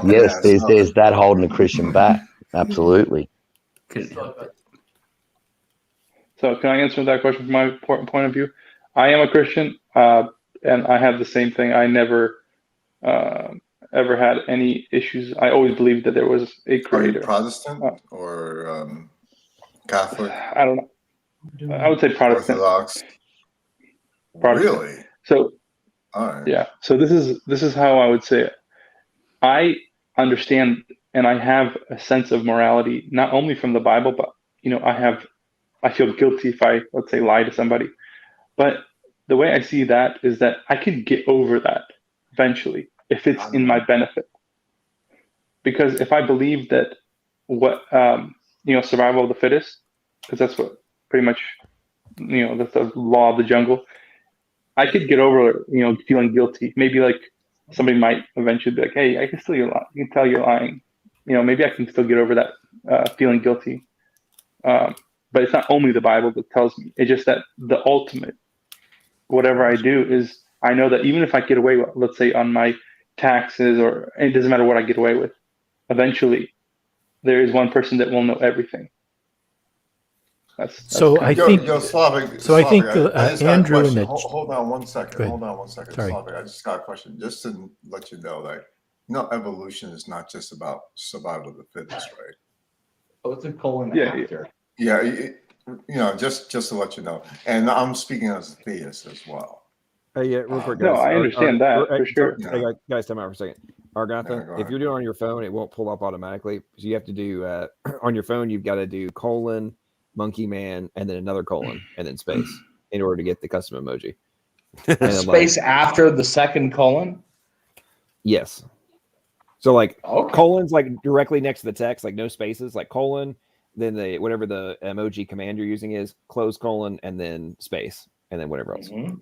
there's that holding a Christian back, absolutely. So can I answer that question from my point of view? I am a Christian, and I have the same thing. I never ever had any issues. I always believed that there was a creator. Are you Protestant or Catholic? I don't know. I would say Protestant. Orthodox. Protestant. Really? So, all right. Yeah. So this is how I would say it. I understand, and I have a sense of morality, not only from the Bible, but I feel guilty if I, let's say, lie to somebody. But the way I see that is that I can get over that eventually if it's in my benefit. Because if I believe that survival of the fittest, because that's what pretty much, that's the law of the jungle, I could get over, feeling guilty. Maybe like somebody might eventually be like, hey, I can still, you can tell you're lying. Maybe I can still get over that feeling guilty. But it's not only the Bible that tells me. It's just that the ultimate, whatever I do is, I know that even if I get away with, let's say on my taxes, or it doesn't matter what I get away with, eventually there is one person that will know everything. I think Andrew in the hold on one second. Sorry. Slavic, I just got a question, just to let you know that evolution is not just about survival of the fittest, right? Oh, it's a colon after. Yeah, just to let you know, and I'm speaking as a theist as well. Yeah, real quick, guys. No, I understand that for sure. Hey, guys, time out for a second. Argatha, if you're doing it on your phone, it won't pull up automatically. So you have to do on your phone. You've got to do colon, monkey man, and then another colon, and then space in order to get the custom emoji. Space after the second colon. Yes. So colon's like directly next to the text, like no spaces, like colon. Then whatever the emoji command you're using is, close colon, and then space, and then whatever else. Mm-hmm.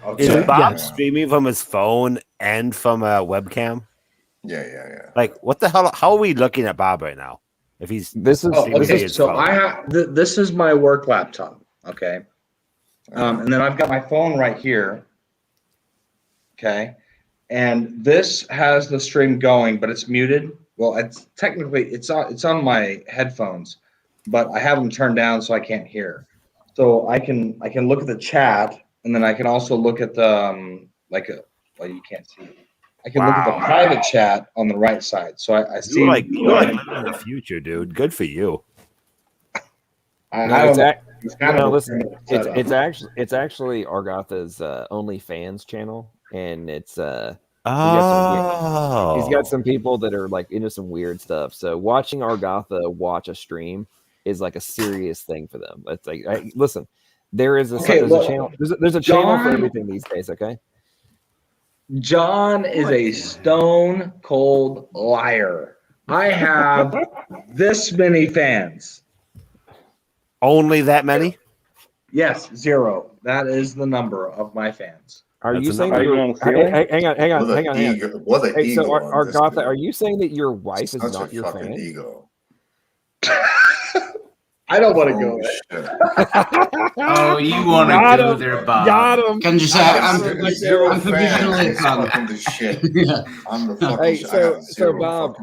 Okay. Is Bob streaming from his phone and from a webcam? Yeah. Like, what the hell? How are we looking at Bob right now? If he's this is my work laptop, okay, and then I've got my phone right here, okay, and this has the stream going, but it's muted. Well, it's technically it's on my headphones, but I have them turned down so I can't hear. So I can look at the chat, and then I can also look at the you can't see it. I can look at the private chat on the right side. So I see. You're like living in the future, dude. Good for you. It's actually Argatha's OnlyFans channel, and it's he's got some people that are like into some weird stuff. So watching Argatha watch a stream is like a serious thing for them. It's like, listen, there's a channel. There's a channel for everything these days. Okay. John is a stone cold liar. I have this many fans. Only that many? Yes, 0. That is the number of my fans. Are you saying that hang on. So Argatha, are you saying that your wife is not your fan? Ego. I don't want to go there. Oh, you want to go there, Bob? Got him. Can you say I'm provisionally fucking the shit. I'm the fucking shit. So Bob,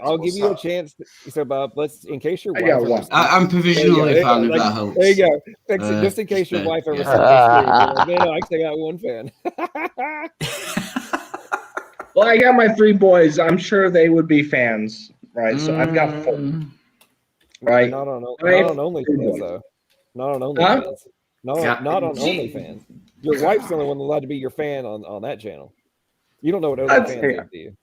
I'll give you a chance. So Bob, let's, in case your I wife got ever one. sees- I'm provisionally a fan if like, that helps. There you go. Fix it, just in case your wife ever sees yeah. this stream. Man, I actually got one fan. Well, I got my 3 boys. I'm sure they would be fans, right? So I've got 4. Right? Not on Right? OnlyFans though. Not on Huh? OnlyFans. Not on OnlyFans. Your wife's the only one allowed to be your fan on that channel. You don't know what OnlyFans is, do you?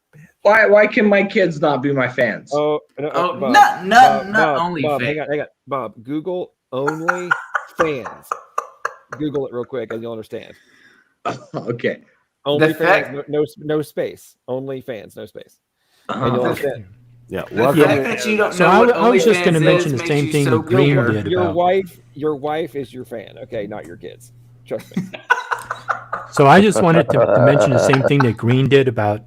Why can my kids not be my fans? Oh, no, Bob, not only Bob, fans. hang on. Bob, Google OnlyFans. Google it real quick, and you'll understand. Okay. OnlyFans, no space. OnlyFans, no space. And you'll understand. Yeah. The fact that you don't know I what was just going to OnlyFans mention is the same makes thing you so that Green clear. did Your about. wife is your fan, okay, not your kids. Trust me. So I just wanted to mention the same thing that Green did about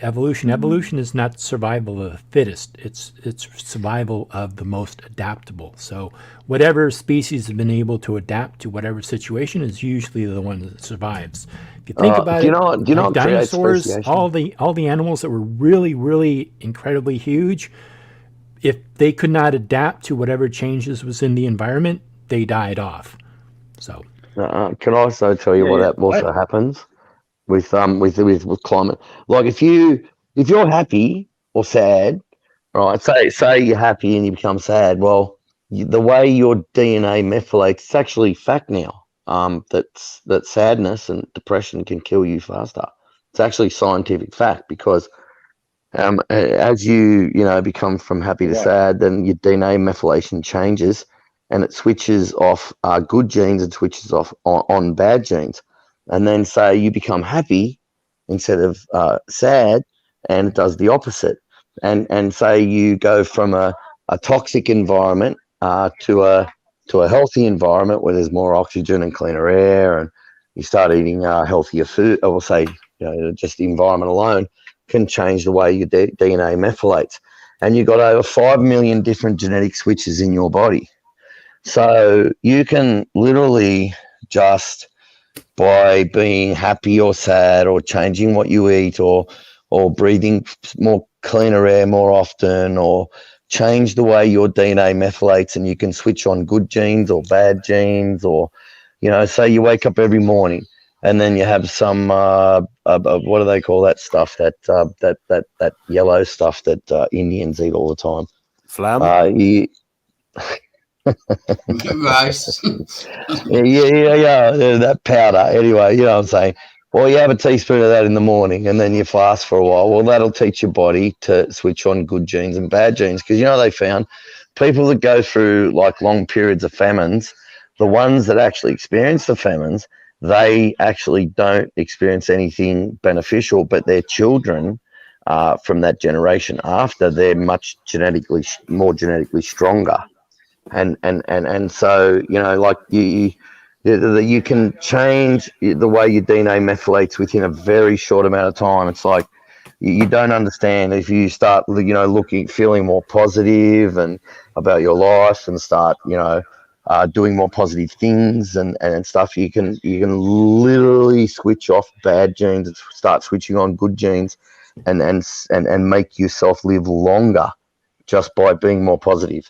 evolution. Evolution is not survival of the fittest. It's survival of the most adaptable. So whatever species has been able to adapt to whatever situation is usually the one that survives. If you think about do you it, know- do you know like what creates dinosaurs, speciation? all the animals that were really, really incredibly huge, if they could not adapt to whatever changes was in the environment, they died off. So. Can I also tell you what that also happens with climate? Like if you're happy or sad, right? Say you're happy and you become sad. Well, the way your DNA methylates, it's actually fact now. That sadness and depression can kill you faster. It's actually scientific fact because as you become from happy to sad, then your DNA methylation changes. And it switches off good genes and switches off on bad genes. And then say you become happy instead of sad, and it does the opposite. And say you go from a toxic environment to a healthy environment where there's more oxygen and cleaner air, and you start eating healthier food, or say just the environment alone can change the way your DNA methylates. And you've got over 5 million different genetic switches in your body. So you can literally just by being happy or sad or changing what you eat or breathing more cleaner air more often or change the way your DNA methylates, and you can switch on good genes or bad genes, or say you wake up every morning and then you have some what do they call that stuff, that yellow stuff that Indians eat all the time? Phlegm? Rice. yeah, that powder. Anyway, you know what I'm saying? Well, you have a teaspoon of that in the morning and then you fast for a while. Well, that'll teach your body to switch on good genes and bad genes. Because, they found people that go through like long periods of famines, the ones that actually experience the famines, they actually don't experience anything beneficial, but their children from that generation after, they're much more genetically stronger. And so like you can change the way your DNA methylates within a very short amount of time. It's like you don't understand if you start feeling more positive and about your life and start doing more positive things and stuff. You can literally switch off bad genes and start switching on good genes and make yourself live longer just by being more positive.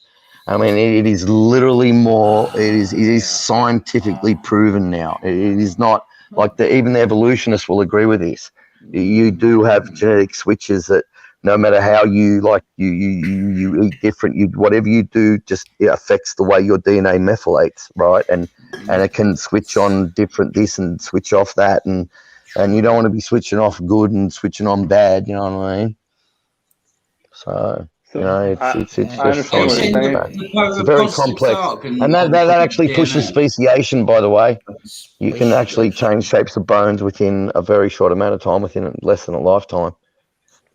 I mean, it is literally more. It is scientifically proven now. It is not like even the evolutionists will agree with this. You do have genetic switches that no matter how you eat different, whatever you do, just it affects the way your DNA methylates, right? And it can switch on different this and switch off that, and you don't want to be switching off good and switching on bad. You know what I mean? So. It's just it's very complex, and that actually pushes speciation. By the way, you can actually change shapes of bones within a very short amount of time, within less than a lifetime.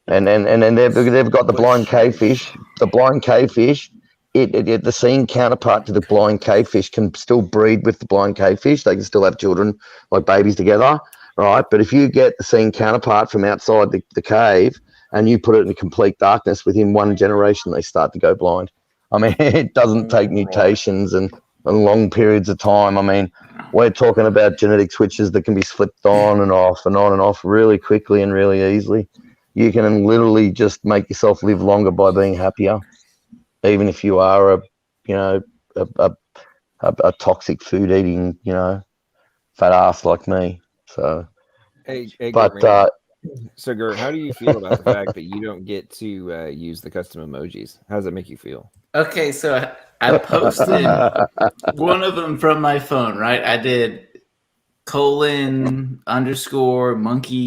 And then they've got the blind cavefish. The blind cavefish, the seen counterpart to the blind cavefish can still breed with the blind cavefish. They can still have children like babies together, right? But if you get the seen counterpart from outside the cave, and you put it in complete darkness, within one generation, they start to go blind. I mean, it doesn't take mutations and long periods of time. I mean, we're talking about genetic switches that can be flipped on and off and on and off really quickly and really easily. You can literally just make yourself live longer by being happier, even if you are a toxic food eating, fat ass like me. So, so Gert, how do you feel about the fact that you don't get to use the custom emojis? How does that make you feel? Okay, so I posted one of them from my phone, right? I did :_monkey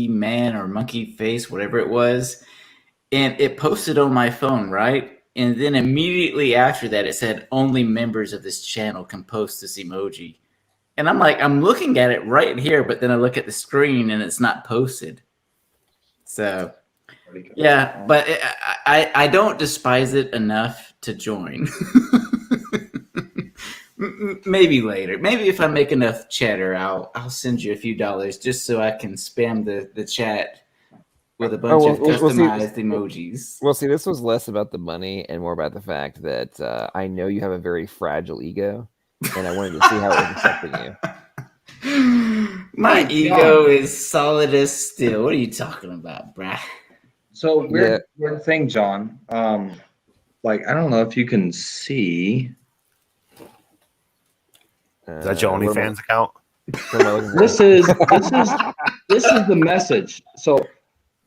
man or monkey face, whatever it was. And it posted on my phone, right? And then immediately after that, it said only members of this channel can post this emoji. And I'm like, I'm looking at it right here, but then I look at the screen and it's not posted. So, yeah, but I don't despise it enough to join. Maybe later. Maybe if I make enough chatter, I'll send you a few dollars just so I can spam the chat with a bunch of customized emojis. Well, see, this was less about the money and more about the fact that I know you have a very fragile ego, and I wanted to see how it was affecting you. My ego is solid as steel. What are you talking about, bruh? So weird thing, John. Like, I don't know if you can see. Is that your OnlyFans account? This is the message. So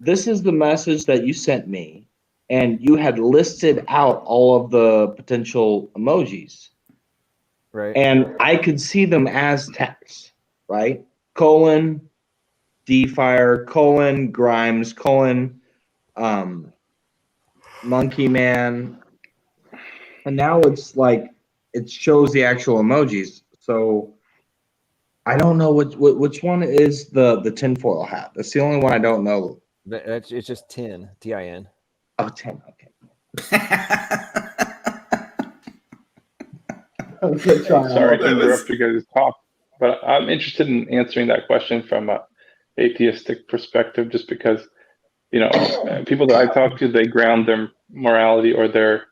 this is the message that you sent me, and you had listed out all of the potential emojis. Right. And I could see them as text, right? : D-Fire, : Grimes, : Monkey Man. And now it's like it shows the actual emojis. So I don't know which one is the tinfoil hat. That's the only one I don't know. It's just 10, TIN. Oh, 10, okay. Sorry to interrupt you guys' talk, but I'm interested in answering that question from an atheistic perspective, just because, people that I talk to, they ground their morality or their,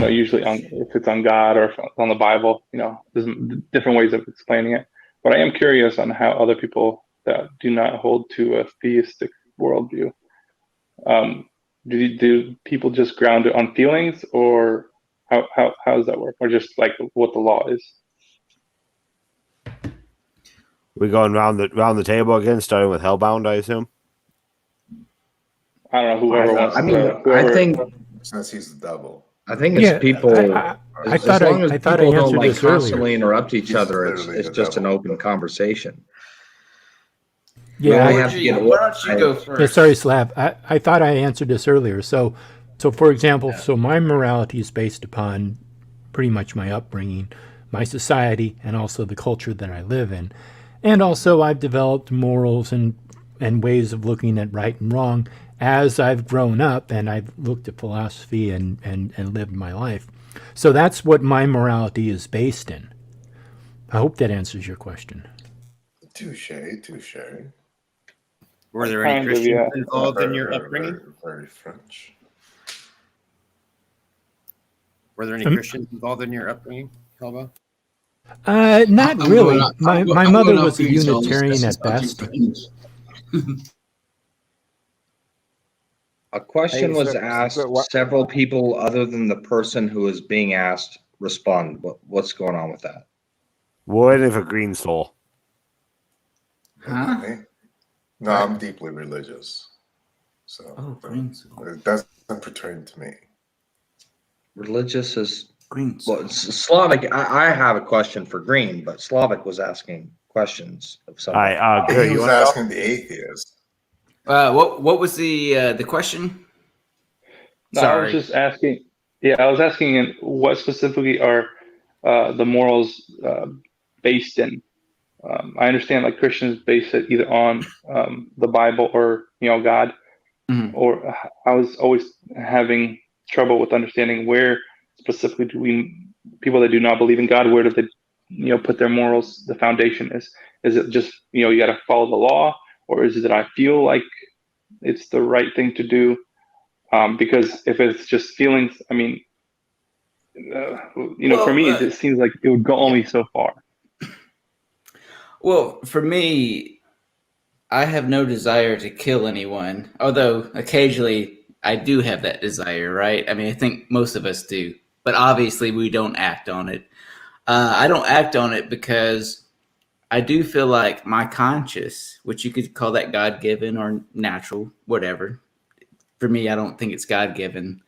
usually if it's on God or if it's on the Bible, there's different ways of explaining it. But I am curious on how other people that do not hold to a theistic worldview, do people just ground it on feelings, or how does that work, or just like what the law is? We're going round the table again, starting with Hellbound, I assume. I don't know, whoever wants. I think since he's the devil. I think it's people. I thought I answered this constantly earlier. interrupt each other. It's just an open conversation. Yeah, why don't you go first? Yeah, sorry, Slab. I thought I answered this earlier. So for example, so my morality is based upon pretty much my upbringing, my society, and also the culture that I live in. And also I've developed morals and ways of looking at right and wrong as I've grown up and I've looked at philosophy and lived my life. So that's what my morality is based in. I hope that answers your question. Touche. Were there any Christians involved in your upbringing? Very French. Were there any Christians involved in your upbringing, Helba? Not really. My mother was a Unitarian at best. A question was asked. Several people other than the person who is being asked respond. What's going on with that? What if a green soul? Huh? No, I'm deeply religious. So green soul. It doesn't pertain to me. Religious is green. Well, Slavic. I have a question for Green, but Slavic was asking questions of somebody. He was asking the atheist. What was the question? No, I was just asking. Yeah, I was asking what specifically are the morals based in. I understand like Christians base it either on the Bible or God. Mm-hmm. Or I was always having trouble with understanding where specifically do people that do not believe in God, where do they put their morals? The foundation is it just you got to follow the law, or is it that I feel like it's the right thing to do? Because if it's just feelings, I mean, For me, it seems like it would go only so far. Well, for me, I have no desire to kill anyone, although occasionally I do have that desire, right? I mean, I think most of us do, but obviously we don't act on it. I don't act on it because I do feel like my conscience, which you could call that God-given or natural, whatever. For me, I don't think it's God-given,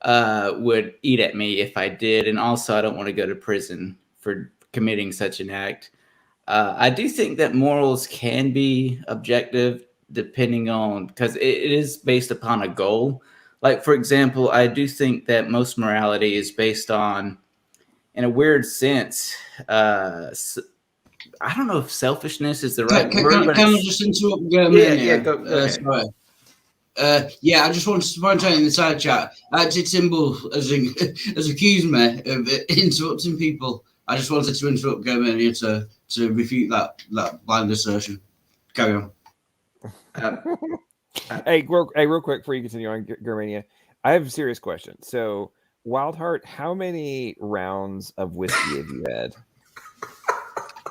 would eat at me if I did. And also, I don't want to go to prison for committing such an act. I do think that morals can be objective depending on, because it is based upon a goal. Like, for example, I do think that most morality is based on, in a weird sense, I don't know if selfishness is the right word. Can I just interrupt? Go ahead. Sorry. I just wanted to point out in the side chat, Timble has accused me of interrupting people. I just wanted to interrupt Germania to refute that blind assertion. Carry on. Hey, real quick before you continue on, Germania, I have a serious question. So, Wildheart, how many rounds of whiskey have you had?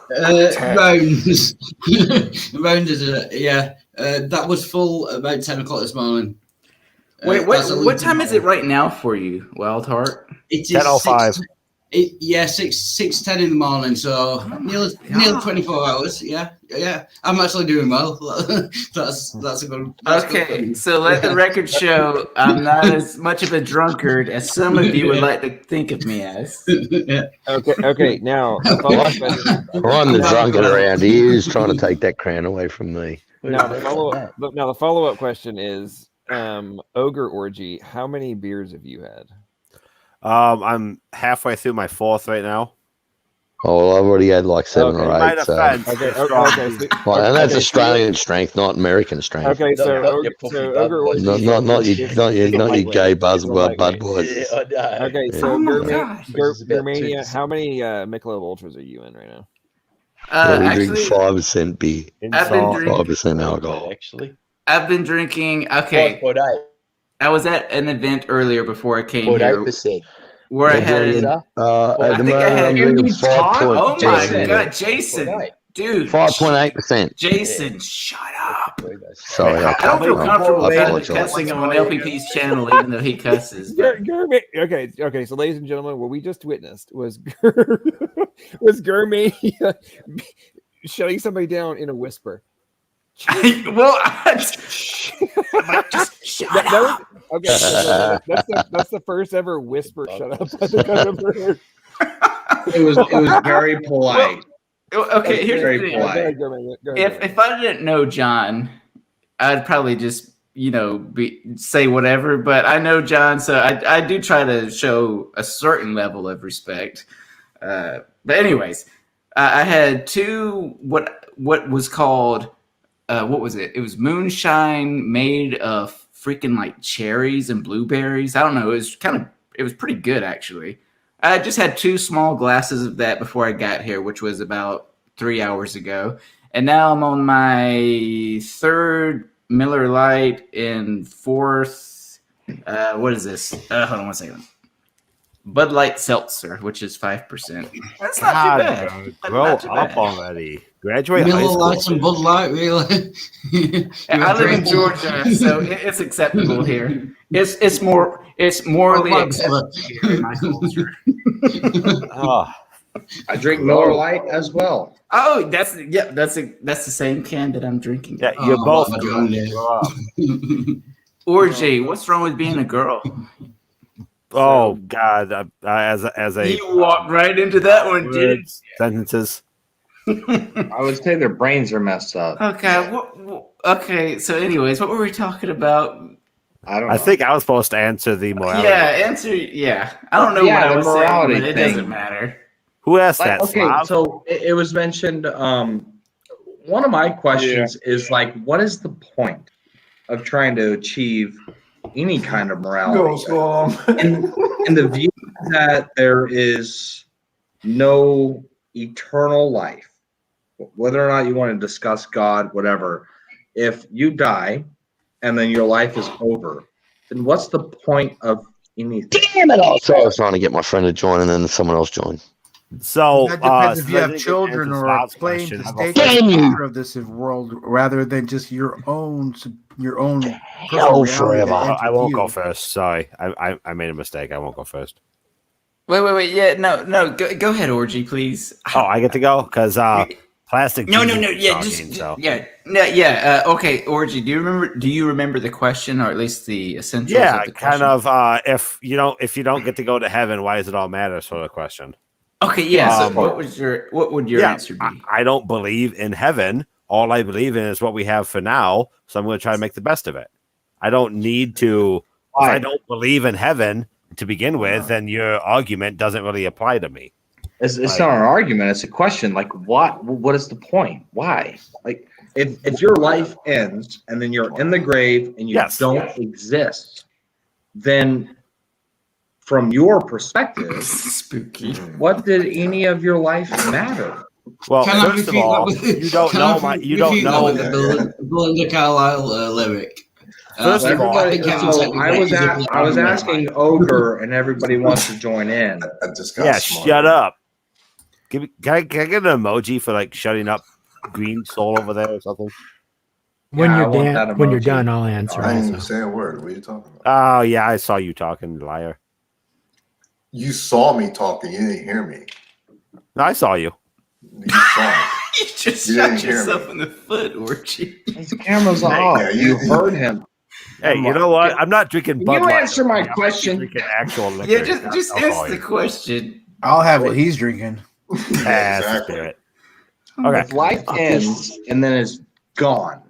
Rounds. That was full about 10 o'clock this morning. Wait, what time is it right now for you, Wildheart? It is 10:05. 6:10 in the morning, so nearly 24 hours. Yeah. I'm actually doing well. that's a good. Okay, so let the record show I'm not as much of a drunkard as some of you would like to think of me as. Okay. Now, I'm the drunkard around here who's trying to take that crown away from me. Now the follow-up question is, Ogre Orgy, how many beers have you had? I'm halfway through my 4th right now. Oh, well, I've already had like 7 or 8. So. And that's Australian strength, not American strength. Okay, so Ogre Orgy, not your gay Budweiser. Okay, so Germania, how many Michelob Ultras are you in right now? We drink 5% beer, 5% alcohol. I've been drinking. Okay, 5.8. I was at an event earlier before I came here, where I had. I think I had. Oh my god, Jason, dude, 5.8%. Jason, shut up. Sorry, I don't feel comfortable cussing on LPP's channel, even though he cusses. Okay. So, ladies and gentlemen, what we just witnessed was Germania shutting somebody down in a whisper. Well, just shut up. Okay, so that's the first ever whisper shut up I think I've ever heard. It was very polite. Okay, here's the thing. Go ahead. If I didn't know John, I'd probably just say whatever. But I know John, so I do try to show a certain level of respect. But anyways, I had 2 what was called. What was it? It was moonshine made of freaking like cherries and blueberries. I don't know. It was pretty good actually. I just had 2 small glasses of that before I got here, which was about 3 hours ago. And now I'm on my 3rd Miller Lite and 4th. What is this? Hold on one second. Bud Light Seltzer, which is 5%. That's not too bad. Grow up already. Graduate high Miller school. Lite and Bud Light, really. I live in Georgia, so it's acceptable here. It's morally acceptable here in my culture. I drink Miller Lite as well. Oh, that's the same can that I'm drinking. Yeah, you're both. Orgy, what's wrong with being a girl? Oh God! As a you walked right into that one, dude. Sentences. I would say their brains are messed up. Okay. Okay. So, anyways, what were we talking about? I don't know. I think I was supposed to answer the morality. Yeah. I don't know what I was saying, but it doesn't matter. Who asked that? Okay, so it was mentioned. One of my questions is like, what is the point of trying to achieve any kind of morality? In the view that there is no eternal life, whether or not you want to discuss God, whatever, if you die and then your life is over, then what's the point of anything. Damn it! Oh, sorry, I was trying to get my friend to join, and then someone else joined. So that depends if so you I have think it children answers or a Scott's claim question. to I'll go stake first. the future of this world rather than just your own personal reality. I won't go first. Sorry, I made a mistake. I won't go first. Wait. Yeah, no. Go ahead, Orgy, please. Oh, I get to go because plastic. No. Jesus is Yeah, talking, so. yeah. Okay, Orgy. Do you remember the question, or at least the essentials Yeah, of the question? kind of. If you don't get to go to heaven, why does it all matter? Sort of question. Okay, yeah. So what would your answer be? I don't believe in heaven. All I believe in is what we have for now. So I'm going to try to make the best of it. I don't need to. If I don't believe in heaven to begin with, then your argument doesn't really apply to me. It's not an argument. It's a question. Like, what is the point? Why? Like, if your life ends and then you're in the grave and you don't exist, then from your perspective, spooky. What did any of your life matter? Well, first of all, you don't know my. You don't know the Belinda Carlisle lyric. First of all, I was asking Ogre, and everybody wants to join in. Shut up. Can I get an emoji for like shutting up Green Soul over there or something? When you're done, I'll answer. I didn't also. even say a word. What are you talking about? Oh yeah, I saw you talking, liar. You saw me talking. You didn't hear me. No, I saw you. You saw me. You just You shot didn't hear yourself in the foot, Orgy. His camera's off. Yeah, you heard him. Hey, you know what? I'm not drinking Bud You Light. answer my I'm question. drinking actual liquor. Yeah, just answer the question. I'll have what he's drinking. Exactly. Okay. If life ends and then it's gone,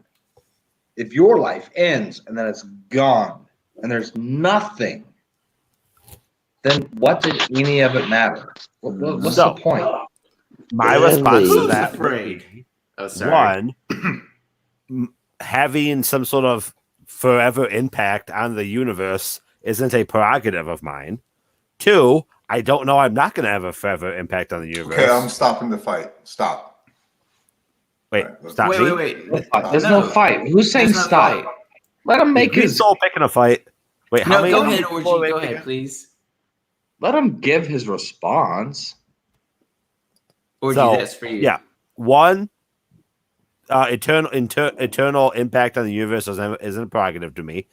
if your life ends and then it's gone and there's nothing, then what did any of it matter? What's the point? My response to that afraid? Oh, sorry. One, having some sort of forever impact on the universe isn't a prerogative of mine. Two, I don't know. I'm not going to have a forever impact on the universe. Okay, I'm stopping the fight. Stop. Wait, right, stop. Wait. There's no fight. Who's saying stop? Let him make his soul picking a fight. Wait, how many? Go ahead, Orgy. Go ahead, please. Let him give his response. Orgy, that's for you. Yeah. One, eternal impact on the universe isn't a prerogative to me,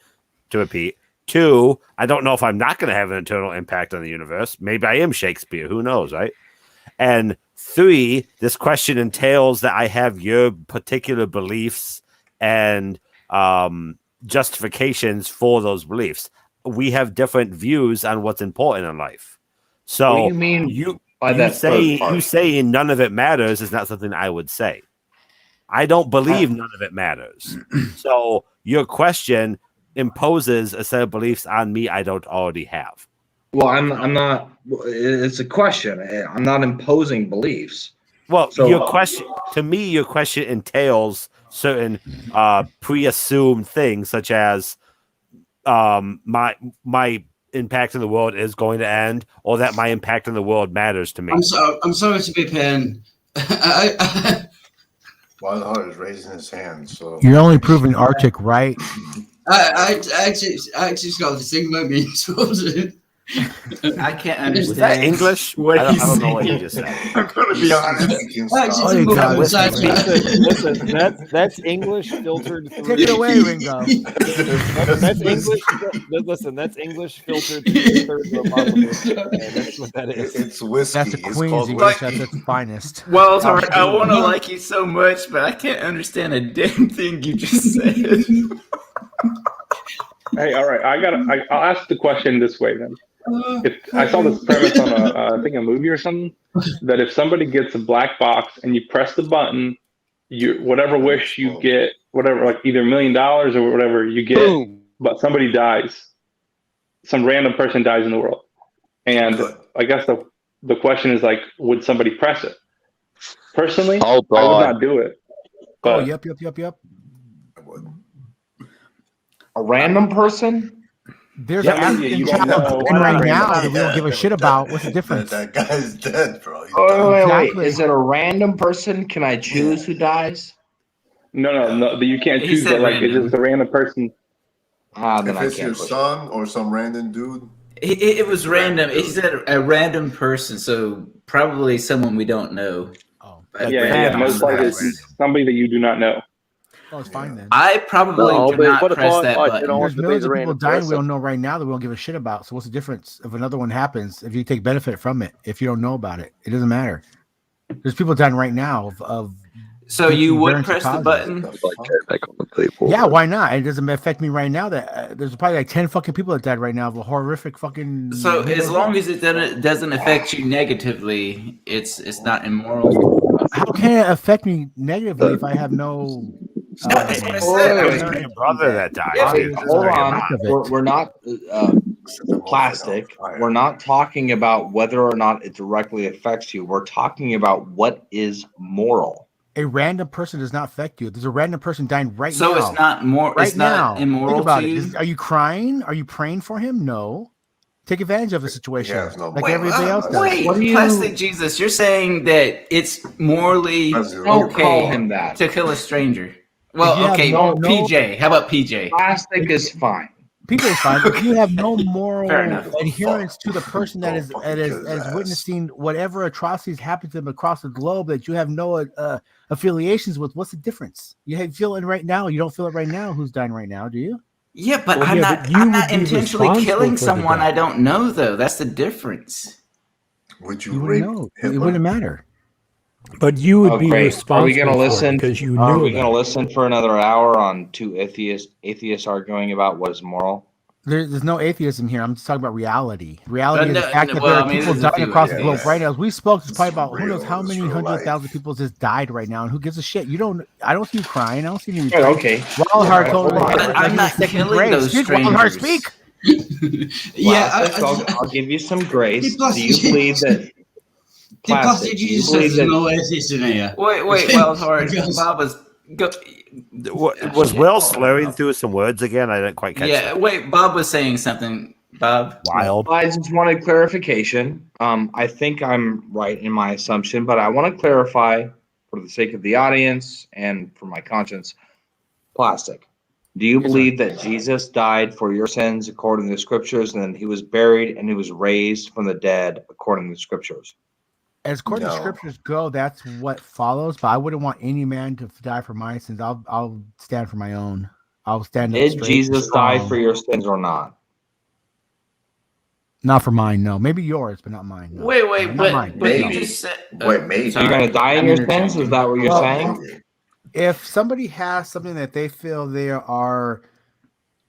to repeat. Two, I don't know if I'm not going to have an eternal impact on the universe. Maybe I am Shakespeare. Who knows, right? And three, this question entails that I have your particular beliefs and justifications for those beliefs. We have different views on what's important in life. So what do you mean you saying none of it matters is not something I would say. I don't believe none of it matters. So your question imposes a set of beliefs on me I don't already have. Well, I'm not. It's a question. I'm not imposing beliefs. Well, your question entails certain pre-assumed things, such as my impact in the world is going to end, or that my impact in the world matters to me. I'm sorry to be a pain. Wild Heart is raising his hand. So You're only proving Arctic right. I actually got the thing about me. I can't understand. Was that English? What I don't know what you just said. I'm going to be honest. Listen, that's English filtered through. Take it away, Ringo. That's English. Listen, that's English filtered through a bottle of whiskey. That's what that is. It's whiskey. That's a Queen's English at its finest. Well, I want to like you so much, but I can't understand a damn thing you just said. Hey, all right. I'll ask the question this way then. If I saw this premise on I think a movie or something, that if somebody gets a black box and you press the button, whatever wish you get, whatever, like either $1 million or whatever you get, boom, but somebody dies, some random person dies in the world, and I guess the question is like, would somebody press it? Personally, I would not do it. But yep. A random person? There's an African child right now that we don't give a shit about. What's the difference? That guy's dead, bro. Wait. Is it a random person? Can I choose who dies? No. You can't choose. But like, it's just a random person. If it's your son or some random dude, It was random. He said a random person, so probably someone we don't know. Oh, most likely somebody that you do not know. Oh, it's fine then. I probably would not press that button. There's millions of people dying we don't know right now that we don't give a shit about. So what's the difference if another one happens? If you take benefit from it, if you don't know about it, it doesn't matter. There's people dying right now of So you would press the button? Yeah, why not? It doesn't affect me right now. That there's probably like 10 fucking people that died right now of a horrific fucking. So as long as it doesn't affect you negatively, it's not immoral. How can it affect me negatively if I have no? Your brother that died. Hold on. We're not plastic. We're not talking about whether or not it directly affects you. We're talking about what is moral. A random person does not affect you. There's a random person dying right now. So it's not more. Right it's not now. immoral Think about to it. you. Are you crying? Are you praying for him? No. Take advantage of the situation, like Wait, everybody else does. Wait, Plastic Jesus, you're saying that it's morally Don't call him that. to kill a stranger. Well, okay, PJ. How about PJ? Plastic is fine. People is fine, but you have no moral Fair enough. adherence to the person that is witnessing whatever atrocities happen to them across the globe that you have no affiliations with. What's the difference? You feel it right now. You don't feel it right now. Who's dying right now? Do you? Yeah, but I'm not intentionally killing someone I don't know, though. That's the difference. Would You wouldn't know. It wouldn't matter. But you would be Great. responsible. Are we going to listen? Because you Are knew we about going to listen for another hour on two atheists arguing about what is moral? There's no atheism here. I'm just talking about reality. Reality is No, the fact that well, there I are mean, people there's a dying few across the atheists. globe right now. As we spoke, it's probably about who real. knows how It's many real hundred life. thousand people just died right now, and who gives a shit? You don't. I don't see you crying. I don't see you. Okay. Wildheart told me. But I'm not killing those Wildheart, strangers. speak. I'll give you some grace. Do you believe that? Plastic Jesus says there's no atheist in here. Wait, Wildheart. Bob was. Was Will slurring through some words again? I didn't quite catch that. Wait, Bob was saying something. Bob? Wild. I just wanted clarification. I think I'm right in my assumption, but I want to clarify for the sake of the audience and for my conscience. Plastic. Do you believe that Jesus died for your sins according to the scriptures, and then he was buried and he was raised from the dead according to the scriptures? As according to scriptures go, that's what follows. But I wouldn't want any man to die for my sins. I'll stand for my own. I'll stand up Did straight Jesus and strong. die for your sins or not? Not for mine, no. Maybe yours, but not mine. No. Wait, Not but mine. you No. just said. maybe. So you're going to die in your sins? Is that what you're saying? If somebody has something that they feel they are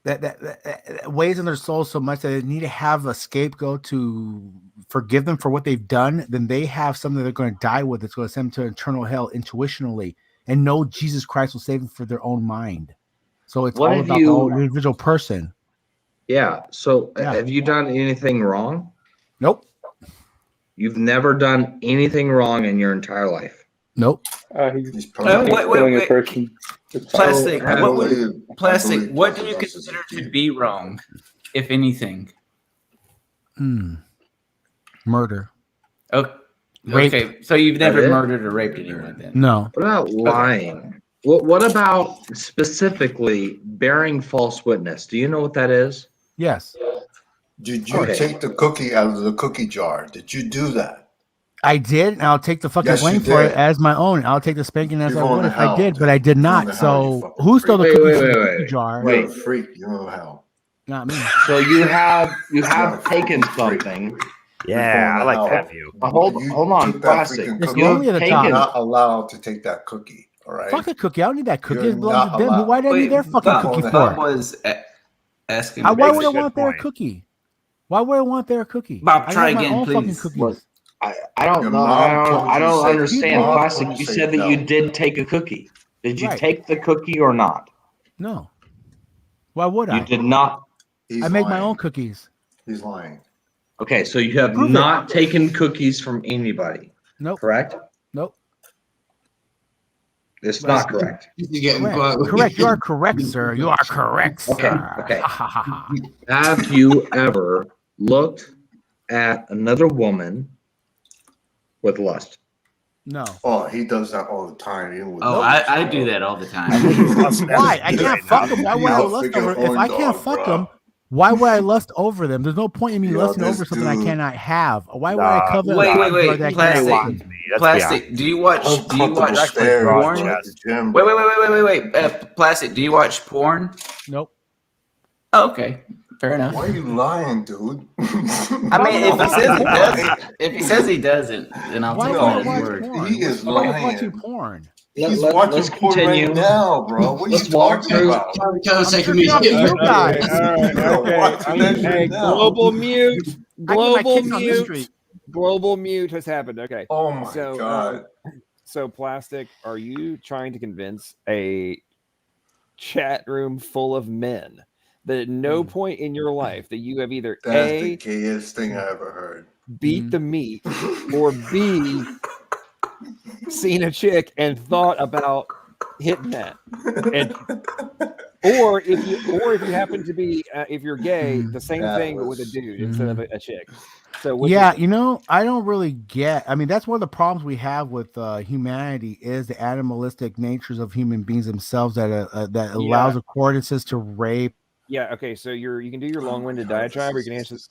that weighs on their soul so much that they need to have a scapegoat to forgive them for what they've done, then they have something they're going to die with. It's going to send them to eternal hell intuitionally, and know Jesus Christ will save them for their own mind. So it's all about the whole individual person. Yeah. So have you done anything wrong? Nope. You've never done anything wrong in your entire life? Nope. He's killing a person. Plastic. I Plastic. believe What do you both of us is consider to be wrong, if anything? Murder. Okay. Rape. Okay. So you've never murdered or raped anyone then? No. What about lying? What about specifically bearing false witness? Do you know what that is? Yes. Did you take the cookie out of the cookie jar? Did you do that? I did, and I'll take the fucking Yes, you blame for it did. as my own. I'll take the spanking as You're I going would to if I hell, did, dude. but I did You're not. going to hell, you So fucking who stole the freak. cookies Wait, from the wait, cookie wait. jar? You're a freak. You're going to hell. Not me. So you have taken something. Yeah, I like that view. Hold on, Plastic. It's lonely at the top. You're not allowed to take that cookie. All right. Fuck a cookie. I don't need that cookie. You're It belongs not to them. allowed. Why do I need their fucking Bob, cookie Bob for? was asking. Why would I a good want their point. cookie? Why would I want their cookie? Bob, I try have my again, own fucking please. cookies. I don't Your know. mom I don't told you to understand. say- your mom Plastic. told You you to said say that you no. did take a cookie. Did you Right. take the cookie or not? No. Why would I? You did not. He's I make my lying. own cookies. He's lying. Okay, so you have Prove it. not taken cookies from anybody. Nope. Correct? Nope. It's not correct. You're getting Correct. Correct. You are correct, sir. You are correct, sir. Okay. Have you ever looked at another woman with lust? No. Oh, he does that all the time. Even with Oh, I do that all the time. Why? I can't fuck them. Why would I lust Figure over? If I can't dog, fuck bro. them, Why would I lust over them? There's no point in me lusting over something I cannot have. Why would I covet? Wait, plastic. Do you watch porn? Wait. Plastic. Do you watch porn? Nope. Oh, okay, fair enough. Why are you lying, dude? I mean, if he says he doesn't, then I'll take him at his word. He is Why are you lying. watching porn? He's watching porn right now, bro. What are you talking about? Hey, global mute. Global mute has happened. Okay. Oh my God. So, Plastic, are you trying to convince a chat room full of men that at no point in your life that you have either That's A, the gayest thing I ever heard. beat the meat, or B, seen a chick and thought about hitting that, or if you happen to be if you're gay, the same thing but with a dude instead of a chick. So Yeah, I don't really get. I mean, that's one of the problems we have with humanity is the animalistic natures of human beings themselves that allows acquaintances to rape. Yeah. Okay. So you can do your long-winded diatribe, or you can answer the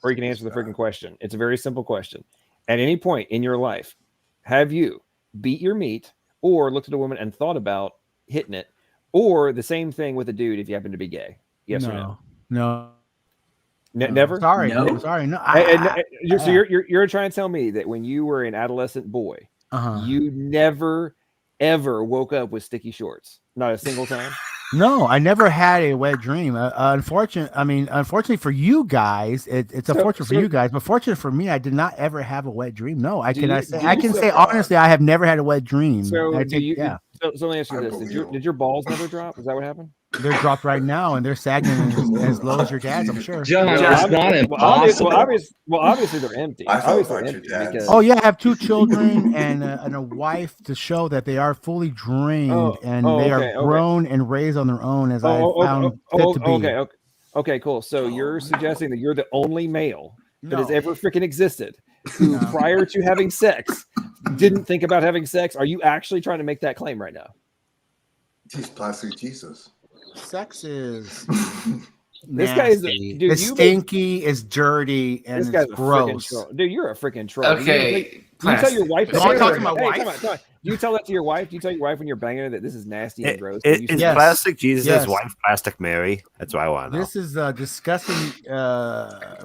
freaking question. It's a very simple question. At any point in your life, have you beat your meat, or looked at a woman and thought about hitting it, or the same thing with a dude if you happen to be gay? Yes or no? No. Never. Sorry. No. I'm sorry. No. So you're trying to tell me that when you were an adolescent boy, you never ever woke up with sticky shorts? Not a single time. No, I never had a wet dream. Unfortunately for you guys, it's unfortunate for you guys, but fortunate for me, I did not ever have a wet dream. No, I can say honestly, I have never had a wet dream. So let me ask you this: did your balls never drop? Is that what happened? They're dropped right now, and they're sagging as low as your dad's. I'm sure. John, it's not impossible. Obviously they're empty. Obviously they're empty because... Oh yeah, I have 2 children and a wife to show that they are fully drained and they are grown and raised on their own as I found fit to be. Okay, cool. So you're suggesting that you're the only male that has ever freaking existed who, prior to having sex, didn't think about having sex? Are you actually trying to make that claim right now? He's Plastic Jesus. Sex is this guy is it's stinky, it's dirty, and this guy's it's gross. Dude, you're a freaking troll. Okay, do you tell your wife? Do I talk to my wife? Come on. Do you tell that to your wife? Do you tell your wife when you're banging her that this is nasty and gross? Is Plastic Jesus' wife Plastic Mary? That's what I want to know. This is a disgusting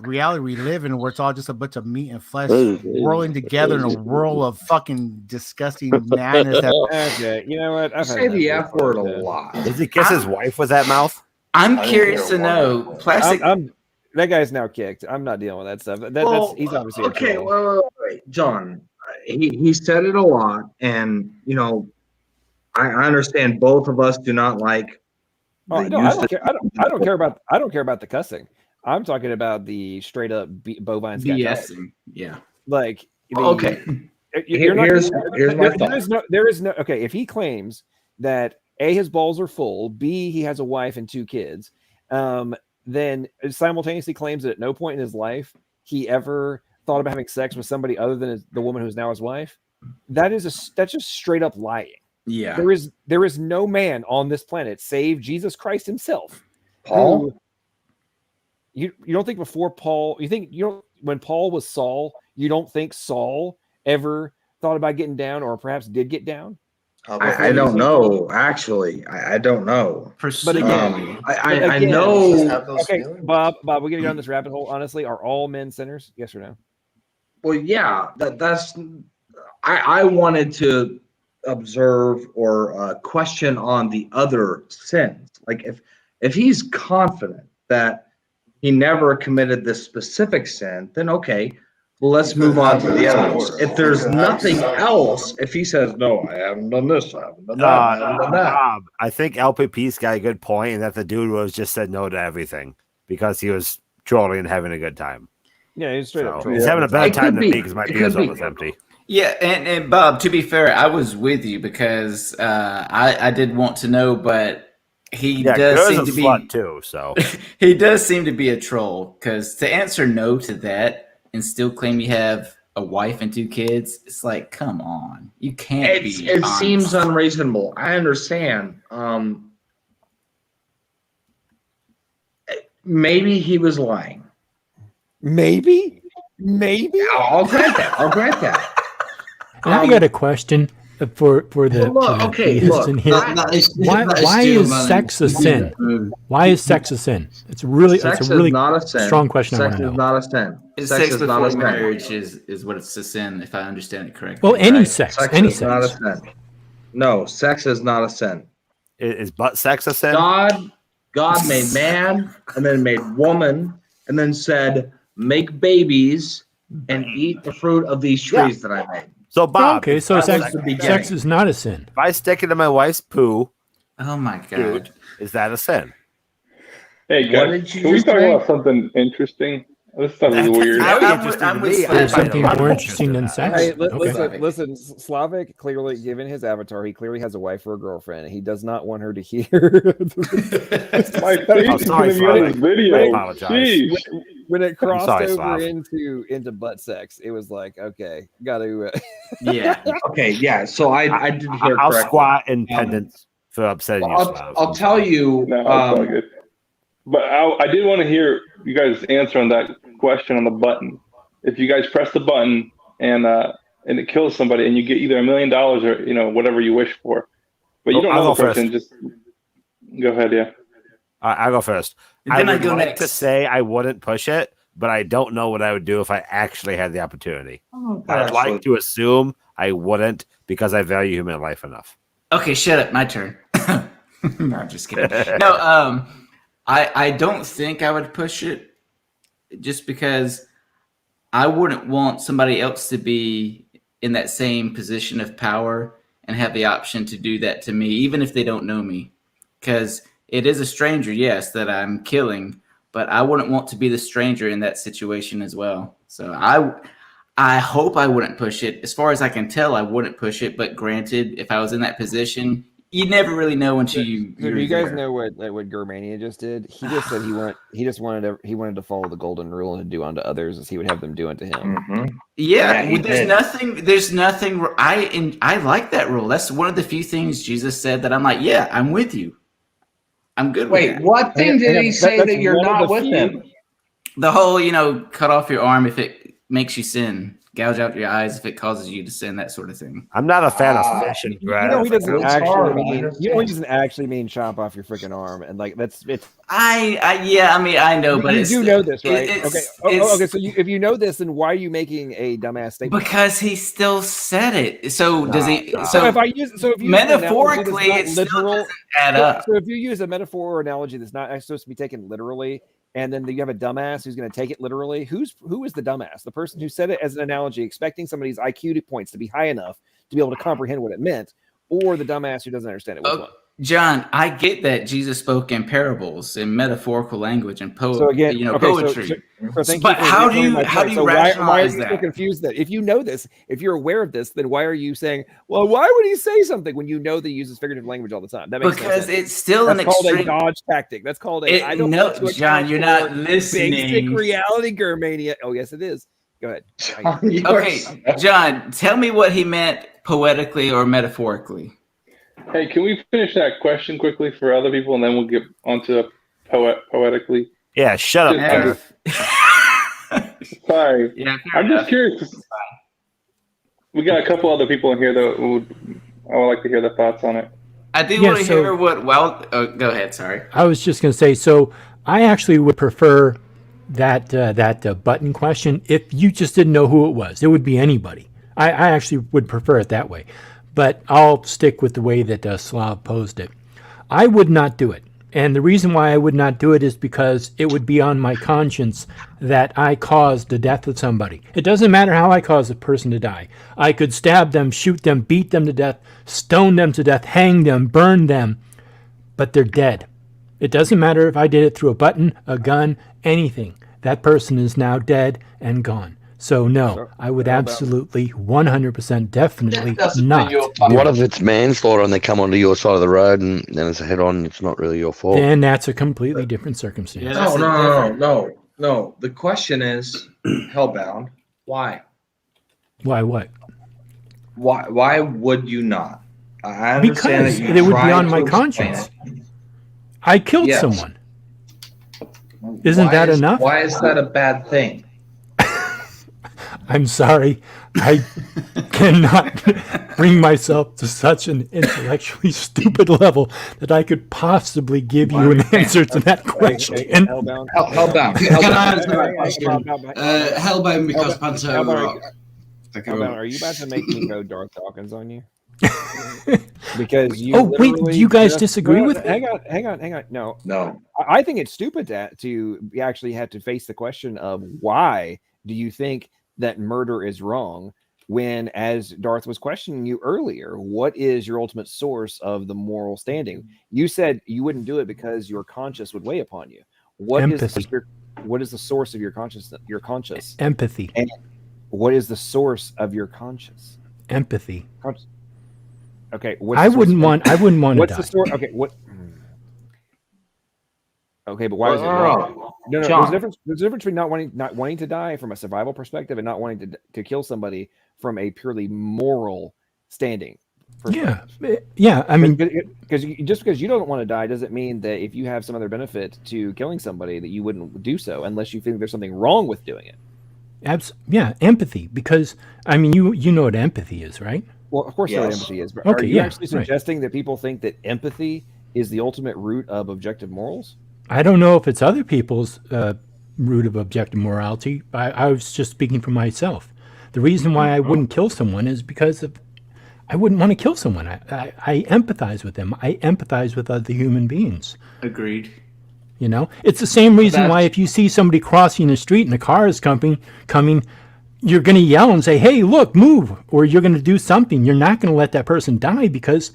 reality we live in, where it's all just a bunch of meat and flesh whirling together in a whirl of fucking disgusting madness. Okay, you know what? I say the F word a lot. Does he kiss his wife with that mouth? I'm curious to know. Plastic. That guy's now kicked. I'm not dealing with that stuff. He's obviously okay. Wait, John. He said it a lot, and I understand both of us do not like. I don't care about the cussing. I'm talking about the straight up bovine BSing. Yeah. Like. Okay. Here's my thought. There is no. Okay, if he claims that A, his balls are full, B, he has a wife and 2 kids, then simultaneously claims that at no point in his life he ever thought about having sex with somebody other than the woman who's now his wife. That's just straight up lying. Yeah. There is no man on this planet save Jesus Christ himself. Paul? You don't think before Paul, when Paul was Saul, you don't think Saul ever thought about getting down, or perhaps did get down? I don't know. Actually, I don't know. But again, I know. Okay, Bob, we're gonna go down this rabbit hole. Honestly, are all men sinners? Yes or no? Well, yeah. That's. I wanted to observe or question on the other sins. Like if he's confident that he never committed this specific sin, then okay. Well, let's move on to the others. If there's nothing else, if he says, no, I haven't done this, I haven't done that, I haven't done that. I think LPP's got a good point, and that the dude was just said no to everything because he was trolling and having a good time. Yeah, he's straight up. He's having a better time than me because my beer's almost empty. Yeah, and Bob, to be fair, I was with you because I did want to know, but he does seem to be slut too. So he does seem to be a troll, because to answer no to that and still claim you have a wife and 2 kids, it's like, come on, you can't be. It seems unreasonable. I understand. maybe he was lying. Maybe. I'll grant that. And I got a question for the theists in here. Why is sex a sin? Why is sex a sin? It's a really not a sin. strong question. Sex I want to know. is not a sin. Sex before marriage is what it's a sin, if I understand it correctly. Well, any sex. Sex is not a sin. No, sex is not a sin. Is butt sex a sin? God made man and then made woman and then said, make babies and eat the fruit of these trees that I made. So Bob, okay, so sex is not a sin. If I stick it in my wife's poo, oh my god, dude, is that a sin? Hey guys, can we talk about something interesting? This stuff is weird. There's something more interesting than sex. Hey, listen, Slavic clearly, given his avatar, he clearly has a wife or a girlfriend. He does not want her to hear. My face is going to be on this video. I apologize. When it crossed over into butt sex, it was like, okay, got to. Yeah. Okay. Yeah. So I did hear I'll correctly. squat in penance for upsetting you. I'll tell you. No, it's all good. But I did want to hear you guys answer on that question on the button. If you guys press the button and it kills somebody, and you get either $1 million or whatever you wish for, but you don't know the person, just go ahead. Yeah, I'll go first. I would like to say I wouldn't push it, but I don't know what I would do if I actually had the opportunity. I'd like to assume I wouldn't because I value human life enough. Okay, shut up. My turn. No, I'm just kidding. No, I don't think I would push it just because I wouldn't want somebody else to be in that same position of power and have the option to do that to me, even if they don't know me. Because it is a stranger, yes, that I'm killing, but I wouldn't want to be the stranger in that situation as well. So I hope I wouldn't push it. As far as I can tell, I wouldn't push it. But granted, if I was in that position, you never really know until you. Do you guys know what Germania just did? He just said he wanted to follow the golden rule and to do unto others as he would have them do unto him. Mm-hmm. Yeah, there's nothing. I like that rule. That's one of the few things Jesus said that I'm like, yeah, I'm with you. I'm good. Wait, what thing did he say that you're not with him? The whole, cut off your arm if it makes you sin. Gouge out your eyes if it causes you to sin, that sort of thing. I'm not a fan of fashion, Brad. He doesn't actually mean chop off your freaking arm, and like it's. I know, but you do know this, right? Okay. So if you know this, then why are you making a dumbass statement? Because he still said it. So does he? So if you metaphorically, it still doesn't add up. So if you use a metaphor or analogy that's not supposed to be taken literally, and then you have a dumbass who's going to take it literally, who is the dumbass? The person who said it as an analogy, expecting somebody's IQ points to be high enough to be able to comprehend what it meant, or the dumbass who doesn't understand it? Which one? John, I get that Jesus spoke in parables, in metaphorical language, and poetry. But how do you rationalize why are you that? so confused that if you know this, if you're aware of this, then why are you saying, well, why would he say something when you know that he uses figurative language all the time? That makes no because sense. it's still That's an called extreme a dodge tactic. That's called a I don't no, want to John, you're not listening. Basic reality Germania. Oh, yes, it is. Go ahead. Okay, John, tell me what he meant poetically or metaphorically. Hey, can we finish that question quickly for other people, and then we'll get onto poetically? Yeah, shut up. Sorry. Yeah, I'm just curious. We got a couple other people in here that I would like to hear their thoughts on it. I do want to hear what. Well, go ahead. Sorry. I was just going to say. So I actually would prefer that button question if you just didn't know who it was. It would be anybody. I actually would prefer it that way. But I'll stick with the way that Slav posed it. I would not do it. And the reason why I would not do it is because it would be on my conscience that I caused the death of somebody. It doesn't matter how I cause a person to die. I could stab them, shoot them, beat them to death, stone them to death, hang them, burn them, but they're dead. It doesn't matter if I did it through a button, a gun, anything. That person is now dead and gone. So no, I would absolutely 100% definitely not. What if it's manslaughter and they come onto your side of the road and then it's a head-on? It's not really your fault. Then that's a completely different circumstance. No. The question is, Hellbound, why? Why what? Why would you not? I understand because it would be on my conscience. I killed someone. Isn't that enough? Why is that a bad thing? I'm sorry. I cannot bring myself to such an intellectually stupid level that I could possibly give you an answer to that question. Hellbound. Can I answer that question? Hellbound because Pantera Rock. Hellbound, are you about to make me go Darth Dawkins on you? Because you wait, do you guys disagree with me? Hang on. No. I think it's stupid to actually have to face the question of why do you think that murder is wrong when, as Darth was questioning you earlier, what is your ultimate source of the moral standing? You said you wouldn't do it because your conscience would weigh upon you. What is the source of your conscience? Empathy. And what is the source of your conscience? Empathy. Okay. I wouldn't want to What's die. the source? Okay. What? Okay, but why is it wrong? No. There's a difference between not wanting to die from a survival perspective and not wanting to kill somebody from a purely moral standing. Yeah. I mean, because just because you don't want to die doesn't mean that if you have some other benefit to killing somebody that you wouldn't do so unless you think there's something wrong with doing it. Empathy. Because I mean, you know what empathy is, right? Well, of course, you know what empathy is. But are you actually suggesting that people think that empathy is the ultimate root of objective morals? I don't know if it's other people's root of objective morality. I was just speaking for myself. The reason why I wouldn't kill someone is because I wouldn't want to kill someone. I empathize with them. I empathize with other human beings. Agreed. You know, it's the same reason why if you see somebody crossing the street and a car is coming, you're going to yell and say, "Hey, look, move," or you're going to do something. You're not going to let that person die because,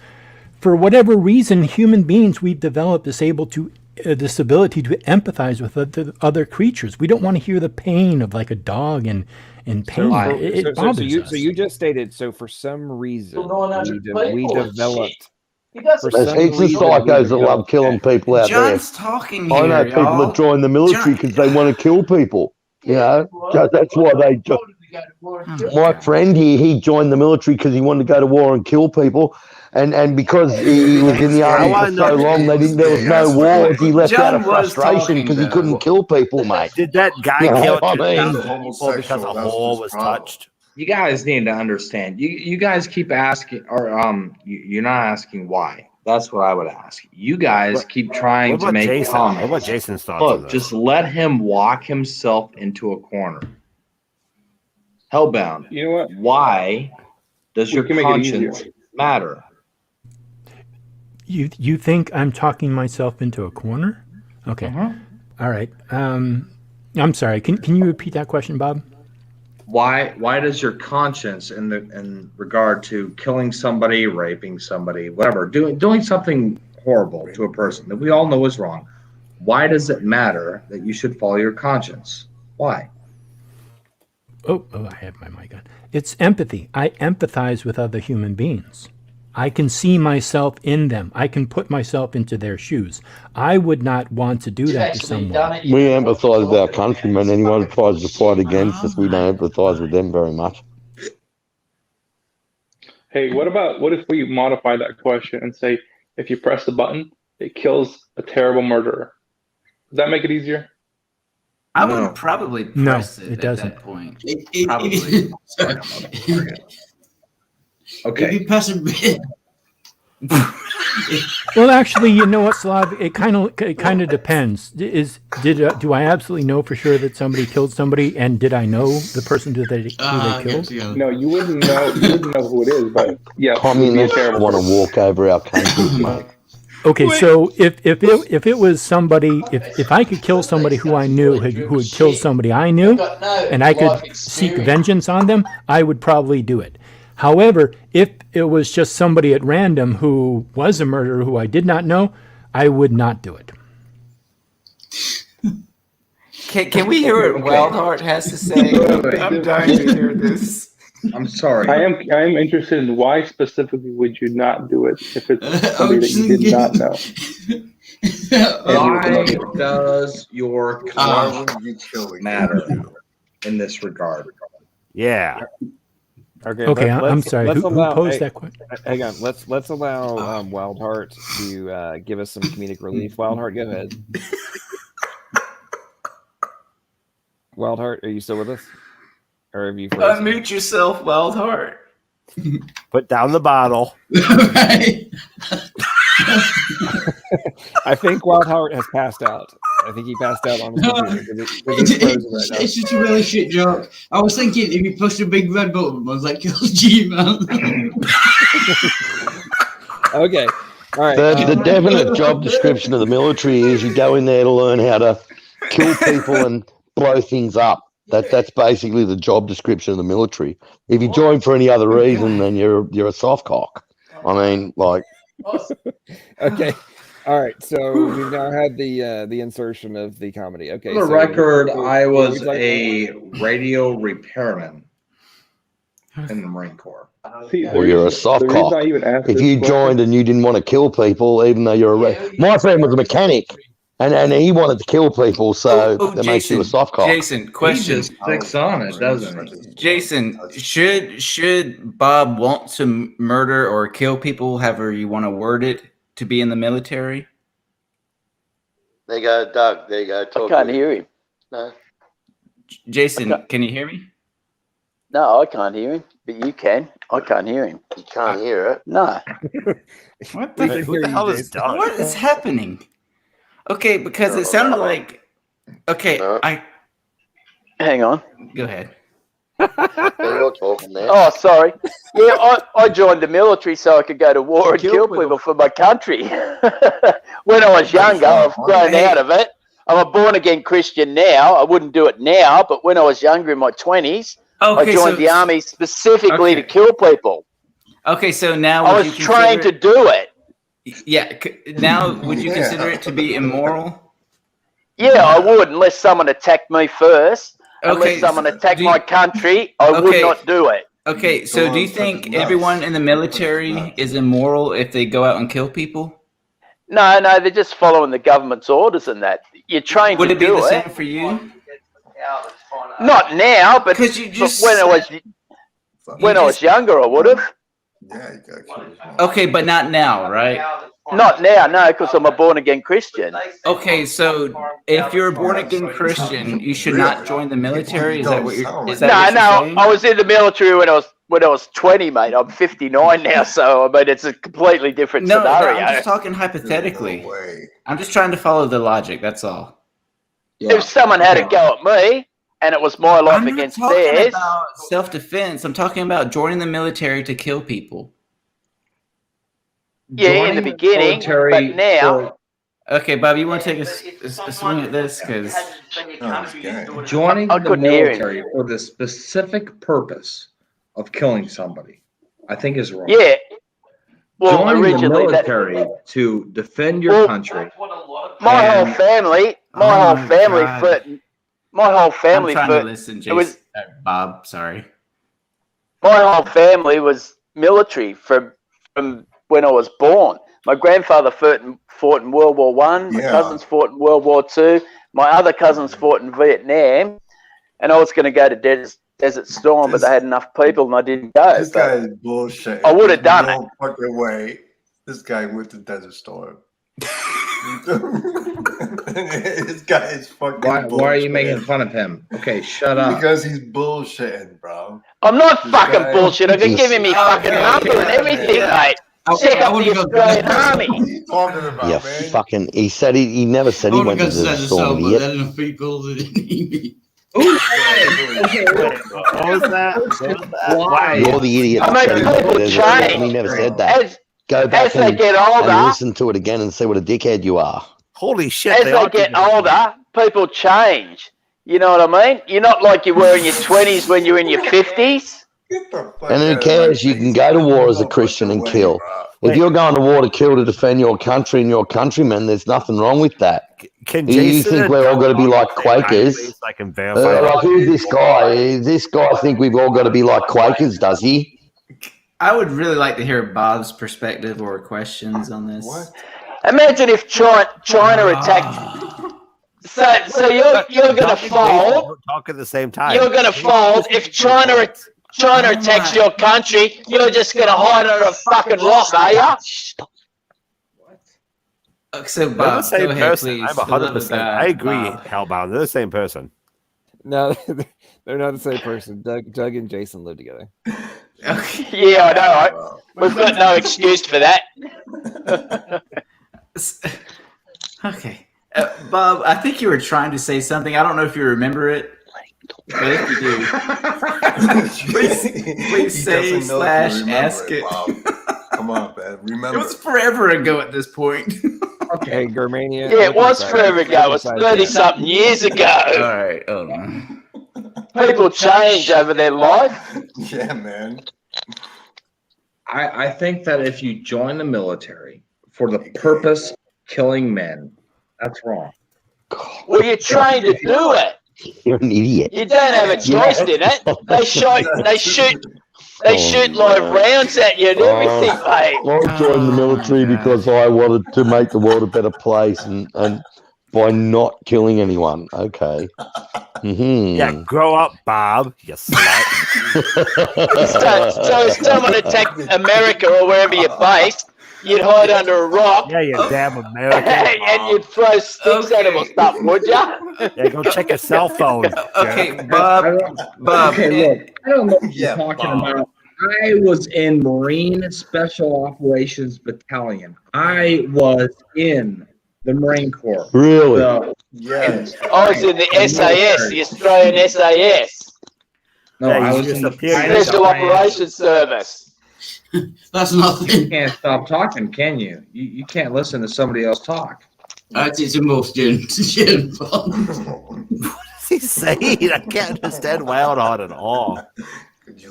for whatever reason, human beings, we've developed this ability to empathize with other creatures. We don't want to hear the pain of like a dog in pain. It bothers us. So you just stated, so for some reason we developed. There's heaps of psychos that love killing people out there. John's talking here, I know people that join the military because they want to kill people. You know, that's why they. My friend here, he joined the military because he wanted to go to war and kill people, and because he was in the army for so long, there was no wars. He left out of frustration because he couldn't kill people, mate. Did that guy kill 2,000 people homosexual, because a hole was touched? You guys need to understand. You guys keep asking, or you're not asking why. That's what I would ask. You guys keep trying to make comments. What about Jason's thoughts? Look, just let him walk himself into a corner. Hellbound. You know what? Why does your conscience matter? You think I'm talking myself into a corner? Okay. All right. I'm sorry. Can you repeat that question, Bob? Why does your conscience in regard to killing somebody, raping somebody, whatever, doing something horrible to a person that we all know is wrong, why does it matter that you should follow your conscience? Why? Oh, I have my mic on. It's empathy. I empathize with other human beings. I can see myself in them. I can put myself into their shoes. I would not want to do that to someone. We empathise with our countrymen. Anyone who tries to fight against us, we don't empathise with them very much. Hey, what if we modify that question and say, if you press the button, it kills a terrible murderer? Does that make it easier? I would probably press it at that point. Probably. Okay. If you press it. Well, actually, you know what, Slav? It kind of depends. Do I absolutely know for sure that somebody killed somebody, and did I know the person who they killed? No, you wouldn't know. You wouldn't know who it is, but yeah, Communists want to walk over our country, mate. Okay, so if it was somebody, if I could kill somebody who I knew who had killed somebody I knew, and I could seek vengeance on them, I would probably do it. However, if it was just somebody at random who was a murderer who I did not know, I would not do it. Can we hear what Wildheart has to say? I'm dying to hear this. I'm sorry. I am interested in why specifically would you not do it if it's somebody that you did not know? Why does your conscience matter in this regard? Yeah. Okay, I'm sorry. Who posed that question? Hang on. Let's allow Wildheart to give us some comedic relief. Wildheart, go ahead. Wildheart, are you still with us? Or have you Unmute yourself, Wildheart. Put down the bottle. I think Wildheart has passed out. I think he passed out on his computer. It's just a really shit joke. I was thinking if you push a big red button, was like kills Gmail. Okay. All right. The definite job description of the military is you go in there to learn how to kill people and blow things up. That's basically the job description of the military. If you join for any other reason, then you're a soft cock. I mean, like. Okay. All right. So we've now had the insertion of the comedy. Okay. For the record, I was a radio repairman in the Marine Corps. Well, you're a soft cock. If you joined and you didn't want to kill people, even though you're my friend was a mechanic, and he wanted to kill people, so that makes you a soft cock. Jason, question. He just sticks on it, doesn't he? Jason, should Bob want to murder or kill people, however you want to word it, to be in the military? There you go, Doug. There you go. I can't hear him. No. Jason, can you hear me? No, I can't hear him, but you can. I can't hear him. You can't hear it? No. What the hell is Doug? What is happening? Okay, because it sounded like. Okay, Hang on. Go ahead. You're talking there. Oh, sorry. Yeah, I joined the military so I could go to war and kill people for my country. When I was younger, I've grown out of it. I'm a born-again Christian now. I wouldn't do it now, but when I was younger in my 20s, I joined the army specifically to kill people. Okay, so now I was trained to do it. Yeah, now would you consider it to be immoral? Yeah, I would, unless someone attacked me first. Unless someone attacked my country, I would not do it. Okay, so do you think everyone in the military is immoral if they go out and kill people? No, they're just following the government's orders and that. You're trained to do it. Would it be the same for you? Not now, but when I was younger, I would have. Okay, but not now, right? Not now, no, because I'm a born-again Christian. Okay, so if you're a born-again Christian, you should not join the military? Is that what you're saying? I was in the military when I was 20, mate. I'm 59 now, so I mean, it's a completely different scenario. No, I'm just talking hypothetically. I'm just trying to follow the logic, that's all. If someone had a go at me, and it was my life against theirs. I'm not talking about self-defense. I'm talking about joining the military to kill people. Yeah, in the beginning, but now. Okay, Bob, you want to take a swing at this? Because joining the military for the specific purpose of killing somebody, I think is wrong. Yeah. Well, joining originally the military to defend your country. My whole family I'm trying to listen, Jason. Bob, sorry. My whole family was military from when I was born. My grandfather fought in World War One. My cousins fought in World War Two. My other cousins fought in Vietnam. And I was going to go to Desert Storm, but they had enough people and I didn't go. This guy is bullshit. I would have done it. Fucking way. This guy went to Desert Storm. This guy is fucking bullshit. Why are you making fun of him? Okay, shut up. Because he's bullshitting, bro. I'm not fucking bullshit. I've been giving me fucking number and everything, mate. Check out the Australian Army. What are you talking about, Yeah, man? fucking. He said he never said he went to Desert Storm. But then enough people that didn't need me. What was that? Why? You're the idiot. I mean, people change. He never said that. Go back as they get older, and listen to it again and see what a dickhead you are. Holy shit. As they get older, people change. You know what I mean? You're not like you were in your 20s when you're in your 50s. And who cares? You can go to war as a Christian and kill. If you're going to war to kill to defend your country and your countrymen, there's nothing wrong with that. You think we're all got to be like Quakers? I can verify. Like, who's this guy? This guy think we've all got to be like Quakers, does he? I would really like to hear Bob's perspective or questions on this. What? Imagine if China attacked. So you're going to fold. Talk at the same time. You're going to fold if China attacks your country. You're just going to hide under a fucking rock, are you? So They're Bob, the same go ahead, person. please. I'm 100%. I agree, Hellbound. They're the same person. No, they're not the same person. Doug and Jason live together. Yeah, I know. We've got no excuse for that. Okay. Bob, I think you were trying to say something. I don't know if you remember it. But if you do, please say / ask it. Come on, man. Remember. It was forever ago at this point. Okay, Germania. Yeah, it was forever ago. It was 30-something years ago. All right. People change over their life. Yeah, man. I think that if you join the military for the purpose of killing men, that's wrong. Well, you're trained to do it. You're an idiot. You don't have a choice in it. They shoot live rounds at you and everything, mate. I joined the military because I wanted to make the world a better place and by not killing anyone. Okay. Mm-hmm. Yeah, grow up, Bob. You slut. So if someone attacked America or wherever you're based, you'd hide under a rock. Yeah, you damn American. And you'd throw sticks at them or stuff, would ya? Yeah, go check your cell phone. Okay, Bob. Okay, look, I don't know what you're talking about. I was in Marine Special Operations Battalion. I was in the Marine Corps. Really? Yes. I was in the SAS, the Australian SAS. No, I was in the Special Operations Service. That's nothing. You can't stop talking, can you? You can't listen to somebody else talk. That's its emotion. What is he saying? I can't understand Wildheart at all.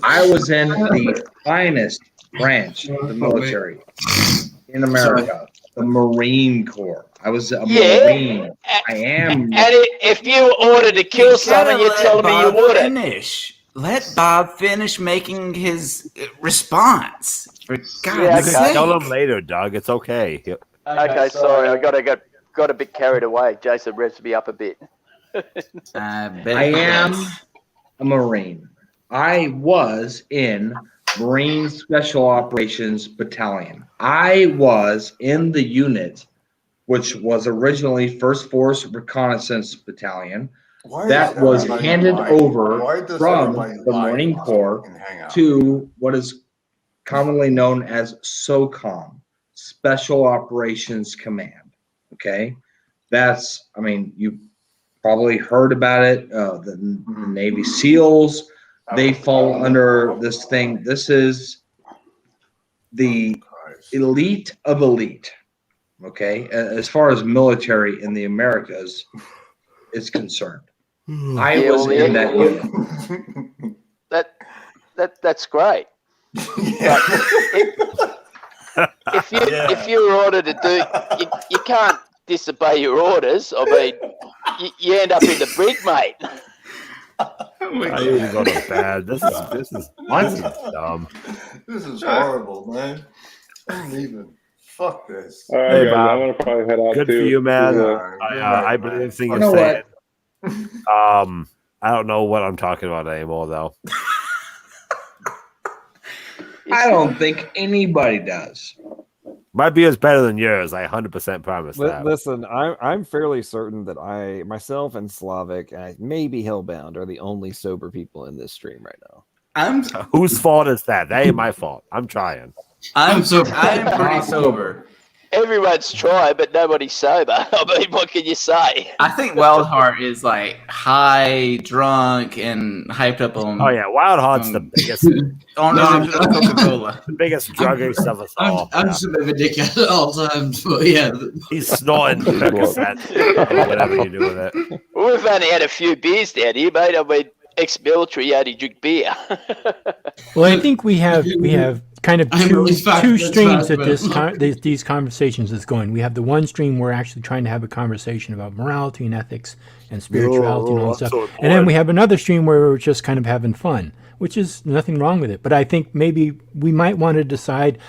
I was in the finest branch of the military in America, the Marine Corps. I was a Marine. I am. And if you ordered to kill someone, you're telling me you wouldn't. Finish. Let Bob finish making his response. For God's sake. Tell him later, Doug. It's okay. Okay, sorry. I got a bit carried away. Jason revs me up a bit. I am a Marine. I was in Marine Special Operations Battalion. I was in the unit, which was originally First Force Reconnaissance Battalion. That was handed over from the Marine Corps to what is commonly known as SOCOM, Special Operations Command. Okay, that's, I mean, you probably heard about it. The Navy SEALs, they fall under this thing. This is the elite of elite. Okay, as far as military in the Americas is concerned. I was in that unit. That's great. If you were ordered to do, you can't disobey your orders. I mean, you end up in the brig, mate. I even go to bed. This is dumb. This is horrible, man. I'm leaving. Fuck this. All right, Hey, guys, Bob. I'm gonna probably head out Good too. for you, man. Yeah. I believe everything You you're know saying. what? I don't know what I'm talking about anymore, though. I don't think anybody does. My beer is better than yours. I 100% promise that. Listen, I'm fairly certain that myself and Slavic, and maybe Hellbound, are the only sober people in this stream right now. Whose fault is that? That ain't my fault. I'm trying. I'm pretty sober. Everyone's trying, but nobody's sober. I mean, what can you say? I think Wildheart is like high, drunk, and hyped up on. Oh yeah, Wildheart's the biggest. On Coca-Cola, the biggest druggiest of us all. I'm just a bit of a dickhead at all times, but yeah. He's snorting Percocet, whatever you do with it. Well, we've only had a few beers down here, mate. I mean, ex-military, you only drink beer. Well, I think we have kind of two streams that these conversations is going. We have the one stream where we're actually trying to have a conversation about morality and ethics and spirituality and all that stuff. so And then we have another stream where we're just kind of having fun, which is nothing wrong with it. But I think maybe we might want to decide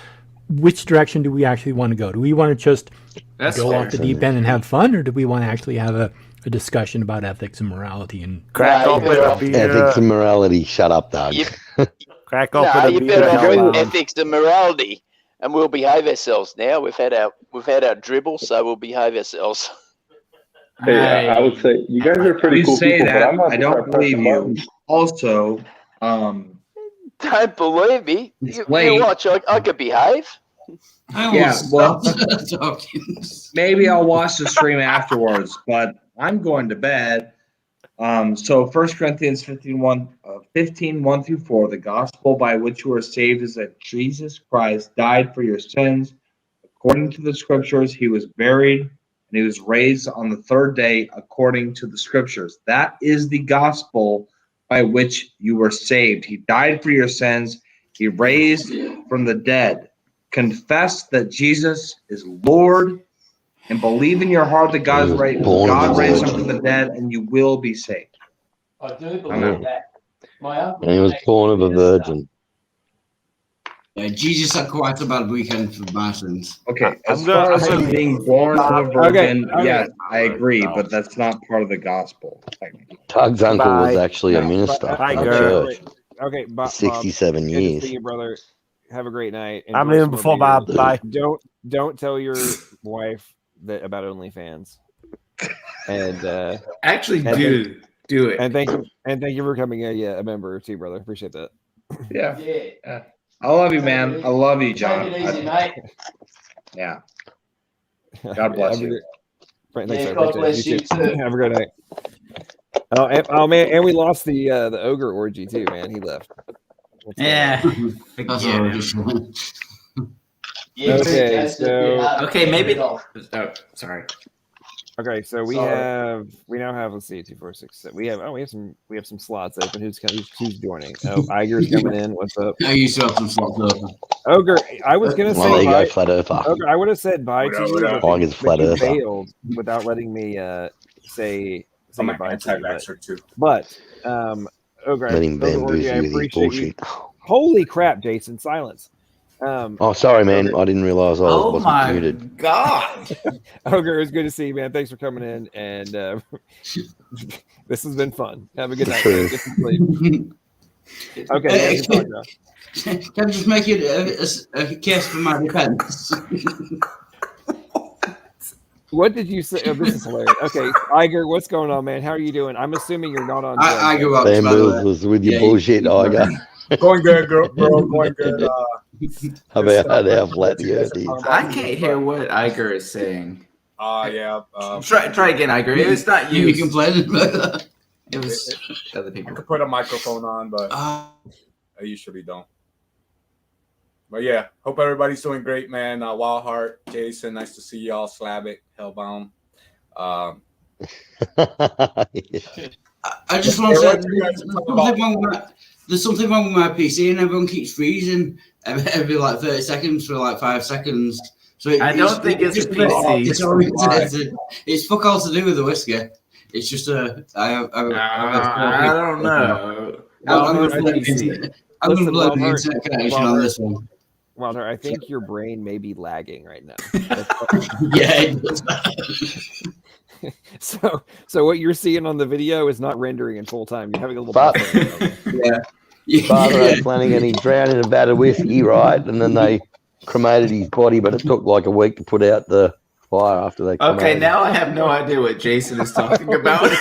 which direction do we actually want to go. Do we want to just go off the deep end and have fun, or do we want to actually have a discussion about ethics and morality and ethics and morality? Shut up, Doug. Crack open a you beer. better agree with ethics and morality, and we'll behave ourselves now. We've had our dribble, so we'll behave ourselves. Hey, I would say you guys are pretty cool say people, that, but I'm not. I don't believe you. Also, don't believe me. You late. watch. I could behave. Yeah, well, maybe I'll watch the stream afterwards, but I'm going to bed. So 1 Corinthians 15, 1 through 4, the gospel by which you are saved is that Jesus Christ died for your sins. According to the scriptures, he was buried and he was raised on the third day according to the scriptures. That is the gospel by which you were saved. He died for your sins. He raised from the dead. Confess that Jesus is Lord and believe in your heart that God raised him from the dead, and you will be saved. I do believe that. And he was born of a virgin. Yeah, Jesus had quite a bad weekend for my sins. Okay, as far as him being born of a virgin, yes, I agree, but that's not part of the gospel. Tug's uncle was actually a minister in a church. Okay, Bob. 67 Good to years. see you, brother. Have a great night. I'm Enjoy leaving some more before beers. Bob. Bye. Don't tell your wife that about OnlyFans. And Actually, and do it. And thank you for becoming a member too, brother. Appreciate that. Yeah. I love you, man. I love you, John. Take it easy, mate. Yeah. God bless you. Thanks, God bless you too. Have a great night. Oh man, and we lost the ogre orgy too, man. He left. Yeah. Okay, so maybe. Oh, sorry. Okay, so we now have let's see, 2, 4, 6, 7. We have some slots open. Who's joining? Oh, Iger's coming in. What's up? I used to have some slots open. Ogre, I was gonna say there you bye. go, flat earther. Ogre, I would have said bye to you, Iger's flat but you earther. failed without letting me say goodbye to you. But Ogre, Letting Ogre, bamboozle I with his appreciate you. bullshit. Holy crap, Jason! Silence. Oh, sorry, man. I didn't realize I wasn't muted. God. Ogre, it's good to see you, man. Thanks for coming in, and this has been fun. Have a good night. Man. Get some sleep. Okay, can I just make it a case for my defense? What did you say? Oh, this is hilarious. Okay, Iger, what's going on, man? How are you doing? I'm assuming you're not on. Iger, bamboozles with your bullshit, Iger. Going good, girl. Going good. How about how flat the earth is? I can't hear what Iger is saying. Yeah. Try again, Iger. It was not you. You complained about that. It was other I people. could put a microphone on, but I usually don't. But yeah, hope everybody's doing great, man. Wild Heart, Jason, nice to see y'all. Slavic, Hellbound. I just want to say there's something wrong with my PC, and everyone keeps freezing every like 30 seconds for like 5 seconds. So I don't think it's a PC. It's fuck all to do with the whiskey. It's just I don't know. I'm going to blame the internet connection on this one. Walter, I think your brain may be lagging right now. Yeah. So what you're seeing on the video is not rendering in full time. You're having a little Father ain't planning, and he drowned in a vat of whiskey, right? And then they cremated his body, but it took like a week to put out the fire after they cremated. Okay, now I have no idea what Jason is talking about.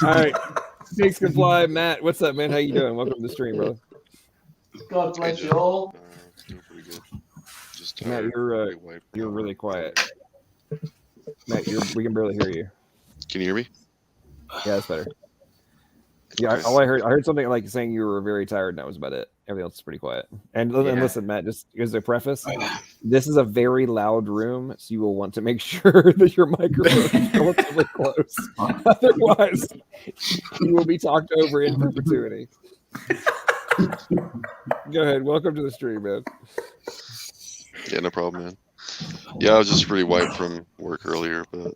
All right. Snakes can fly. Matt, what's up, man? How you doing? Welcome to the stream, brother. God bless you all. Matt, you're really quiet. Matt, we can barely hear you. Can you hear me? Yeah, that's better. Yeah, all I heard something like saying you were very tired, and that was about it. Everything else is pretty quiet. And listen, Matt, just as a preface, this is a very loud room, so you will want to make sure that your microphone is relatively close. Otherwise, you will be talked over in perpetuity. Go ahead. Welcome to the stream, man. Yeah, no problem, man. Yeah, I was just pretty wiped from work earlier, but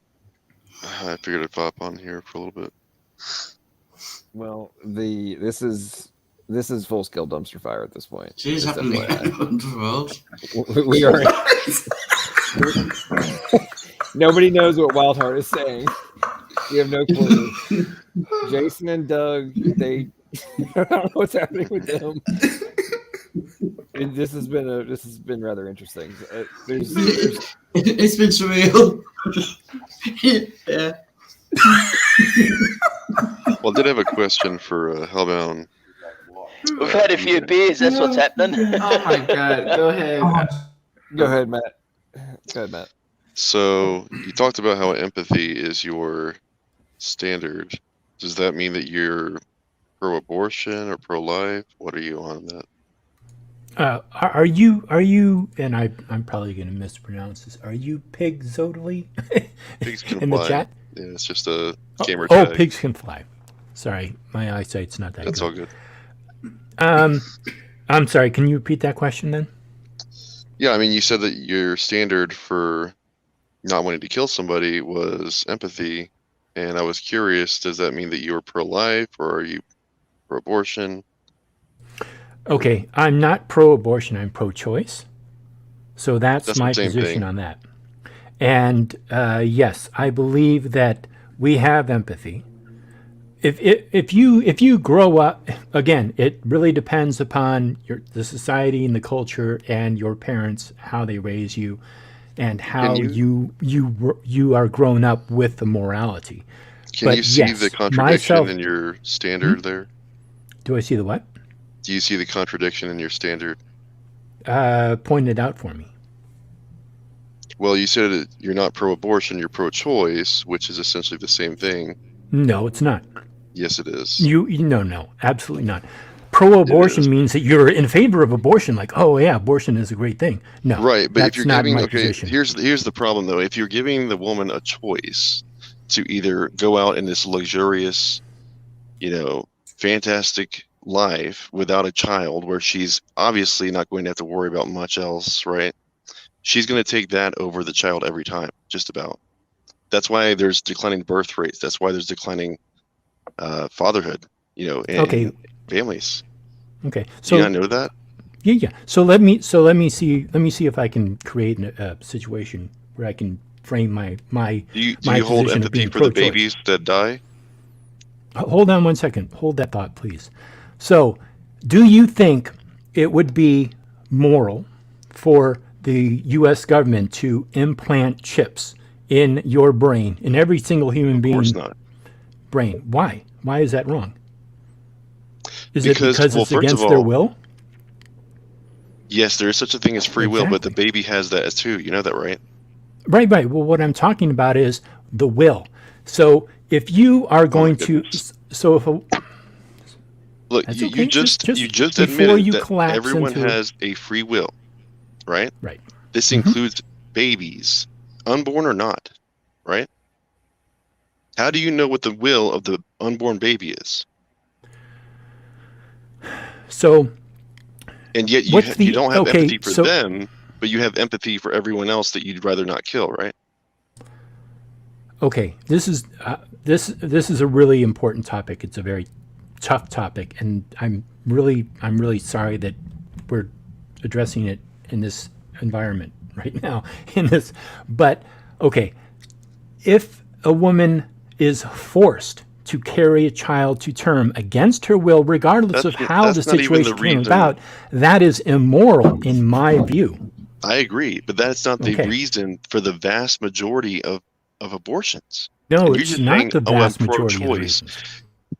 I figured I'd pop on here for a little bit. Well, this is full scale dumpster fire at this point. She's happening. We are. Nobody knows what Wild Heart is saying. We have no clue. Jason and Doug, I don't know what's happening with them. This has been rather interesting. It's been surreal. Yeah. Well, I did have a question for Hellbound. We've had a few beers. That's what's happening. Oh my God! Go ahead. Go ahead, Matt. Go ahead, Matt. So you talked about how empathy is your standard. Does that mean that you're pro-abortion or pro-life? What are you on that? Are you? And I'm probably going to mispronounce this. Are you Pig Zodily? Pigs can in fly. the chat? Yeah, it's just a gamer Oh, tag. pigs can fly. Sorry, my eyesight's not that That's good. all good. I'm sorry. Can you repeat that question then? Yeah, I mean, you said that your standard for not wanting to kill somebody was empathy, and I was curious, does that mean that you're pro-life or are you pro-abortion? Okay, I'm not pro-abortion. I'm pro-choice. So that's That's my the same position thing. on that. And yes, I believe that we have empathy. If you grow up, again, it really depends upon the society and the culture and your parents, how they raise you, and how you are grown up with the morality. Can But you see yes, the contradiction myself, in your standard there? do I see the what? Do you see the contradiction in your standard? Point it out for me. Well, you said that you're not pro-abortion, you're pro-choice, which is essentially the same thing. No, it's not. Yes, it is. No, absolutely not. Pro-abortion means that you're in favor of abortion, like, oh yeah, abortion is a great thing. No, Right, but that's if you're not giving, my okay, position. here's the problem though. If you're giving the woman a choice to either go out in this luxurious, fantastic life without a child, where she's obviously not going to have to worry about much else, right? She's going to take that over the child every time, just about. That's why there's declining birth rates. That's why there's declining fatherhood, in families. Okay, Do you not know that? Yeah. So let me see if I can create a situation where I can frame my Do you my hold position of empathy being for the pro-choice. babies that die? Hold on one second. Hold that thought, please. So, do you think it would be moral for the U.S. government to implant chips in your brain, in every single human being's brain? Why? Why is that wrong? Is it because it's first against of their all, will? Yes, there is such a thing as free will, but the baby has that too. You know that, right? Right. Well, what I'm talking about is the will. So if you are going to, so if Look, That's you okay. just Before admitted you that collapse everyone into- has a free will, right? Right. This Mhm. includes babies, unborn or not, right? How do you know what the will of the unborn baby is? So, and yet you, what's the- you don't have okay, empathy for so- them, but you have empathy for everyone else that you'd rather not kill, right? Okay, this is a really important topic. It's a very tough topic, and I'm really sorry that we're addressing it in this environment right now. But okay, if a woman is forced to carry a child to term against her will, regardless of how the that's not even the situation came reason. about, that is immoral in my view. I agree, but that's not the Okay. reason for the vast majority of abortions. No, And you're it's just not saying, the "Oh, I'm vast majority of the pro-choice."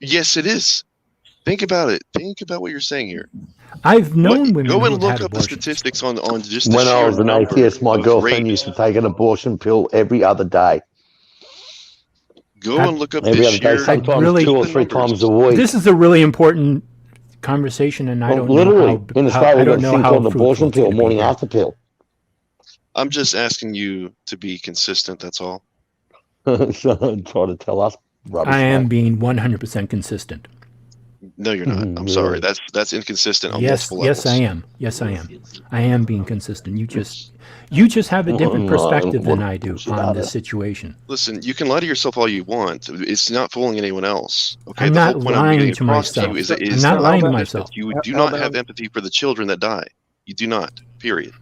Yes, it is. Think about it. Think about what you're saying here. I've known women Go who and have look had up the abortions. statistics on just the When I sheer was an number atheist, my of girlfriend rapes. used to take an abortion pill every other day. Go and look up Every the other day, sheer sometimes 2 or 3 times a week. This is a really important conversation, and I Well, don't know literally, how. in how Australia, I we've got don't a know thing how called an fruitful abortion it's gonna pill, be morning here. after pill. I'm just asking you to be consistent. That's all. So try to tell us rubbish. I am mate. being 100% consistent. No, you're not. I'm sorry. That's inconsistent on Yes, multiple levels. yes, I am. Yes, I am. I am being consistent. You just have a different perspective than I do on this situation. Listen, you can lie to yourself all you want. It's not fooling anyone else. Okay, I'm the not whole point I'm lying getting to across to you myself. is that I'm not lying to that myself. you do not have empathy for the children that die. You do not. Period.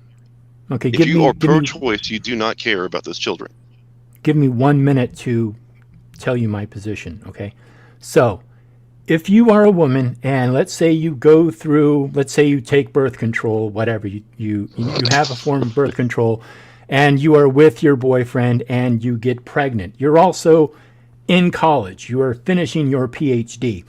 Okay, If you are pro-choice, you do not care about those children. give me 1 minute to tell you my position, okay? So, if you are a woman and let's say you go through, let's say you take birth control, whatever, you have a form of birth control and you are with your boyfriend and you get pregnant, you're also in college, you are finishing your PhD.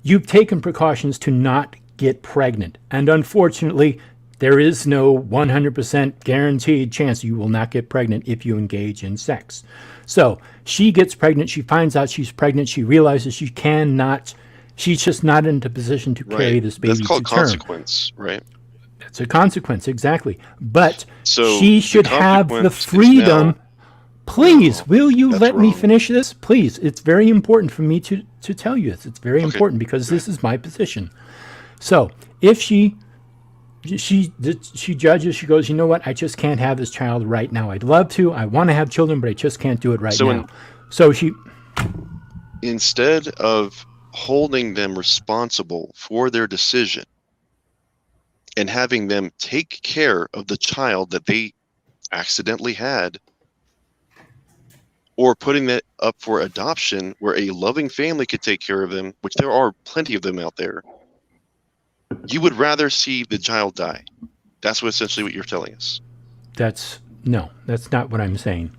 You've taken precautions to not get pregnant. And unfortunately, there is no 100% guaranteed chance you will not get pregnant if you engage in sex. So she gets pregnant. She finds out she's pregnant. She realizes she's just not in a position to carry this baby That's called to term. consequence, right? It's a consequence, exactly. But So she should have the consequence is freedom. now- Please, will you that's let me wrong. finish this? Please, it's very important for me to tell you this. It's very important because this is my position. So if she judges, she goes, you know what? I just can't have this child right now. I'd love to. I want to have children, but I just can't do it right now. So she, instead of holding them responsible for their decision and having them take care of the child that they accidentally had, or putting that up for adoption where a loving family could take care of them, which there are plenty of them out there, you would rather see the child die. That's essentially what you're telling us. that's not what I'm saying.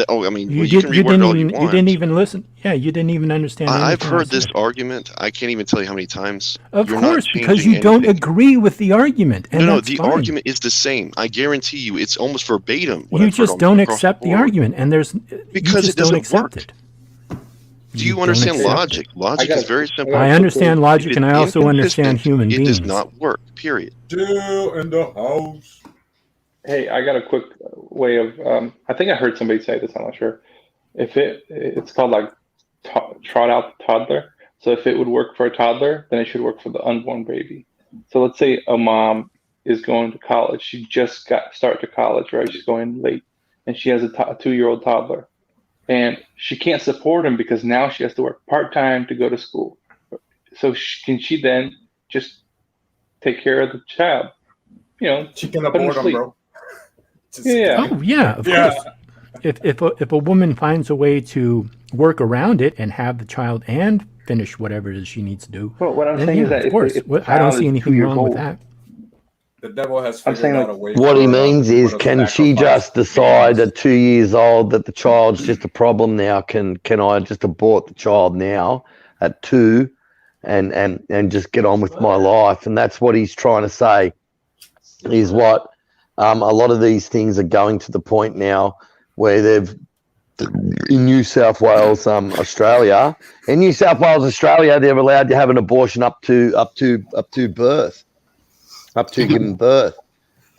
I mean, You, you did, can you, reword it didn't all even, you you want. didn't even listen. Yeah, you didn't even understand. I've anything I heard this said. argument. I can't even tell you how many times. Of You're not course, because changing you don't anything. agree with the argument, and No, that's the fine. argument is the same. I guarantee you, it's almost verbatim. what You I've heard just don't across accept the board. argument, and you Because just it doesn't don't accept work. it. Do you don't understand accept logic? Logic is very simple. I understand logic, If and it's I also understand inconsistent, human it beings. does not work. Period. Jill in the house. Hey, I got a quick way of. I think I heard somebody say this. I'm not sure. If it's called like trot out the toddler. So if it would work for a toddler, then it should work for the unborn baby. So let's say a mom is going to college. She just started to college, right? She's going late, and she has a 2-year-old toddler, and she can't support him because now she has to work part-time to go to school. So can she then just take care of the child? You know, she can put him to abort him, sleep. bro. Yeah. Oh yeah, of course. If a woman finds a way to work around it and have the child and finish whatever it is she needs to do, Well, what I'm then saying yeah, is that of course, if the I don't child see is anything 2 years wrong with old, that. The devil has I'm figured saying, out like, a way. What he for, means is, people to can she sacrifice just decide at 2 years old that the child's just a problem now? Can I just abort the child now at 2 and just get on with my life? And that's what he's trying to say, is what a lot of these things are going to the point now where they've, in New South Wales, Australia, they're allowed to have an abortion up to birth, up to giving birth.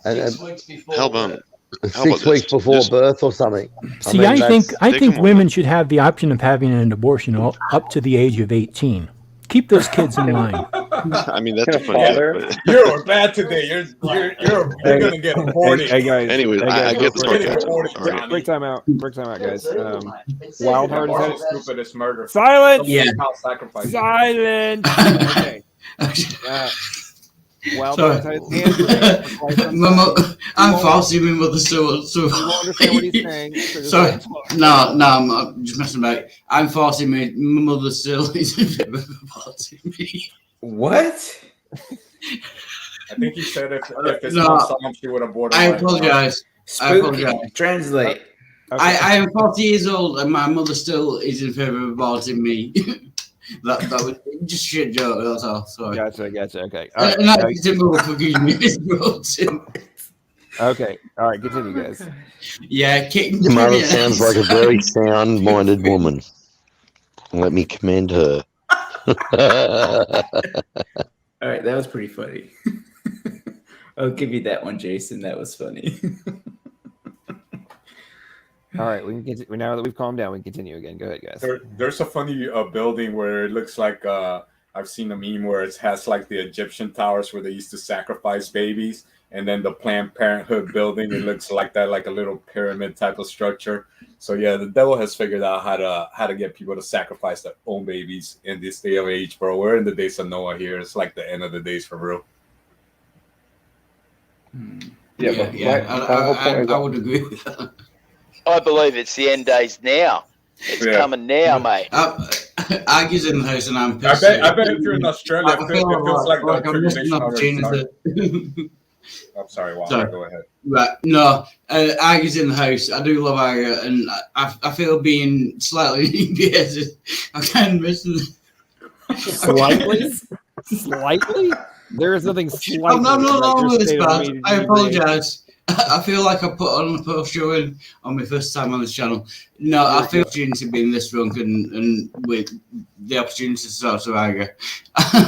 And 6 weeks before. How about 6 weeks this? before birth or something. See, I think Take a women should have the option of having an abortion up to the age of 18. Keep those kids in line. I mean, that's a fun joke, but You're bad today. You're gonna get aborted. Hey guys. anyways, hey I guys, get the real quick. sarcasm. Aborted, All right. Johnny. Break time out. Break time out, guys. Wild Heart Abortion is is stupid as murder. Silence. Yeah. Child sacrifice. Silence. Okay. Wild Heart has his hand raised for quite some time. I'm falsely my mother so You won't understand what he's saying. So just sorry. let him talk. No, I'm just messing about. I'm falsely my mother still is a bit of a party me. What? I think he said if it's No, not time, she would abort him. I right now. apologize. I Spooky. apologize. Translate. I am 40 years old and my mother still is in favor of aborting me. that was just a shit joke. That's all. Sorry. Gotcha. Okay. All right. And I didn't forgive me. It's broken. Okay. All right. Continue, guys. Yeah, Your mother sounds like a very sound-minded woman. Let me commend her. All right, that was pretty funny. I'll give you that one, Jason. That was funny. All right. We can continue. Now that we've calmed down, we can continue again. Go ahead, guys. There's a funny building where it looks like I've seen a meme where it has like the Egyptian towers where they used to sacrifice babies, and then the Planned Parenthood building, it looks like that, like a little pyramid type of structure. So yeah, the devil has figured out how to get people to sacrifice their own babies in this day of age, bro. We're in the days of Noah here. It's like the end of the days for real. I would agree with that. I believe it's the end days now. It's coming now, mate. Aggie's in the house and I'm I pissed. bet if you're in Australia, it feels like I'm missing the an tribulation already opportunity. I'm sorry, Walter. Sorry. Go ahead. Right, no, Iger's in the house. I do love Iger, and I feel being slightly inebriated. I'm kind of missing. Slightly? Slightly? There is nothing slightly. I'm not about your this state of bad. inebriation. I apologise. I feel like I put on a post showing on my first time on this channel. No, I feel opportunity to be in this drunk and with the opportunity to talk to Iger.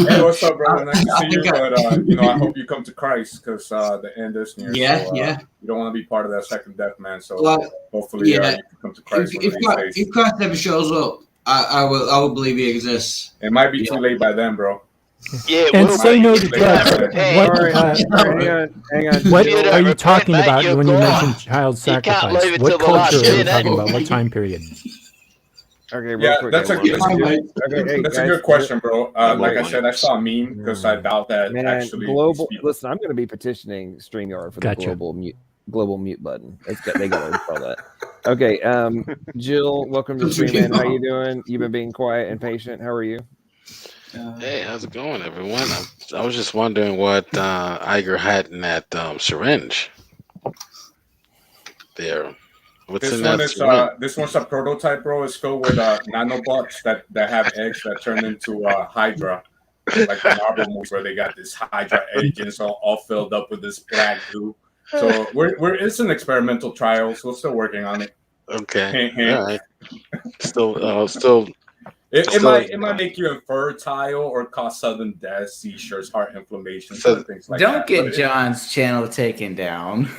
Hey, what's up, brother? Nice to see you. But I hope you come to Christ because the end is near. Yeah, so, yeah. You don't want to be part of that second death, man. So Like, hopefully, yeah. you can come to Christ one of these days. If Christ never shows up, I will believe he exists. It might be too late by then, bro. Yeah, And say no to drugs. Hang on. What You are you repent, talking mate, about you're when you gone. mention child You can't sacrifice? leave it What till the last culture are you minute. talking about? What time period? Okay, real Yeah, quick. that's a good question, bro. Like I Wait. said, I saw a meme because I doubt that Man, actually. global. Listen, I'm going to be petitioning StreamYard for the Gotcha. global mute button. They got to install that. Okay, Jill, welcome to the stream, man. How you doing? You've been being quiet and patient. How are you? Hey, how's it going, everyone? I was just wondering what Iger had in that syringe there. What's in that syringe? This one's a prototype, bro. It's filled with nanobots that have eggs that turn into Hydra, like the Marvel movies where they got this Hydra agents all filled up with this black goo. So it's an experimental trial, so we're still working on it. Okay, all right. It might make you infertile or cause sudden death, seizures, heart inflammation, things like that. Don't get John's channel taken down.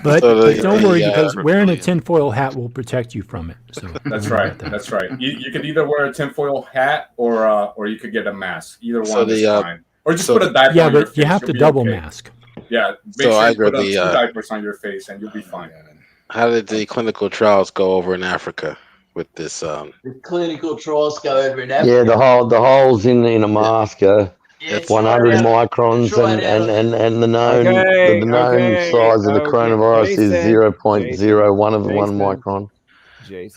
But don't worry, because wearing a tinfoil hat will protect you from it. So That's right. That's right. You could either wear a tinfoil hat or you could get a mask. Either one is fine. Or just put a diaper on your face. You have to you'll be double okay. mask. Yeah, make sure you put 2 diapers on your face and you'll be fine. How did the clinical trials go over in Africa with this? The clinical trials go over in Africa. Yeah, the holes in a mask are 100 microns, and the known size of the coronavirus is 0.01 of 1 micron.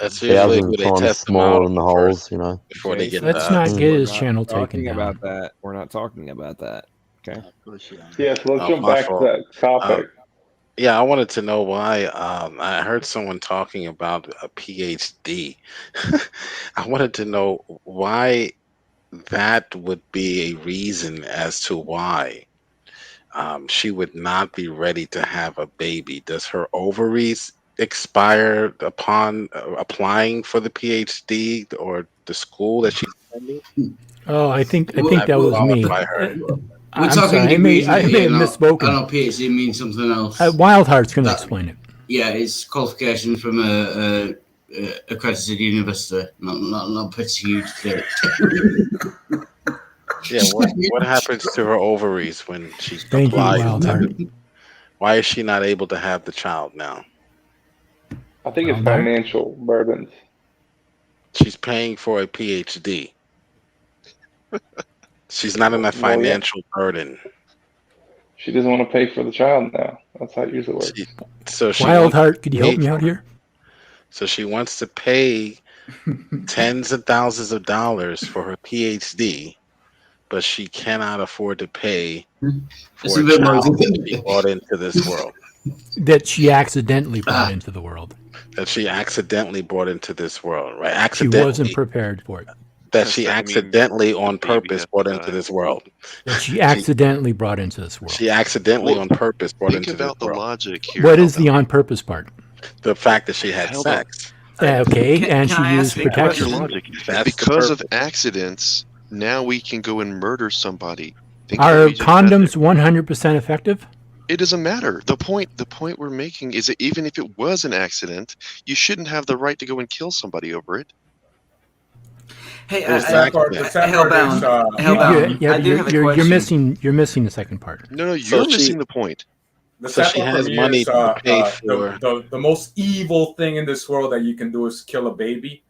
That's usually who Thousands of they times test them smaller out than the holes, you know. before they get. Let's not get his channel taken down. About that. We're not talking about that. Okay. Yeah, so let's jump back to that topic. Yeah, I wanted to know why. I heard someone talking about a PhD. I wanted to know why that would be a reason as to why she would not be ready to have a baby. Does her ovaries expire upon applying for the PhD or the school that she's attending? Oh, I think that was me. I'm sorry, I may have misspoken. I know PhD means something else. Wildheart's going to explain it. Yeah, it's qualification from a accredited university, not pretty huge thing. Yeah, what happens to her ovaries when she Thank you, applies? Wildheart. Why is she not able to have the child now? I think it's financial burdens. She's paying for a PhD. She's not in a financial burden. She doesn't want to pay for the child now. That's how it usually works. Wildheart, could you help me out here? So she wants to pay tens of thousands of dollars for her PhD, but she cannot afford to pay for a child that she brought into this world. That she accidentally brought into the world. That she accidentally brought into this world, right? She wasn't prepared for it. That she accidentally on purpose brought into this world. That she accidentally brought into this world. She accidentally on purpose brought into this world. Think about the logic here. What is the on purpose part? The fact that she had sex. Okay, and she used protection. Because of accidents, now we can go and murder somebody. Are condoms 100% effective? It doesn't matter. The point we're making is that even if it was an accident, you shouldn't have the right to go and kill somebody over it. Hey, Hellbound. You're missing the second part. No, you're missing the point. The So sad she part has for me money is, to pay for. the most evil thing in this world that you can do is kill a baby.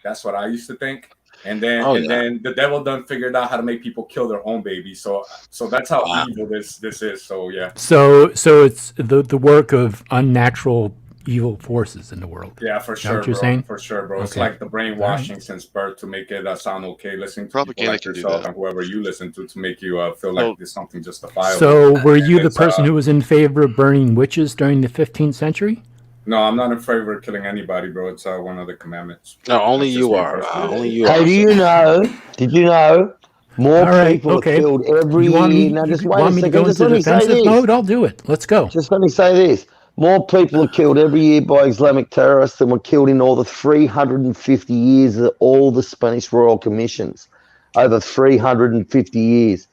That's what I used to think. And then then the devil done figured out how to make people kill their own babies. So that's how evil this is. So yeah. So it's the work of unnatural evil forces in the world. Yeah, for Is that sure, what you're bro. saying? For sure, bro. It's Okay. like the brainwashing since birth to make it sound okay. Listening to people Propaganda like can do yourself that. and whoever you listen to make you feel like there's something justifiable. So, were you And the it's, person who was in favor of burning witches during the 15th century? No, I'm not in favor of killing anybody, bro. It's one of the commandments. No, only That's just you me are. personally. Only you Hey, are. do you know? Did you know more All right, people okay. are killed every You want year? me? Now, You just wait a want me to second. go Just into let me say defensive this. mode? I'll do it. Let's go. Just let me say this. More people are killed every year by Islamic terrorists than were killed in all the 350 years of all the Spanish royal commissions. Over 350 years.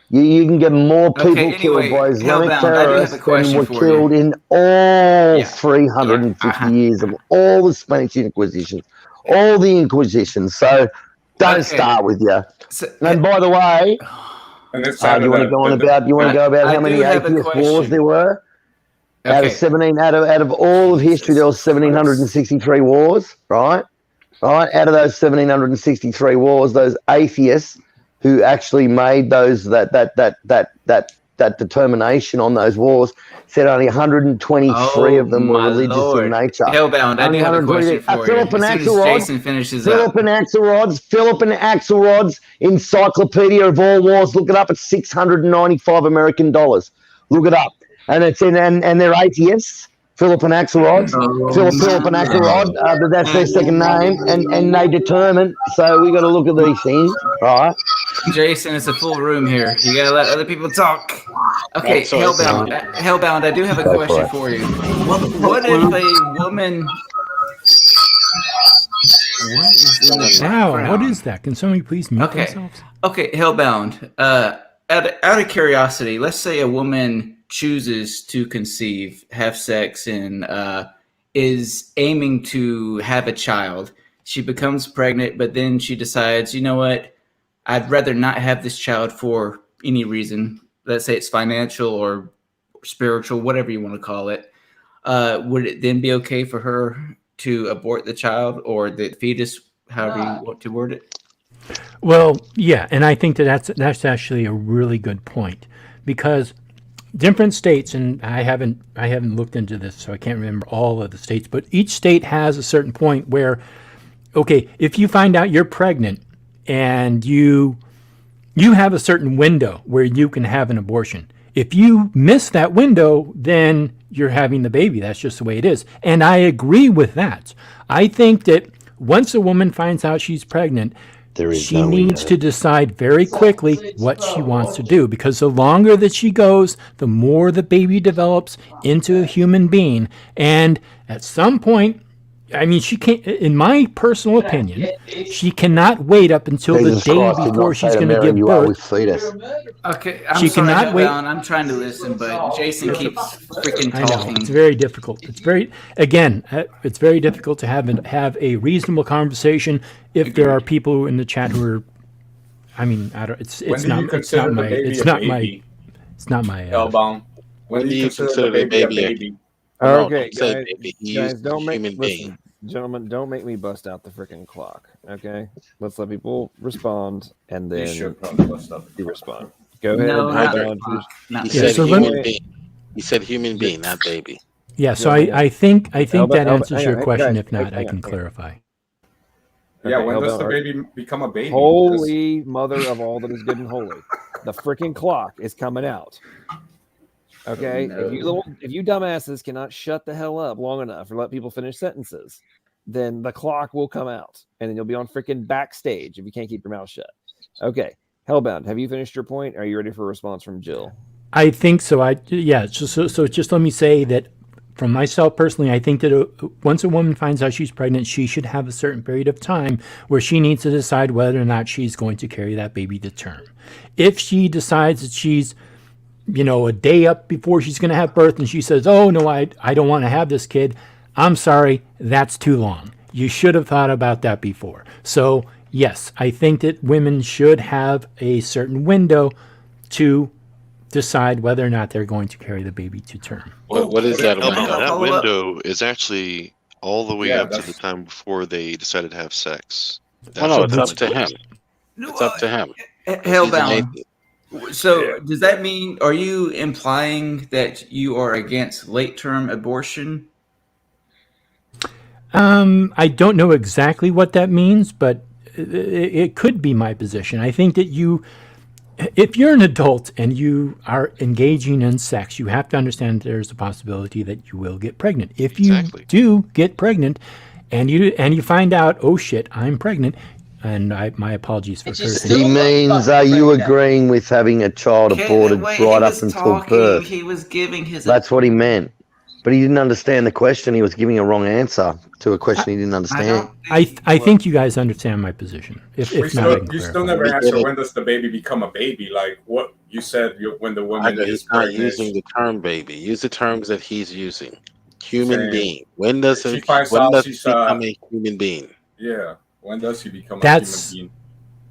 You can get more people Okay, killed anyway, by Islamic Hellbound, I do have a terrorists than question were for you. killed in all Yeah. 350 years of all the Spanish Inquisitions. All the Inquisitions. So don't start with you. And by the way, And it's do you want to go on about? You want to go about how many atheist wars there were? Out of 17, out of all of history, there was 1,763 wars, right? Right. Out of those 1,763 wars, those atheists who actually made those that determination on those wars said only 123 of them were my religious Lord. in nature. Hellbound, I Only do have a 123. question for you. Philip and As soon as Axelrod. Jason finishes up. Philip and Axelrod's Encyclopedia of All Wars. Look it up. It's $695 American dollars. Look it up. And it's and they're atheists. Philip and Axelrod. Philip and Axelrod. But that's their second name. And they determine. So we got to look at these things, right? Jason, it's a full room here. You gotta let other people talk. Okay, That's all Hellbound. right. Hellbound, I do have a Go for question it. for you. What if a woman? What is in the Wow, what background? is that? Can somebody please mute Okay. themselves? Okay, Hellbound. Out of curiosity, let's say a woman chooses to conceive, have sex, and is aiming to have a child. She becomes pregnant, but then she decides, you know what? I'd rather not have this child for any reason. Let's say it's financial or spiritual, whatever you want to call it. Would it then be okay for her to abort the child or the fetus, however you want to word it? Well, yeah, and I think that's actually a really good point, because different states, and I haven't looked into this, so I can't remember all of the states, but each state has a certain point where, okay, if you find out you're pregnant and you have a certain window where you can have an abortion. If you miss that window, then you're having the baby. That's just the way it is. And I agree with that. I think that once a woman finds out she's pregnant, she needs to decide very quickly what she wants to do, because the longer that she goes, the more the baby develops into a human being. And at some point, I mean, she can't, in my personal opinion, she cannot wait up until Jesus the day Christ did before not she's say to going to marry give you are with birth. fetus. Okay, I'm She sorry, cannot wait. Hellbound. I'm trying to listen, but Jason keeps freaking I know, talking. it's very difficult. It's very difficult to have a reasonable conversation if there are people in the chat who are, I mean, I don't. It's When do not. you It's consider not the my. baby It's a not baby? my. Hellbound. When do you consider the baby a baby? No, Okay, don't say guys, baby. He guys, used don't make human listen, being. gentlemen, don't make me bust out the freaking clock. Okay, let's let people respond, and then should probably bust out the you respond. Go ahead. No, not Either. Hellbound, finish- He Yeah, said so human let- being. He said human being, not baby. Yeah, so Hang on. I think Hellbound- that Hellbound- answers hang your on, question. guys, If not, hang I on, can hang on. clarify. Yeah, Okay, when does Hellbound, the are- baby become a baby? Holy mother of all that is good and holy, the freaking clock is coming out. Okay, if you dumbasses cannot shut the hell up long enough or let people finish sentences, then the clock will come out, and then you'll be on freaking backstage if you can't keep your mouth shut. Okay, Hellbound, have you finished your point? Are you ready for a response from Jill? I think so. So just let me say that from myself personally, I think that once a woman finds out she's pregnant, she should have a certain period of time where she needs to decide whether or not she's going to carry that baby to term. If she decides that she's, a day up before she's going to have birth and she says, oh, no, I don't want to have this kid, I'm sorry, that's too long. You should have thought about that before. So, yes, I think that women should have a certain window to decide whether or not they're going to carry the baby to term. What is that Hellbound, window? that window is actually all the way Yeah, up to the that's- time before they decided to have sex. Well, no, it's up to him. It's up to him. Hellbound. So does that mean, are you implying that you are against late-term abortion? I don't know exactly what that means, but it could be my position. I think that if you're an adult and you are engaging in sex, you have to understand there's a possibility that you will get pregnant. If you do get pregnant and you find out, oh shit, I'm pregnant, and my apologies for cursing. He means, are you agreeing with having a child aborted right up until birth? He was giving his. That's what he meant. But he didn't understand the question. He was giving a wrong answer to a question he didn't understand. I think you guys understand my position. If not, I can You clarify. still never answer when does the baby become a baby? Like what you said, when the woman is He's not pregnant. using the term baby. Use the terms that he's using. Human Saying, being. When does she it finds out she's become a human being? Yeah. When does he become That's a human being?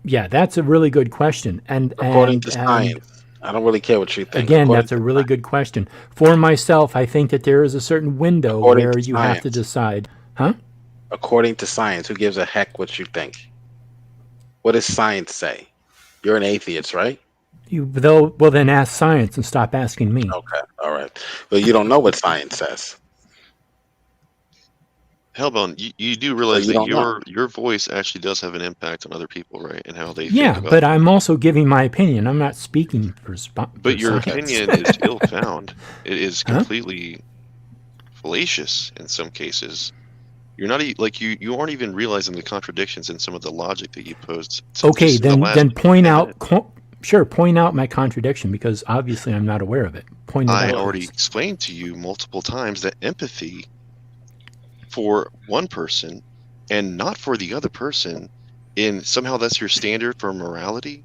yeah, that's a really good question. And According to science. I don't really care what you think. Again, that's a really good question. For myself, I think that there is a certain window where you have to decide. Huh? According to science, who gives a heck what you think? What does science say? You're an atheist, right? Well, then ask science and stop asking me. Okay, all right. But you don't know what science says. Hellbone, you do realize you that don't know. your voice actually does have an impact on other people, right? And how they Yeah, think about but I'm also giving my opinion. I'm not speaking for But your science. opinion is ill-founded. It is completely fallacious in some cases. You're not you aren't even realizing the contradictions in some of the logic that you posed. Okay, then point out. Sure, point out my contradiction because obviously I'm not aware of it. Point it out. I already explained to you multiple times that empathy for one person and not for the other person, and somehow that's your standard for morality.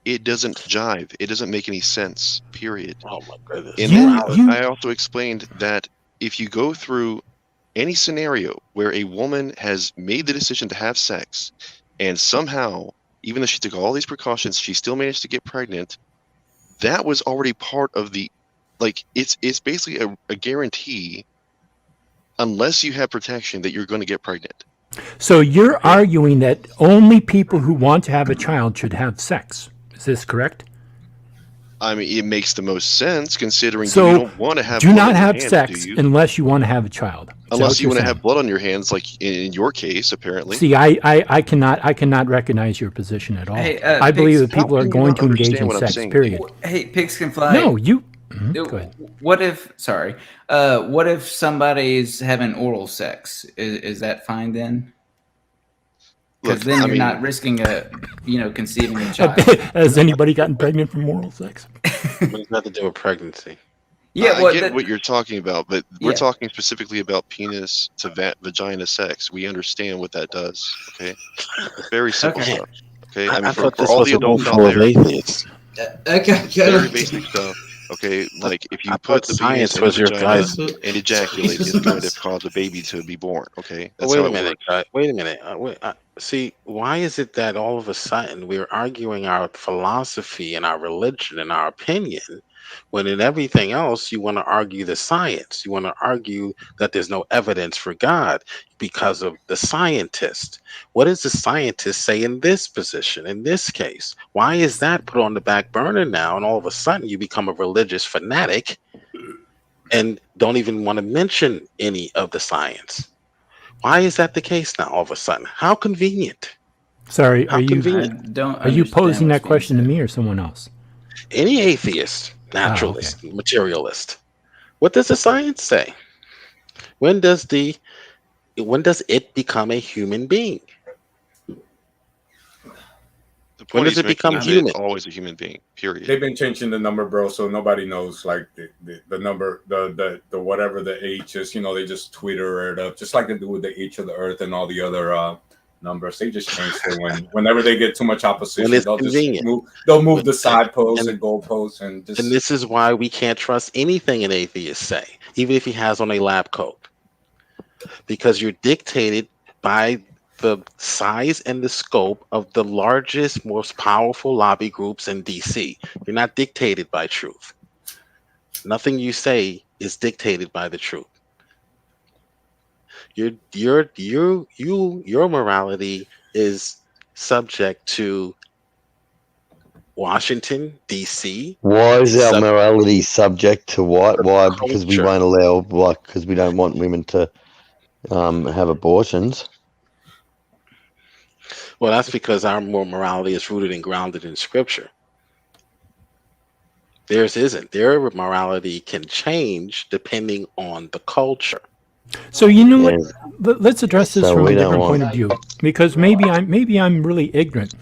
It doesn't jive. It doesn't make any sense. Period. Oh my goodness! And I also explained that if you go through any scenario where a woman has made the decision to have sex, and somehow, even though she took all these precautions, she still managed to get pregnant, that was already part of the, it's basically a guarantee, unless you have protection, that you're going to get pregnant. So you're arguing that only people who want to have a child should have sex. Is this correct? I mean, it makes the most sense considering So you don't want to have do blood not on your have hands, sex do you? unless you want to have a child. Is that Unless what you want you're to saying? have blood on your hands, like in your case, apparently. See, I cannot recognize your position at all. Hey, I believe that Pigs, people How are can you going not to engage understand in what I'm sex. saying? Period. Hey, Pigs can fly. No, you. Go ahead. What if? Sorry. What if somebody's having oral sex? Is that fine then? Because Look, then I you're mean- not risking conceiving a child. Has anybody gotten pregnant from oral sex? What does that have to do with pregnancy? Yeah, I well, get what you're talking about, but we're Yeah. talking specifically about penis to vagina sex. We understand what that does. Okay, very simple Okay. stuff. Okay, I I mean thought for this all was the a room adults out full of there, atheists. Okay, very basic stuff. Okay, like if you I put thought the penis science in the was your vagina guys. and ejaculate, it's going to cause a baby to be born. Okay, that's Wait how a it minute, works. guy. Wait a minute. See, why is it that all of a sudden we're arguing our philosophy and our religion and our opinion when in everything else you want to argue the science? You want to argue that there's no evidence for God because of the scientist. What does the scientist say in this position, in this case? Why is that put on the back burner now and all of a sudden you become a religious fanatic and don't even want to mention any of the science? Why is that the case now all of a sudden? How convenient. Sorry, How are you convenient. are you posing that question to me or someone else? Any atheist, naturalist, materialist. What does the science say? When does it become a human being? The When point does he's it making become is that human? it's always a human being. Period. They've been changing the number, bro, so nobody knows like the number, the whatever the H is. They just Twitter it up, just like they do with the H of the Earth and all the other numbers. They just change it whenever they get too much opposition. When it's They'll convenient. just move the side posts and goal posts and just. And this is why we can't trust anything an atheist say, even if he has on a lab coat, because you're dictated by the size and the scope of the largest, most powerful lobby groups in DC. You're not dictated by truth. Nothing you say is dictated by the truth. Your morality is subject to Washington, DC. Why is It's our sub- morality subject to what? Why? Because we culture. won't allow, because we don't want women to have abortions. Well, that's because our morality is rooted and grounded in Scripture. Theirs isn't. Their morality can change depending on the culture. So you know Yeah. what? Let's address this So from we a don't different point want. of view, because maybe I'm really ignorant.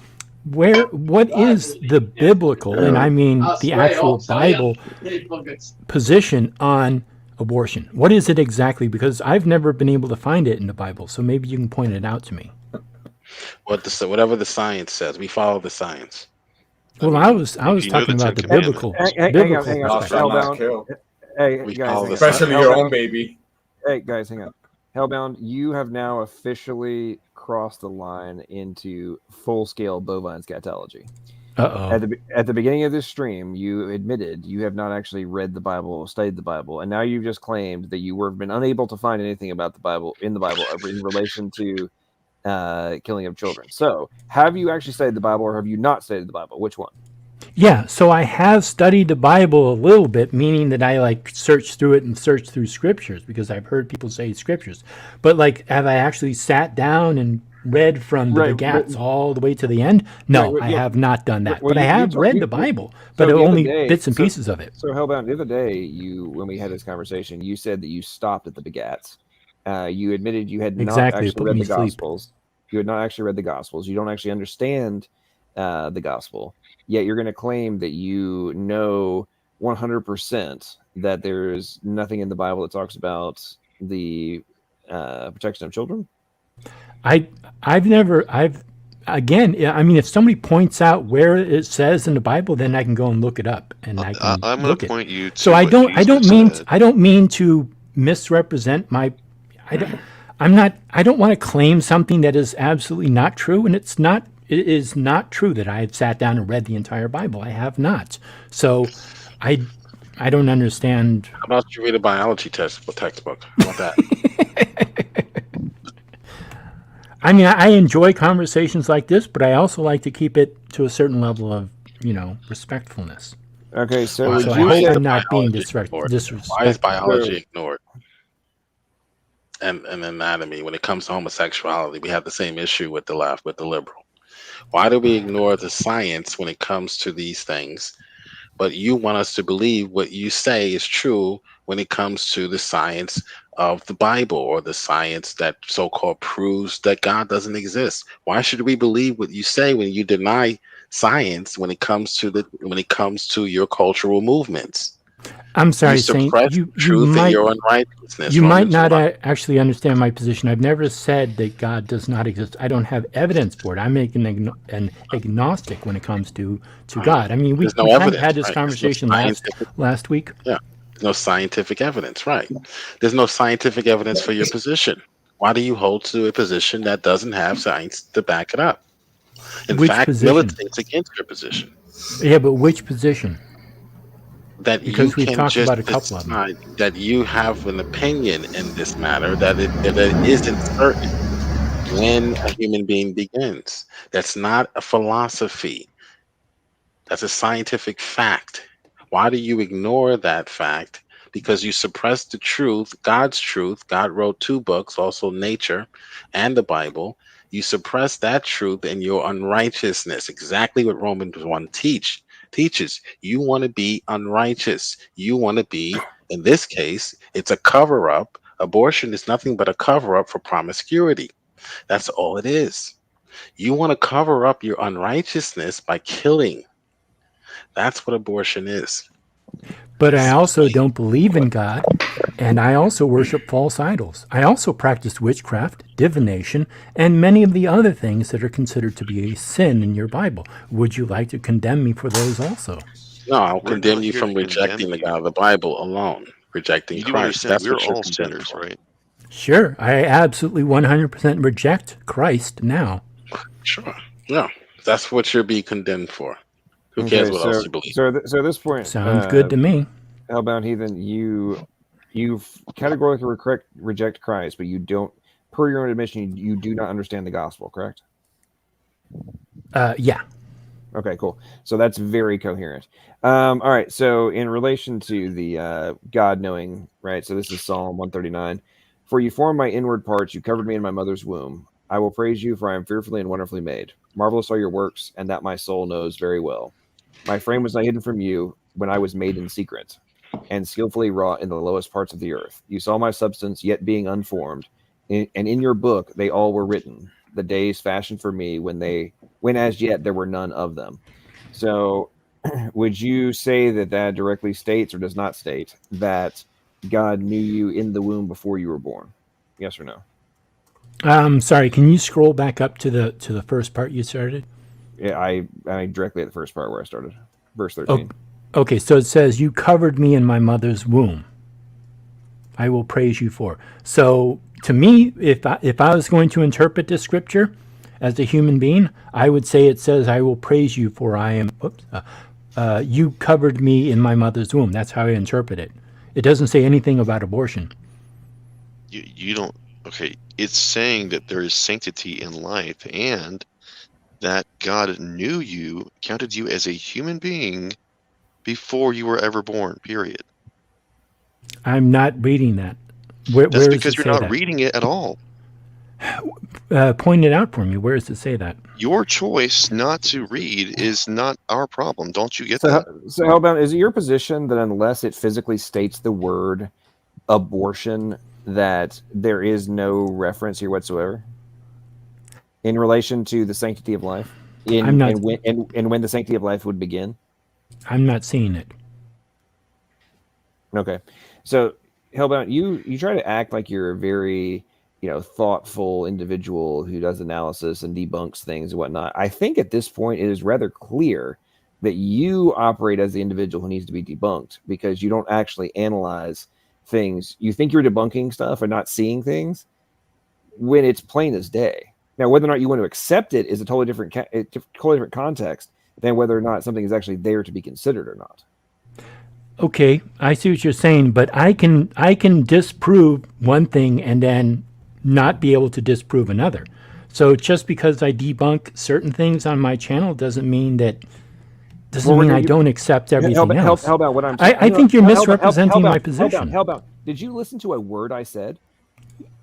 What is the biblical, and I mean the actual Bible position on abortion? What is it exactly? Because I've never been able to find it in the Bible. So maybe you can point it out to me. Whatever the science says, we follow the science. Well, I was talking about the biblical. Hang on. Thou shalt not Hellbound. kill. Hey, We guys, follow hang the on. Especially science. your own baby. Hey, guys, hang on. Hellbound, you have now officially crossed the line into full-scale bovine scatology. Uh-oh. At the beginning of this stream, you admitted you have not actually read the Bible or studied the Bible, and now you've just claimed that you have been unable to find anything about the Bible in relation to killing of children. So, have you actually studied the Bible, or have you not studied the Bible? Which one? Yeah, so I have studied the Bible a little bit, meaning that I like search through it and search through scriptures, because I've heard people say scriptures. But like, have I actually sat down and read from the begats all the way to the end? No, I have not done that. But I have read the Bible, but only bits and pieces of it. So, Hellbound, the other day, when we had this conversation, you said that you stopped at the begats. You admitted you had not actually read the Gospels. You had not actually read the Gospels. You don't actually understand the Gospel. Yet you're going to claim that you know 100% that there's nothing in the Bible that talks about the protection of children? Again, I mean, if somebody points out where it says in the Bible, then I can go and look it up, and I can I'm going to point you to So I don't mean to misrepresent my. I don't want to claim something that is absolutely not true, and it's not. It is not true that I have sat down and read the entire Bible. I have not. So, I don't understand. How about you read a biology textbook? How about that? I mean, I enjoy conversations like this, but I also like to keep it to a certain level of, respectfulness. Okay, so I hope I'm not being disrespectful. Why is biology ignored? And anatomy, when it comes to homosexuality, we have the same issue with the left, with the liberal. Why do we ignore the science when it comes to these things? But you want us to believe what you say is true when it comes to the science of the Bible, or the science that so-called proves that God doesn't exist. Why should we believe what you say when you deny science when it comes to your cultural movements? I'm sorry, Saint. You might not actually understand my position. I've never said that God does not exist. I don't have evidence for it. I'm making an agnostic when it comes to God. I mean, we kind of had this conversation last week. Yeah, there's no scientific evidence, right? There's no scientific evidence for your position. Why do you hold to a position that doesn't have science to back it up? In fact, militates against your position. Yeah, but which position? That because you we've can talked just about a couple of them. That you have an opinion in this matter that it isn't certain when a human being begins. That's not a philosophy. That's a scientific fact. Why do you ignore that fact? Because you suppress the truth, God's truth. God wrote 2 books, also nature and the Bible. You suppress that truth and your unrighteousness, exactly what Romans 1 teaches. You want to be unrighteous. You want to be, in this case, it's a cover-up. Abortion is nothing but a cover-up for promiscuity. That's all it is. You want to cover up your unrighteousness by killing. That's what abortion is. But I also don't believe in God, and I also worship false idols. I also practice witchcraft, divination, and many of the other things that are considered to be a sin in your Bible. Would you like to condemn me for those also? No, I'll condemn you from rejecting the God of the Bible alone, rejecting Christ. That's what you're condemned for. Right? Sure, I absolutely 100% reject Christ now. Sure, yeah, that's what you're being condemned for. Who cares what else you believe? So at this point, sounds good to me. Hellbound Heathen, you categorically reject Christ, but you don't, per your own admission, you do not understand the gospel, correct? Yeah. Okay, cool. So that's very coherent. All right. So in relation to the God knowing, right? So this is Psalm 139. For you formed my inward parts, you covered me in my mother's womb. I will praise you, for I am fearfully and wonderfully made. Marvelous are your works, and that my soul knows very well. My frame was not hidden from you when I was made in secret, and skillfully wrought in the lowest parts of the earth. You saw my substance, yet being unformed, and in your book they all were written, the days fashioned for me when as yet there were none of them. So would you say that directly states or does not state that God knew you in the womb before you were born? Yes or no? Sorry, can you scroll back up to the first part you started? Yeah, I directly at the first part where I started, verse 13. Okay, so it says, you covered me in my mother's womb. I will praise you for. So to me, if I was going to interpret this scripture as a human being, I would say it says, I will praise you for I am, you covered me in my mother's womb. That's how I interpret it. It doesn't say anything about abortion. You don't. Okay, it's saying that there is sanctity in life and that God knew you, counted you as a human being before you were ever born, period. I'm not reading that. That's because you're not reading it at all. Point it out for me. Where does it say that? Your choice not to read is not our problem. Don't you get that? So how about, is it your position that unless it physically states the word abortion, that there is no reference here whatsoever in relation to the sanctity of life? And when the sanctity of life would begin? I'm not seeing it. Okay. So, Hellbound, you try to act like you're a very, thoughtful individual who does analysis and debunks things and whatnot. I think at this point it is rather clear that you operate as the individual who needs to be debunked, because you don't actually analyze things. You think you're debunking stuff and not seeing things when it's plain as day. Now, whether or not you want to accept it is a totally different context than whether or not something is actually there to be considered or not. Okay, I see what you're saying, but I can disprove one thing and then not be able to disprove another. So just because I debunk certain things on my channel doesn't mean I don't accept everything else. How about what I'm I think you're misrepresenting my position. How about, did you listen to a word I said?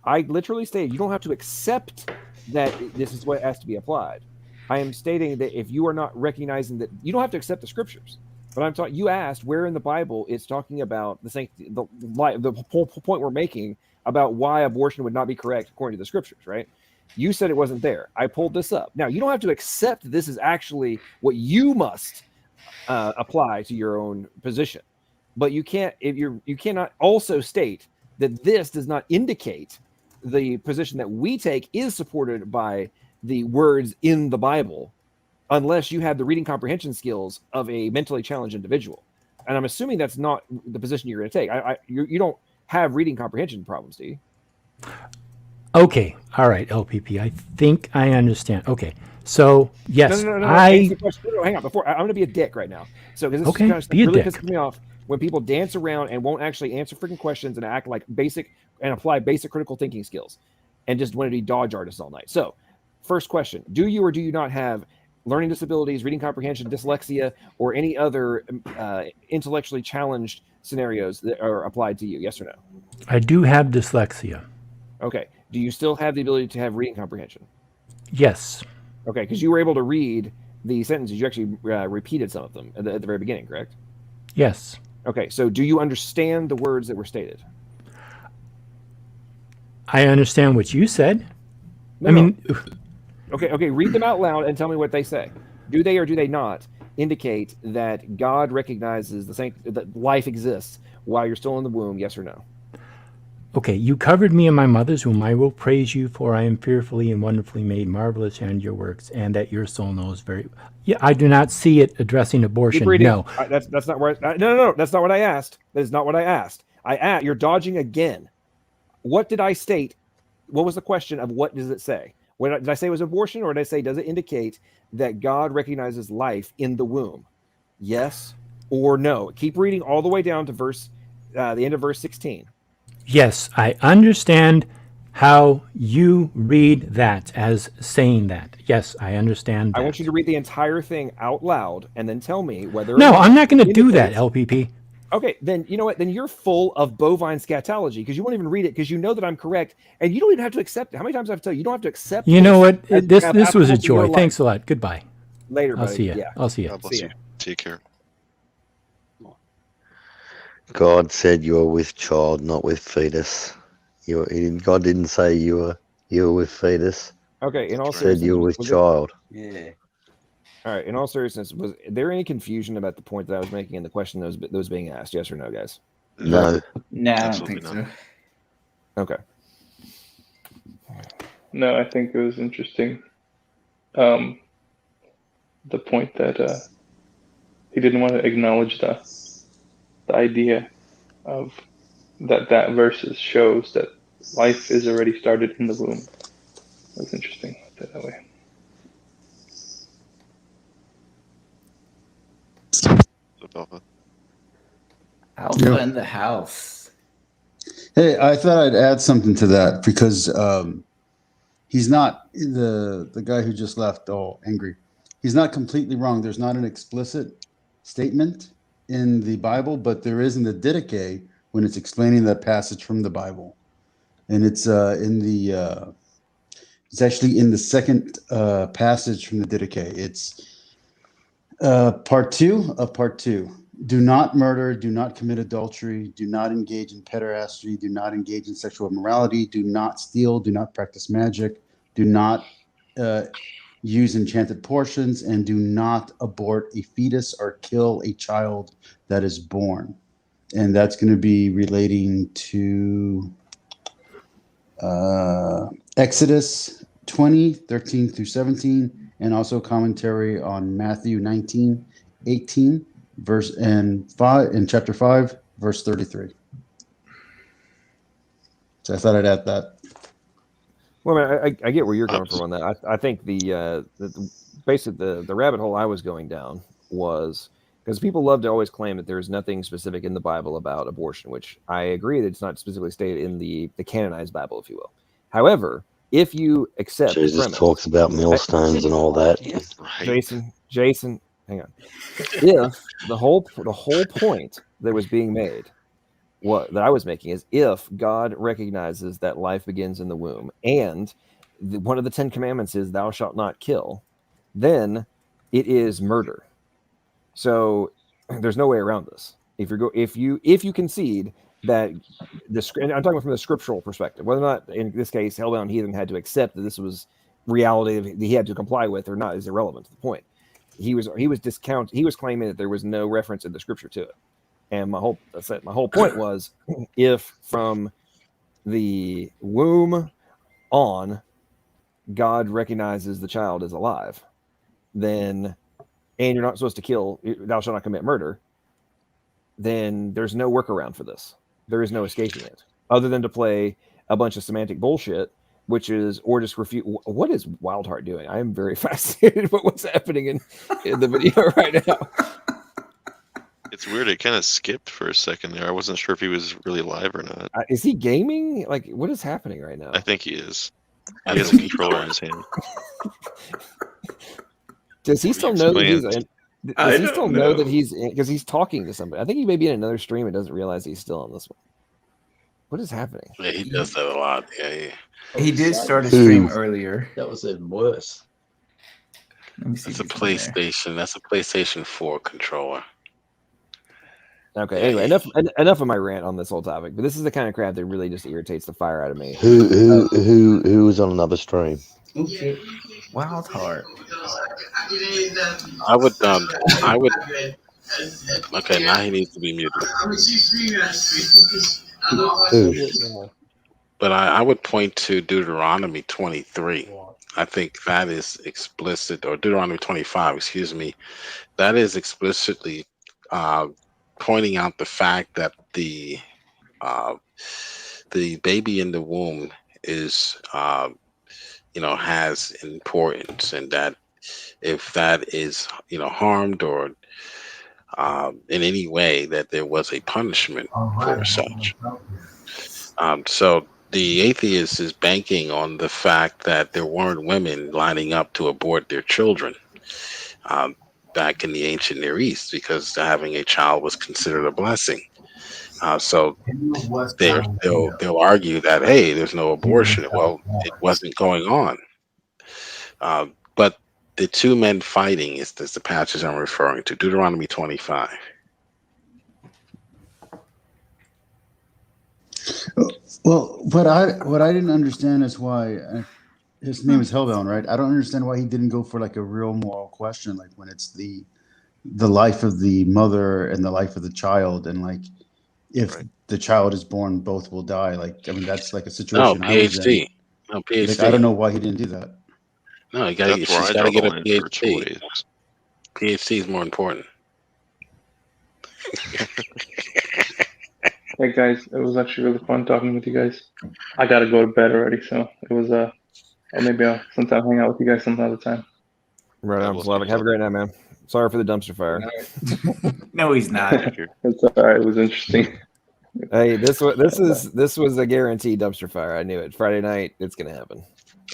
I literally stated you don't have to accept that this is what has to be applied. I am stating that if you are not recognizing that, you don't have to accept the scriptures. But I'm talking. You asked where in the Bible it's talking about the sanctity, the whole point we're making about why abortion would not be correct according to the scriptures, right? You said it wasn't there. I pulled this up. Now you don't have to accept this is actually what you must apply to your own position, but you can't. You cannot also state that this does not indicate the position that we take is supported by the words in the Bible, unless you have the reading comprehension skills of a mentally challenged individual. And I'm assuming that's not the position you're going to take. You don't have reading comprehension problems, do you? Okay. All right, LPP. I think I understand. Okay. So, yes, No, hang on. Before I'm going to be a dick right now. So, because this kind of stuff really pisses me off when people dance around and won't actually answer freaking questions and act like apply basic critical thinking skills and just want to be dodge artists all night. So, first question: do you or do you not have learning disabilities, reading comprehension, dyslexia, or any other intellectually challenged scenarios that are applied to you? Yes or no? I do have dyslexia. Okay. Do you still have the ability to have reading comprehension? Yes. Okay, because you were able to read the sentences. You actually repeated some of them at the very beginning, correct? Yes. Okay, so do you understand the words that were stated? I understand what you said. No. Okay, read them out loud and tell me what they say. Do they or do they not indicate that God recognizes that life exists while you're still in the womb, yes or no? Okay, you covered me in my mother's womb. I will praise you, for I am fearfully and wonderfully made, marvelous and your works, and that your soul knows very. Yeah, I do not see it addressing abortion. No, that's not where. No, that's not what I asked. That is not what I asked. You're dodging again. What did I state? What was the question of what does it say? Did I say it was abortion, or did I say does it indicate that God recognizes life in the womb? Yes or no? Keep reading all the way down to the end of verse 16. Yes, I understand how you read that as saying that. Yes, I understand that. I want you to read the entire thing out loud and then tell me whether. No, I'm not going to do that, LPP. Okay, then you know what? Then you're full of bovine scatology because you won't even read it because you know that I'm correct, and you don't even have to accept it. How many times have I tell you? You don't have to accept. You know what? as This after was a hoping your joy. life. Thanks a lot. Goodbye. Later, I'll buddy. see you. Yeah. I'll see you. God bless you. Take care. God said you were with child, not with fetus. God didn't say you were with fetus. Okay. In all He said you were with child. Yeah. All right. In all seriousness, was there any confusion about the point that I was making in the question that was being asked? Yes or no, guys? No. No, I don't think so. Okay. No, I think it was interesting. The point that he didn't want to acknowledge the idea of that verses shows that life is already started in the womb. That's interesting. That way. Alpha in the house. Hey, I thought I'd add something to that because he's not the guy who just left all angry. He's not completely wrong. There's not an explicit statement in the Bible, but there is in the Didache when it's explaining that passage from the Bible, and it's it's actually in the second passage from the Didache. It's part 2 of part 2. Do not murder, do not commit adultery, do not engage in pederasty, do not engage in sexual immorality, do not steal, do not practice magic, do not use enchanted portions, and do not abort a fetus or kill a child that is born. And that's going to be relating to Exodus 20, 13 through 17, and also commentary on Matthew 19, 18. Verse and 5 in chapter 5, verse 33. So I thought I'd add that. Well, I get where you're coming from on that. I think basically the rabbit hole I was going down was because people love to always claim that there's nothing specific in the Bible about abortion, which I agree that it's not specifically stated in the canonized Bible, if you will. However, if you accept Jesus the premise, talks about millstones and all that. Jason, hang on. If the whole point that was being made, that I was making, is if God recognizes that life begins in the womb, and one of the 10 commandments is "Thou shalt not kill," then it is murder. So there's no way around this. If you concede that and I'm talking from the scriptural perspective, whether or not in this case hellbound heathen had to accept that this was reality that he had to comply with or not is irrelevant to the point. He was claiming that there was no reference in the scripture to it. And my whole point was, if from the womb on God recognizes the child is alive, then, and you're not supposed to kill, thou shalt not commit murder, then there's no workaround for this. There is no escaping it, other than to play a bunch of semantic bullshit, or just refute. What is Wildheart doing? I am very fascinated about what's happening in the video right now. It's weird. It kind of skipped for a second there. I wasn't sure if he was really live or not. Is he gaming? Like, what is happening right now? I think he is. He has a controller in his hand. Does he still know that he's in? Does he still know that he's in? Because he's talking to somebody. I think he may be in another stream and doesn't realize he's still on this one. What is happening? Yeah, he does that a lot. Yeah. He did start a stream earlier. That was even worse. Let me see. That's a PlayStation. That's a PlayStation 4 controller. Okay. Anyway, enough of my rant on this whole topic. But this is the kind of crap that really just irritates the fire out of me. Who was on another stream? Okay. Wildheart. I would. Okay, now he needs to be muted. But I would point to Deuteronomy 23. I think that is explicit, or Deuteronomy 25, excuse me. That is explicitly pointing out the fact that the baby in the womb is, has importance, and that if that is, harmed or in any way, that there was a punishment for such. So the atheist is banking on the fact that there weren't women lining up to abort their children. back in the ancient Near East because having a child was considered a blessing. So they'll argue that, hey, there's no abortion. Well, it wasn't going on. But the two men fighting is the passage I'm referring to, Deuteronomy 25. Well, what I didn't understand is why his name is Hellbound, right? I don't understand why he didn't go for like a real moral question, like when it's the life of the mother and the life of the child, and like if the child is born, both will die. Like, I mean, that's like a situation I was in. PhD. No, PhD. Like, I don't know why he didn't do that. No, she's got to get a PhD. PhD is more important. Hey guys, it was actually really fun talking with you guys. I gotta go to bed already, so it was or maybe I'll sometime hang out with you guys some other time. Right on, Slavic. Have a great night, man. Sorry for the dumpster fire. No, he's not. It's all right. It was interesting. Hey, this was a guaranteed dumpster fire. I knew it. Friday night, it's gonna happen.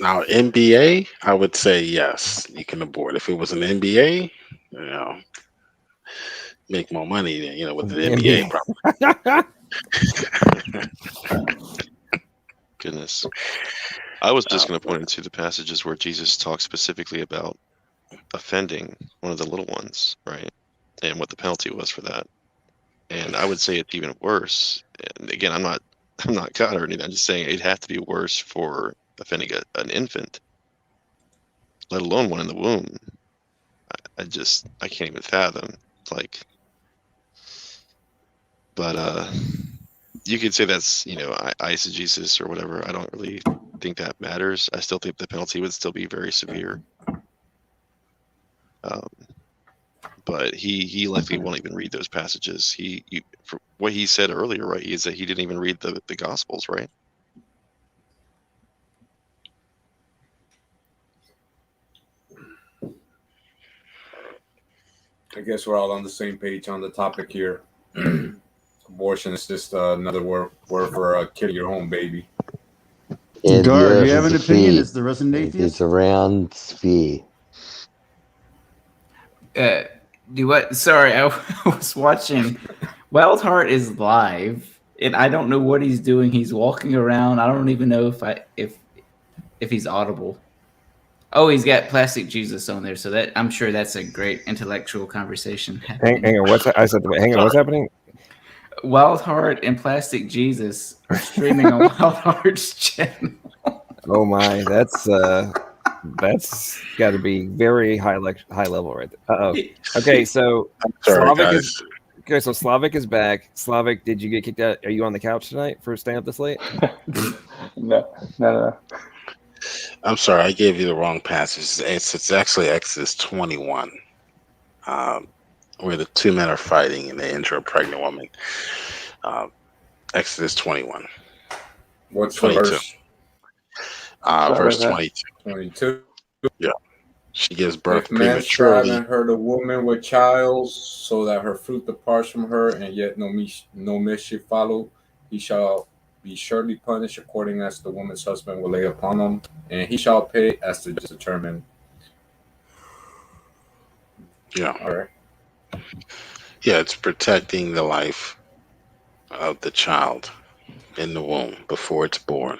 Now, NBA, I would say yes, you can abort. If it was an NBA, make more money, with the NBA probably. Goodness. I was just going to point into the passages where Jesus talks specifically about offending one of the little ones, right? And what the penalty was for that. And I would say it's even worse. And again, I'm not God or anything. I'm just saying it'd have to be worse for offending an infant, let alone one in the womb. I can't even fathom. But you could say that's eisegesis or whatever. I don't really think that matters. I still think the penalty would still be very severe. But he likely won't even read those passages. He for what he said earlier, right? Is that he didn't even read the Gospels, right? I guess we're all on the same page on the topic here. Abortion is just another word for killing your own baby. Yeah, Gar, do you have an opinion? Is the resident atheist? It's a round sphere. Do what? Sorry, I was watching. Wildheart is live, and I don't know what he's doing. He's walking around. I don't even know if he's audible. Oh, he's got Plastic Jesus on there, so that I'm sure that's a great intellectual conversation. Hang on, what's happening? Wildheart and Plastic Jesus are streaming on Wildheart's channel. Oh my, that's got to be very high level right there. Uh-oh. Okay, so Slavic is back. Slavic, did you get kicked out? Are you on the couch tonight for staying up this late? No. I'm sorry, I gave you the wrong passage. It's actually Exodus 21, where the two men are fighting and they injure a pregnant woman. Exodus 21. What's 22? the verse? Verse 22. 22. Yeah. She gives birth If man strive prematurely. and hurt a woman with child, so that her fruit departs from her, and yet no mischief follow, he shall be surely punished according as the woman's husband will lay upon him, and he shall pay as the judge determine. Yeah. All right. Yeah, it's protecting the life of the child in the womb before it's born.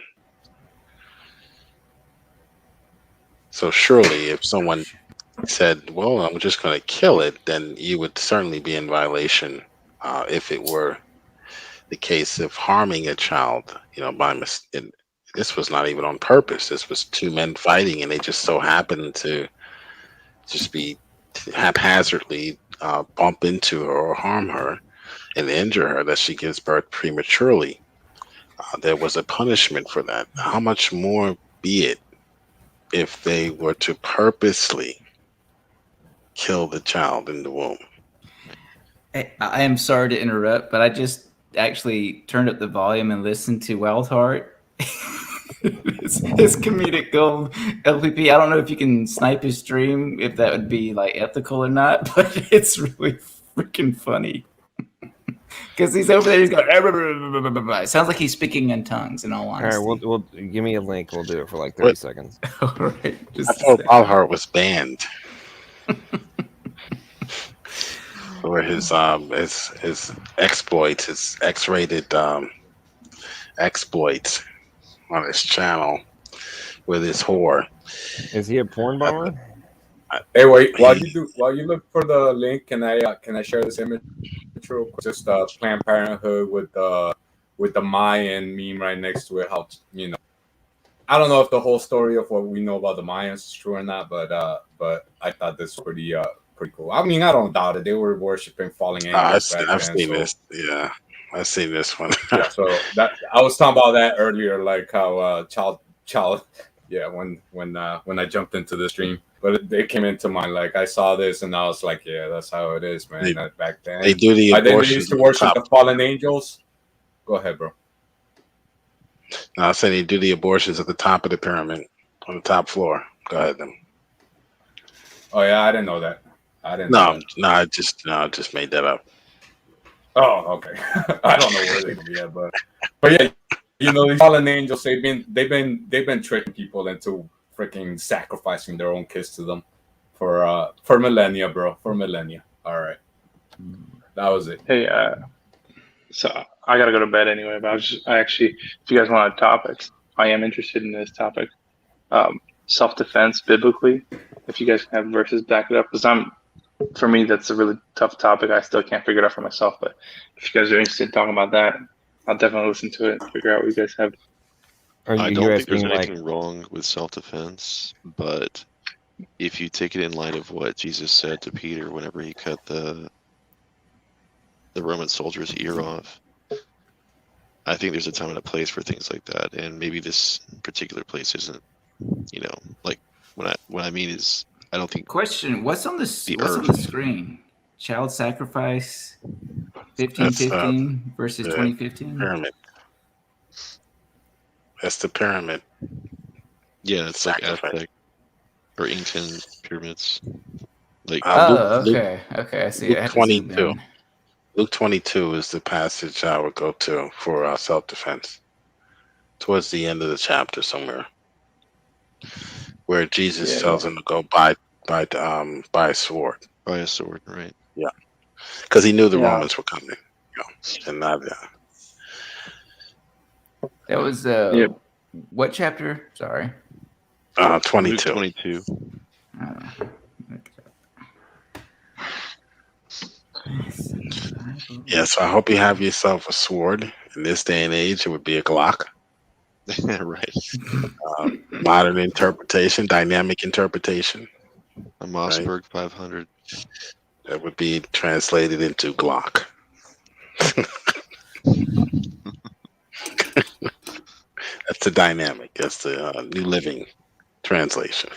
So surely if someone said, well, I'm just going to kill it, then you would certainly be in violation if it were the case of harming a child, by mistake. This was not even on purpose. This was two men fighting, and they just so happened to just be haphazardly bump into her or harm her and injure her, that she gives birth prematurely. There was a punishment for that. How much more be it if they were to purposely kill the child in the womb? I am sorry to interrupt, but I just actually turned up the volume and listened to Wildheart. his comedic gold LPP. I don't know if you can snipe his stream, if that would be ethical or not, but it's really freaking funny. Because he's over there, he's going. It sounds like he's speaking in tongues. In all honesty. All right, we'll give me a link. We'll do it for 30 seconds. All right. I thought Wildheart was banned. for his exploits, his X-rated exploits on his channel with his whore. Is he a porn bomber? Hey, wait! While you look for the link, can I share this image real quick? Just Planned Parenthood with the Mayan meme right next to it. How I don't know if the whole story of what we know about the Mayans is true or not, but I thought this was pretty cool. I mean, I don't doubt it. They were worshiping falling angels back I've then. seen this. Yeah, I've seen this one. Yeah, so that I was talking about that earlier, like how child. Yeah, when I jumped into the stream, but it came into mind. Like I saw this and I was like, yeah, that's how it is, man. Back then, they do the they abortion used to worship the fallen angels. Go ahead, bro. No, I said they do the abortions at the top of the pyramid, on the top floor. Go ahead, then. Oh yeah, I didn't know that. I didn't. I just made that up. Oh, okay. I don't know where they could be at, but yeah. These fallen angels, they've been tricking people into freaking sacrificing their own kids to them for millennia, bro. For millennia. All right, that was it. Hey, so I gotta go to bed anyway. But I actually, if you guys want a topic, I am interested in this topic. Self-defense biblically. If you guys can have verses back it up, because for me, that's a really tough topic. I still can't figure it out for myself. But if you guys are interested in talking about that, I'll definitely listen to it and figure out what you guys have. I don't think there's anything wrong with self-defense, but if you take it in light of what Jesus said to Peter whenever he cut the Roman soldier's ear off, I think there's a time and a place for things like that, and maybe this particular place isn't. Like what I mean is, I don't think. Question: What's on the screen? Child sacrifice 1515 versus 2015. Pyramid. That's the pyramid. Yeah, it's like Aztec or Incan pyramids. Like okay, I see. Luke 22. Luke 22 is the passage I would go to for self-defense. Towards the end of the chapter somewhere, where Jesus tells him to go buy a sword. Buy a sword, right? Yeah, because he knew the Romans were coming. And not that was what chapter? Sorry. 22. 22. Yeah, so I hope you have yourself a sword. In this day and age, it would be a Glock. Right. Modern interpretation, dynamic interpretation. A Mossberg 500. That would be translated into Glock. That's the dynamic. That's the New Living Translation.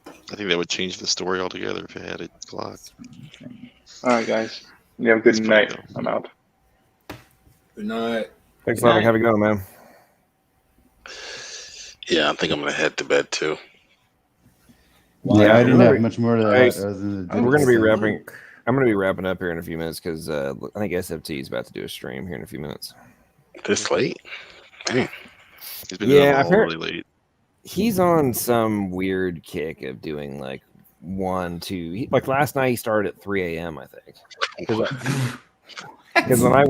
I think that would change the story altogether if it had a Glock. All right, guys. You have a good night. I'm out. Good night. Thanks, Logic. Have a go, man. Yeah, I think I'm gonna head to bed too. Yeah, I didn't have much more to that. We're gonna be wrapping. I'm gonna be wrapping up here in a few minutes because I think SFT is about to do a stream here in a few minutes. This late? Dang. He's been doing it all really late. He's on some weird kick of doing like 1, 2. Like last night, he started at 3 a.m. I think. Because when I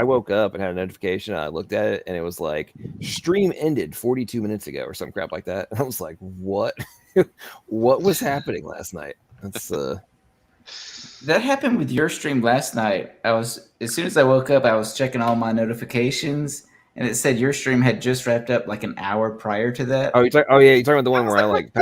woke up and had a notification, I looked at it and it was like stream ended 42 minutes ago or some crap like that. And I was like, what? What was happening last night? That's That happened with your stream last night. As soon as I woke up, I was checking all my notifications, and it said your stream had just wrapped up like an hour prior to that. yeah, you're talking about the one where I like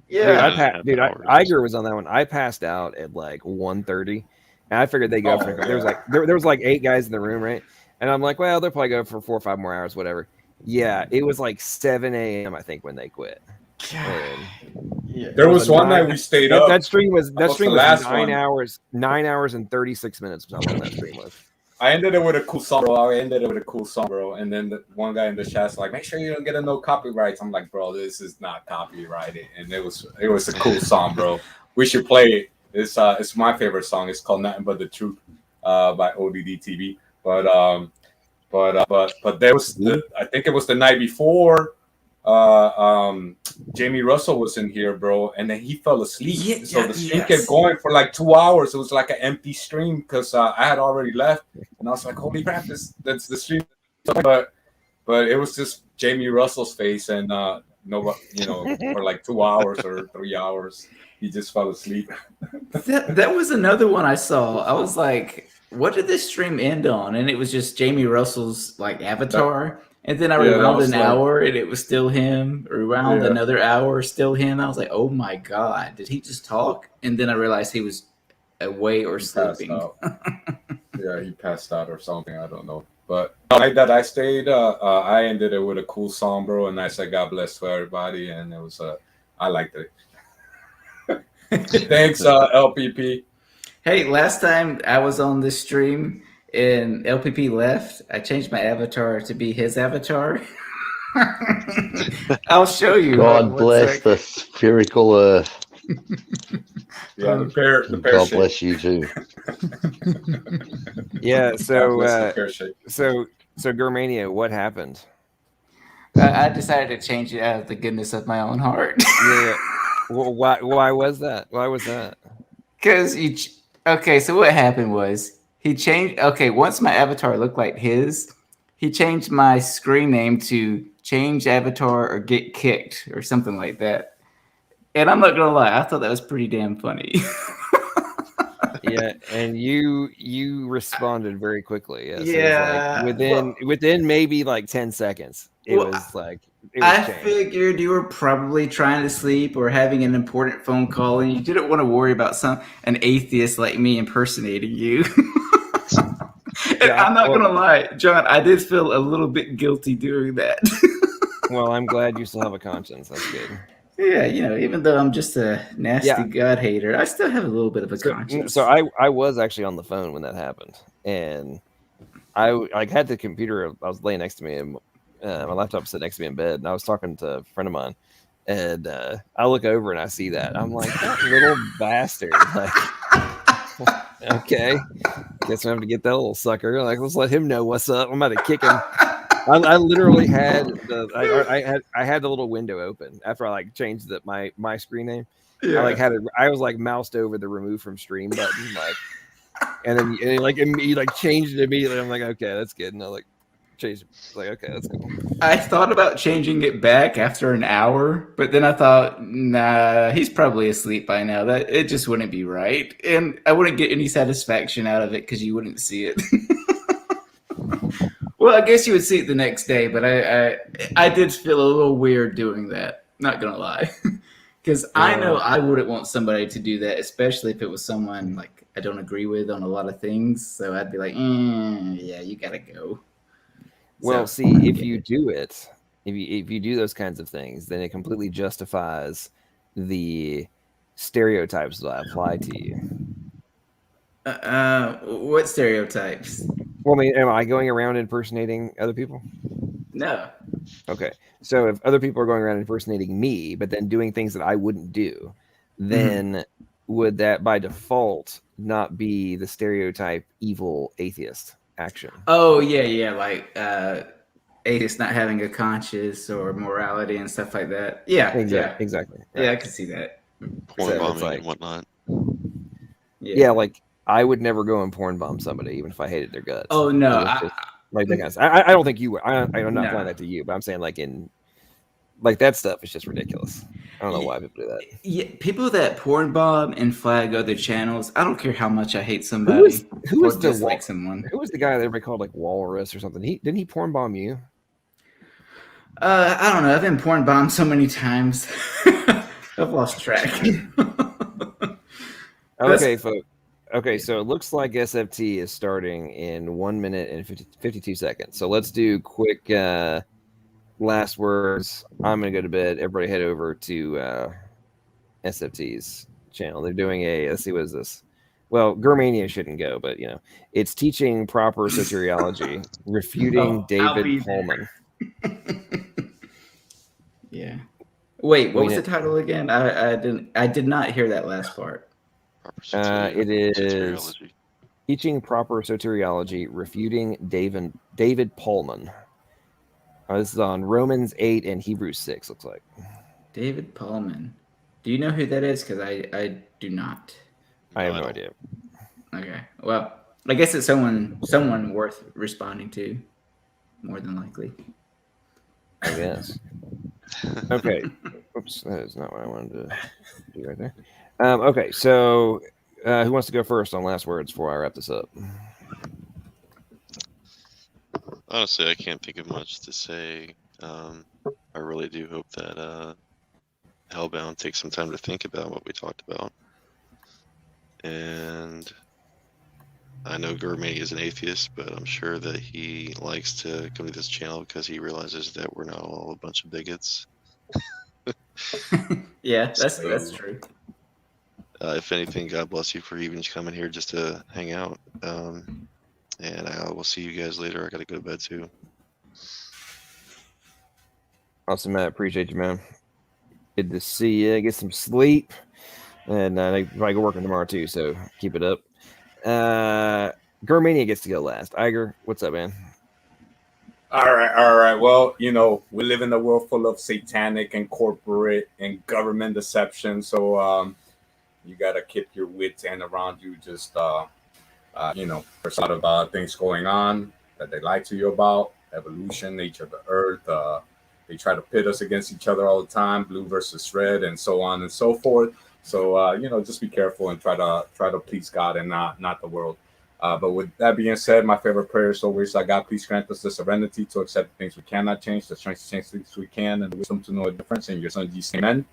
Iger was on that one. I passed out at like 1:30, and I figured they go for there was like 8 guys in the room, right? And I'm like, well, they'll probably go for 4 or 5 more hours, whatever. Yeah, it was like 7 a.m. I think when they quit. There was one night we stayed up. That stream was 9 one. hours, 9 hours and 36 minutes. Was how long that stream was. I ended it with a cool song, bro. And then one guy in the chat's like, "Make sure you don't get no copyrights." I'm like, "Bro, this is not copyrighted." And it was a cool song, bro. We should play it. It's my favorite song. It's called "Nothing But the Truth" by ODD TV. But there was I think it was the night before. Jamie Russell was in here, bro, and then he fell asleep. Yeah, So the stream yes. kept going for like 2 hours. It was like an empty stream because I had already left, and I was like, "Holy crap, that's the stream!" But it was just Jamie Russell's face, and nobody, for like 2 hours or 3 hours, he just fell asleep. That was another one I saw. I was like, what did this stream end on? And it was just Jamie Russell's like avatar. And then I rewound an hour and it was still him. Rewound another hour, still him. I was like, oh my God, did he just talk? And then I realized he was away or sleeping. Yeah, he passed out or something. I don't know. But the night that I stayed, I ended it with a cool song, bro. And I said, God bless to everybody. And it was, I liked it. Thanks, LPP. Hey, last time I was on this stream and LPP left, I changed my avatar to be his avatar. I'll show you. God bless the spherical earth. Yeah, the pear God shape. bless you too. Yeah, God bless the pear shape. so Germania, what happened? I decided to change it out of the goodness of my own heart. Yeah. Well, why was that? Why was that? Because okay, so what happened was he changed. Okay, once my avatar looked like his, he changed my screen name to change avatar or get kicked or something like that. And I'm not gonna lie, I thought that was pretty damn funny. Yeah, and you responded very quickly. Yes, Yeah, it was like within maybe like 10 seconds. It was I figured you were probably trying to sleep or having an important phone call, and you didn't want to worry about an atheist like me impersonating you. And I'm not gonna lie, John, I did feel a little bit guilty doing that. Well, I'm glad you still have a conscience. That's good. Yeah, even though I'm just a nasty God hater, I still have a little bit of a conscience. So I was actually on the phone when that happened, and I had the computer. I was laying next to me, and my laptop sitting next to me in bed, and I was talking to a friend of mine, and I look over and I see that. I'm like, that little bastard. Like, okay, guess I have to get that little sucker. Like, let's let him know what's up. I'm about to kick him. I literally had I had the little window open after I like changed my screen name. Yeah. I was like moused over the remove from stream button, like, and then he changed it immediately. I'm like, okay, that's good. And I like changed it. Like, okay, that's cool. I thought about changing it back after an hour, but then I thought, nah, he's probably asleep by now. That it just wouldn't be right, and I wouldn't get any satisfaction out of it because you wouldn't see it. Well, I guess you would see it the next day, but I did feel a little weird doing that. Not gonna lie, because I know I wouldn't want somebody to do that, especially if it was someone like I don't agree with on a lot of things. So I'd be like, yeah, you gotta go. Well, So, see, if you do it, if you do those kinds of things, then it completely justifies the stereotypes that apply to you. What stereotypes? Well, I mean, am I going around impersonating other people? No. Okay. So if other people are going around impersonating me, but then doing things that I wouldn't do, then would that by default not be the stereotype evil atheist action? Oh, yeah, like atheists not having a conscience or morality and stuff like that. Yeah, exactly. Yeah, I can see that. Porn bombing and whatnot. Yeah, like I would never go and porn bomb somebody, even if I hated their guts. Oh no, like that kind of, I don't think you would. I'm not applying that to you, but I'm saying like that stuff is just ridiculous. I don't know why people do that. Yeah, people that porn bomb and flag other channels. I don't care how much I hate somebody. Who was the dislike someone? Who was the guy that everybody called like Walrus or something? Didn't he porn bomb you? I don't know. I've been porn bombed so many times. I've lost track. Okay, folks. Okay, so it looks like SFT is starting in 1 minute and 52 seconds. So let's do quick last words. I'm going to go to bed. Everybody head over to SFT's channel. They're doing let's see, what is this? Well, Germania shouldn't go, but, it's teaching proper soteriology, refuting David Pullman. Yeah. Wait, what was the title again? I did not hear that last part. It is teaching proper soteriology, refuting David Pullman. This is on Romans 8 and Hebrews 6, looks like. David Paulman. Do you know who that is? Because I do not. I have no idea. Okay. Well, I guess it's someone worth responding to, more than likely. I guess. Okay. Oops, that is not what I wanted to do right there. Okay, so who wants to go first on last words before I wrap this up? Honestly, I can't think of much to say. I really do hope that Hellbound takes some time to think about what we talked about. And I know Gourmet is an atheist, but I'm sure that he likes to come to this channel because he realizes that we're not all a bunch of bigots. Yeah, that's true. If anything, God bless you for even coming here just to hang out. And I will see you guys later. I got to go to bed too. Awesome, Matt. Appreciate you, man. Good to see you. Get some sleep. And I probably go working tomorrow too, so keep it up. Germania gets to go last. Iger, what's up, man? All right. Well, we live in a world full of satanic and corporate and government deception. So you got to keep your wits and around you. Just, there's a lot of things going on that they lie to you about. Evolution, nature of the earth. They try to pit us against each other all the time, blue versus red, and so on and so forth. So, just be careful and try to please God and not the world. But with that being said, my favorite prayer is always, God, please grant us the serenity to accept the things we cannot change, the strength to change things we can, and the wisdom to know the difference. In your son Jesus, amen.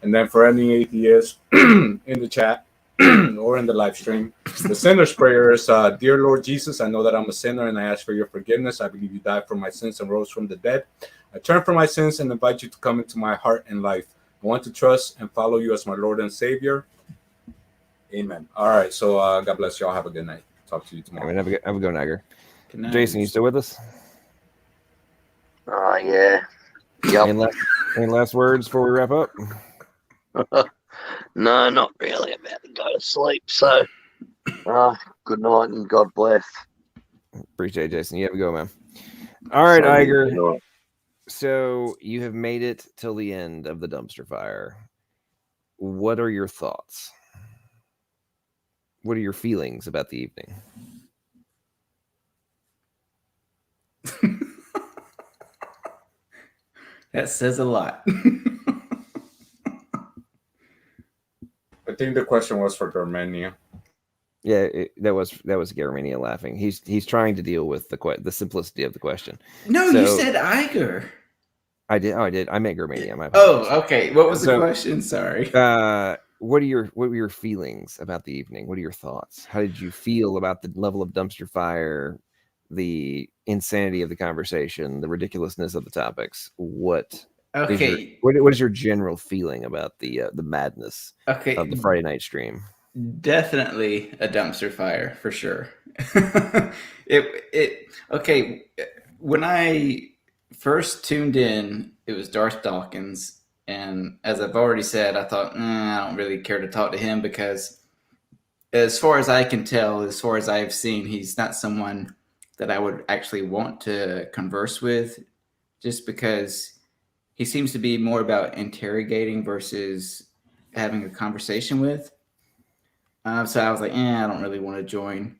And then for any atheists in the chat or in the live stream, the sinner's prayer is, Dear Lord Jesus, I know that I'm a sinner and I ask for your forgiveness. I believe you died for my sins and rose from the dead. I turn from my sins and invite you to come into my heart and life. I want to trust and follow you as my Lord and Savior. Amen. All right. So God bless you all. Have a good night. Talk to you tomorrow. Have a good night, Iger. Jason, you still with us? Oh, yeah. Yep. Any last words before we wrap up? No, not really. I'm about to go to sleep. So, good night and God bless. Appreciate it, Jason. You have a go, man. All right, Iger. So you have made it till the end of the dumpster fire. What are your thoughts? What are your feelings about the evening? That says a lot. I think the question was for Germania. Yeah, that was Germania laughing. He's trying to deal with the simplicity of the question. No, you said Iger. I did. Oh, I did. I meant Germania. Okay. What was the question? Sorry. What were your feelings about the evening? What are your thoughts? How did you feel about the level of dumpster fire, the insanity of the conversation, the ridiculousness of the topics? What is your general feeling about the madness of the Friday night stream? Definitely a dumpster fire for sure. When I first tuned in, it was Darth Dawkins, and as I've already said, I thought I don't really care to talk to him because, as far as I can tell, as far as I've seen, he's not someone that I would actually want to converse with, just because he seems to be more about interrogating versus having a conversation with. So I was like, I don't really want to join.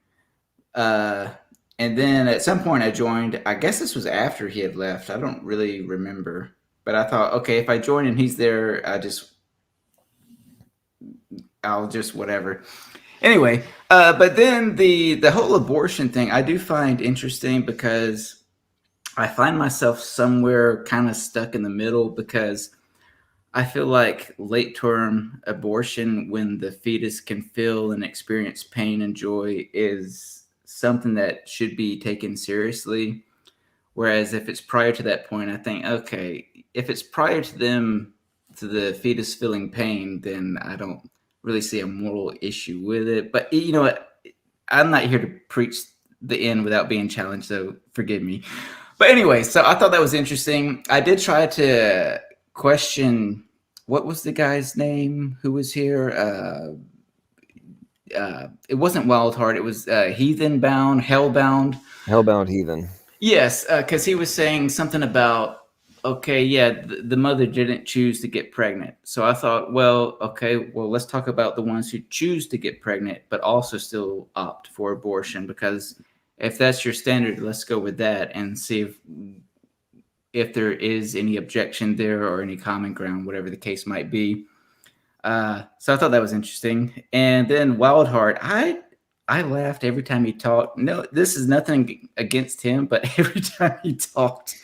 And then at some point I joined. I guess this was after he had left. I don't really remember. But I thought, okay, if I join and he's there, I'll just whatever. Anyway, but then the whole abortion thing I do find interesting because I find myself somewhere kind of stuck in the middle because I feel like late-term abortion, when the fetus can feel and experience pain and joy, is something that should be taken seriously. Whereas if it's prior to that point, I think, okay, if it's prior to the fetus feeling pain, then I don't really see a moral issue with it. But you know what? I'm not here to preach the end without being challenged, so forgive me. But anyway, so I thought that was interesting. I did try to question, what was the guy's name who was here? It wasn't Wild Heart. It was Heathen Bound, Hellbound. Hellbound Heathen. Yes, because he was saying something about, okay, yeah, the mother didn't choose to get pregnant. So I thought, well, okay, well, let's talk about the ones who choose to get pregnant, but also still opt for abortion. Because if that's your standard, let's go with that and see if there is any objection there or any common ground, whatever the case might be. So I thought that was interesting. And then Wildheart, I laughed every time he talked. No, this is nothing against him, but every time he talked,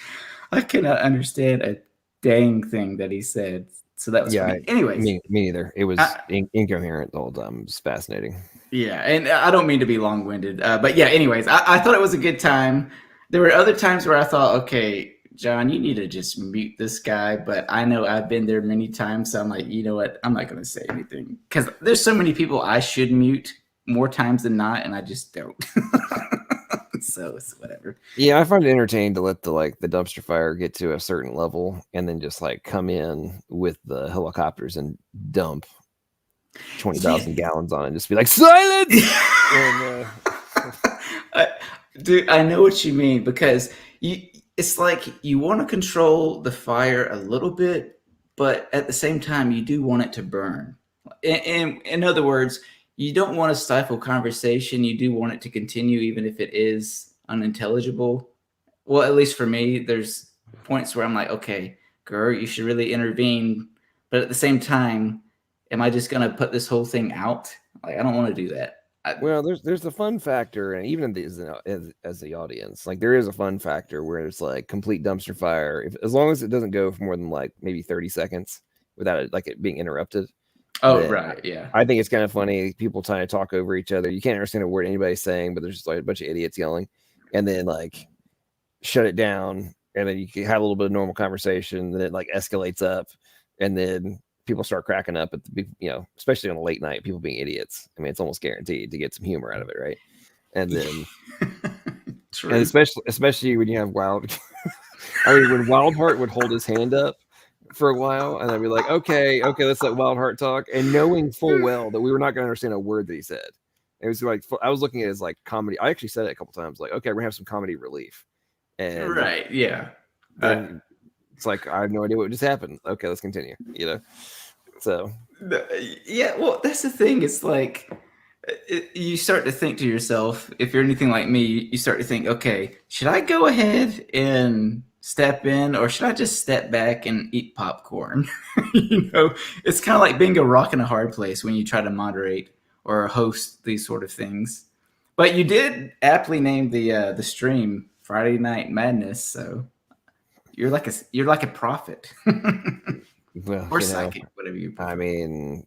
I cannot understand a dang thing that he said. So that was funny. Anyways, me neither. It was incoherent the whole time. It was fascinating. Yeah, and I don't mean to be long-winded, but yeah. Anyways, I thought it was a good time. There were other times where I thought, okay, John, you need to just mute this guy. But I know I've been there many times, so I'm like, you know what? I'm not going to say anything because there's so many people I should mute more times than not, and I just don't. So it's whatever. Yeah, I find it entertaining to let the dumpster fire get to a certain level and then just come in with the helicopters and dump 20,000 gallons on it and just be like, silence! And, dude, I know what you mean because it's like you want to control the fire a little bit, but at the same time, you do want it to burn. In other words, you don't want to stifle conversation. You do want it to continue, even if it is unintelligible. Well, at least for me, there's points where I'm like, okay, girl, you should really intervene. But at the same time, am I just going to put this whole thing out? Like, I don't want to do that. Well, there's the fun factor, and even as the audience, there is a fun factor where it's complete dumpster fire. As long as it doesn't go for more than maybe 30 seconds without it being interrupted. Oh, right, yeah. I think it's kind of funny. People trying to talk over each other. You can't understand a word anybody's saying, but there's just a bunch of idiots yelling, and then shut it down, and then you can have a little bit of normal conversation. Then it escalates up, and then people start cracking up at the especially on a late night. People being idiots. I mean, it's almost guaranteed to get some humor out of it, right? And then, and especially when you have Wild. I mean, when Wildheart would hold his hand up for a while, and I'd be like, okay, let's let Wildheart talk, and knowing full well that we were not going to understand a word that he said. It was I was looking at it as comedy. I actually said it a couple times, okay, we're gonna have some comedy relief, and right, yeah. It's I have no idea what just happened. Okay, let's continue. So yeah, well, that's the thing. It's you start to think to yourself, if you're anything like me, you start to think, okay, should I go ahead and step in, or should I just step back and eat popcorn? It's kind of like being a rock in a hard place when you try to moderate or host these sort of things. But you did aptly name the stream Friday Night Madness, so you're like a prophet. Well, or psychic, whatever you prefer. I mean,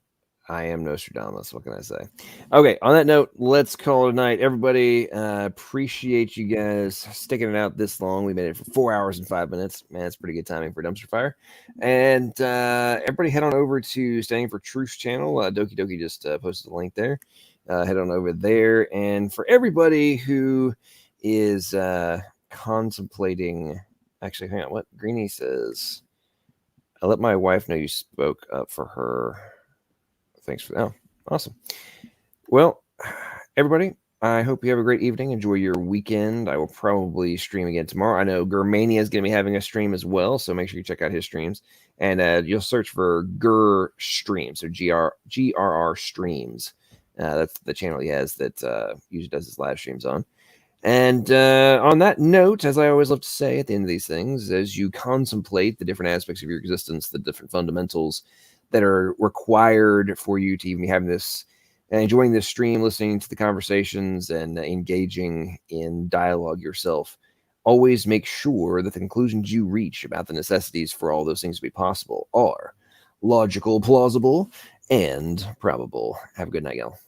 I am Nostradamus. What can I say? Okay, on that note, let's call it a night. Everybody, appreciate you guys sticking it out this long. We made it for 4 hours and 5 minutes. Man, that's pretty good timing for Dumpster Fire. And everybody head on over to Standing for Truth's channel. Doki Doki just posted a link there. Head on over there. And for everybody who is contemplating... Actually, hang on. What Greenie says... I let my wife know you spoke up for her. Thanks for that. Oh, awesome. Well, everybody, I hope you have a great evening. Enjoy your weekend. I will probably stream again tomorrow. I know Germania is going to be having a stream as well, so make sure you check out his streams. And you'll search for Ger Streams, so GRR Streams. That's the channel he has that usually does his live streams on. And on that note, as I always love to say at the end of these things, as you contemplate the different aspects of your existence, the different fundamentals that are required for you to even be having this, enjoying this stream, listening to the conversations, and engaging in dialogue yourself, always make sure that the conclusions you reach about the necessities for all those things to be possible are logical, plausible, and probable. Have a good night, y'all.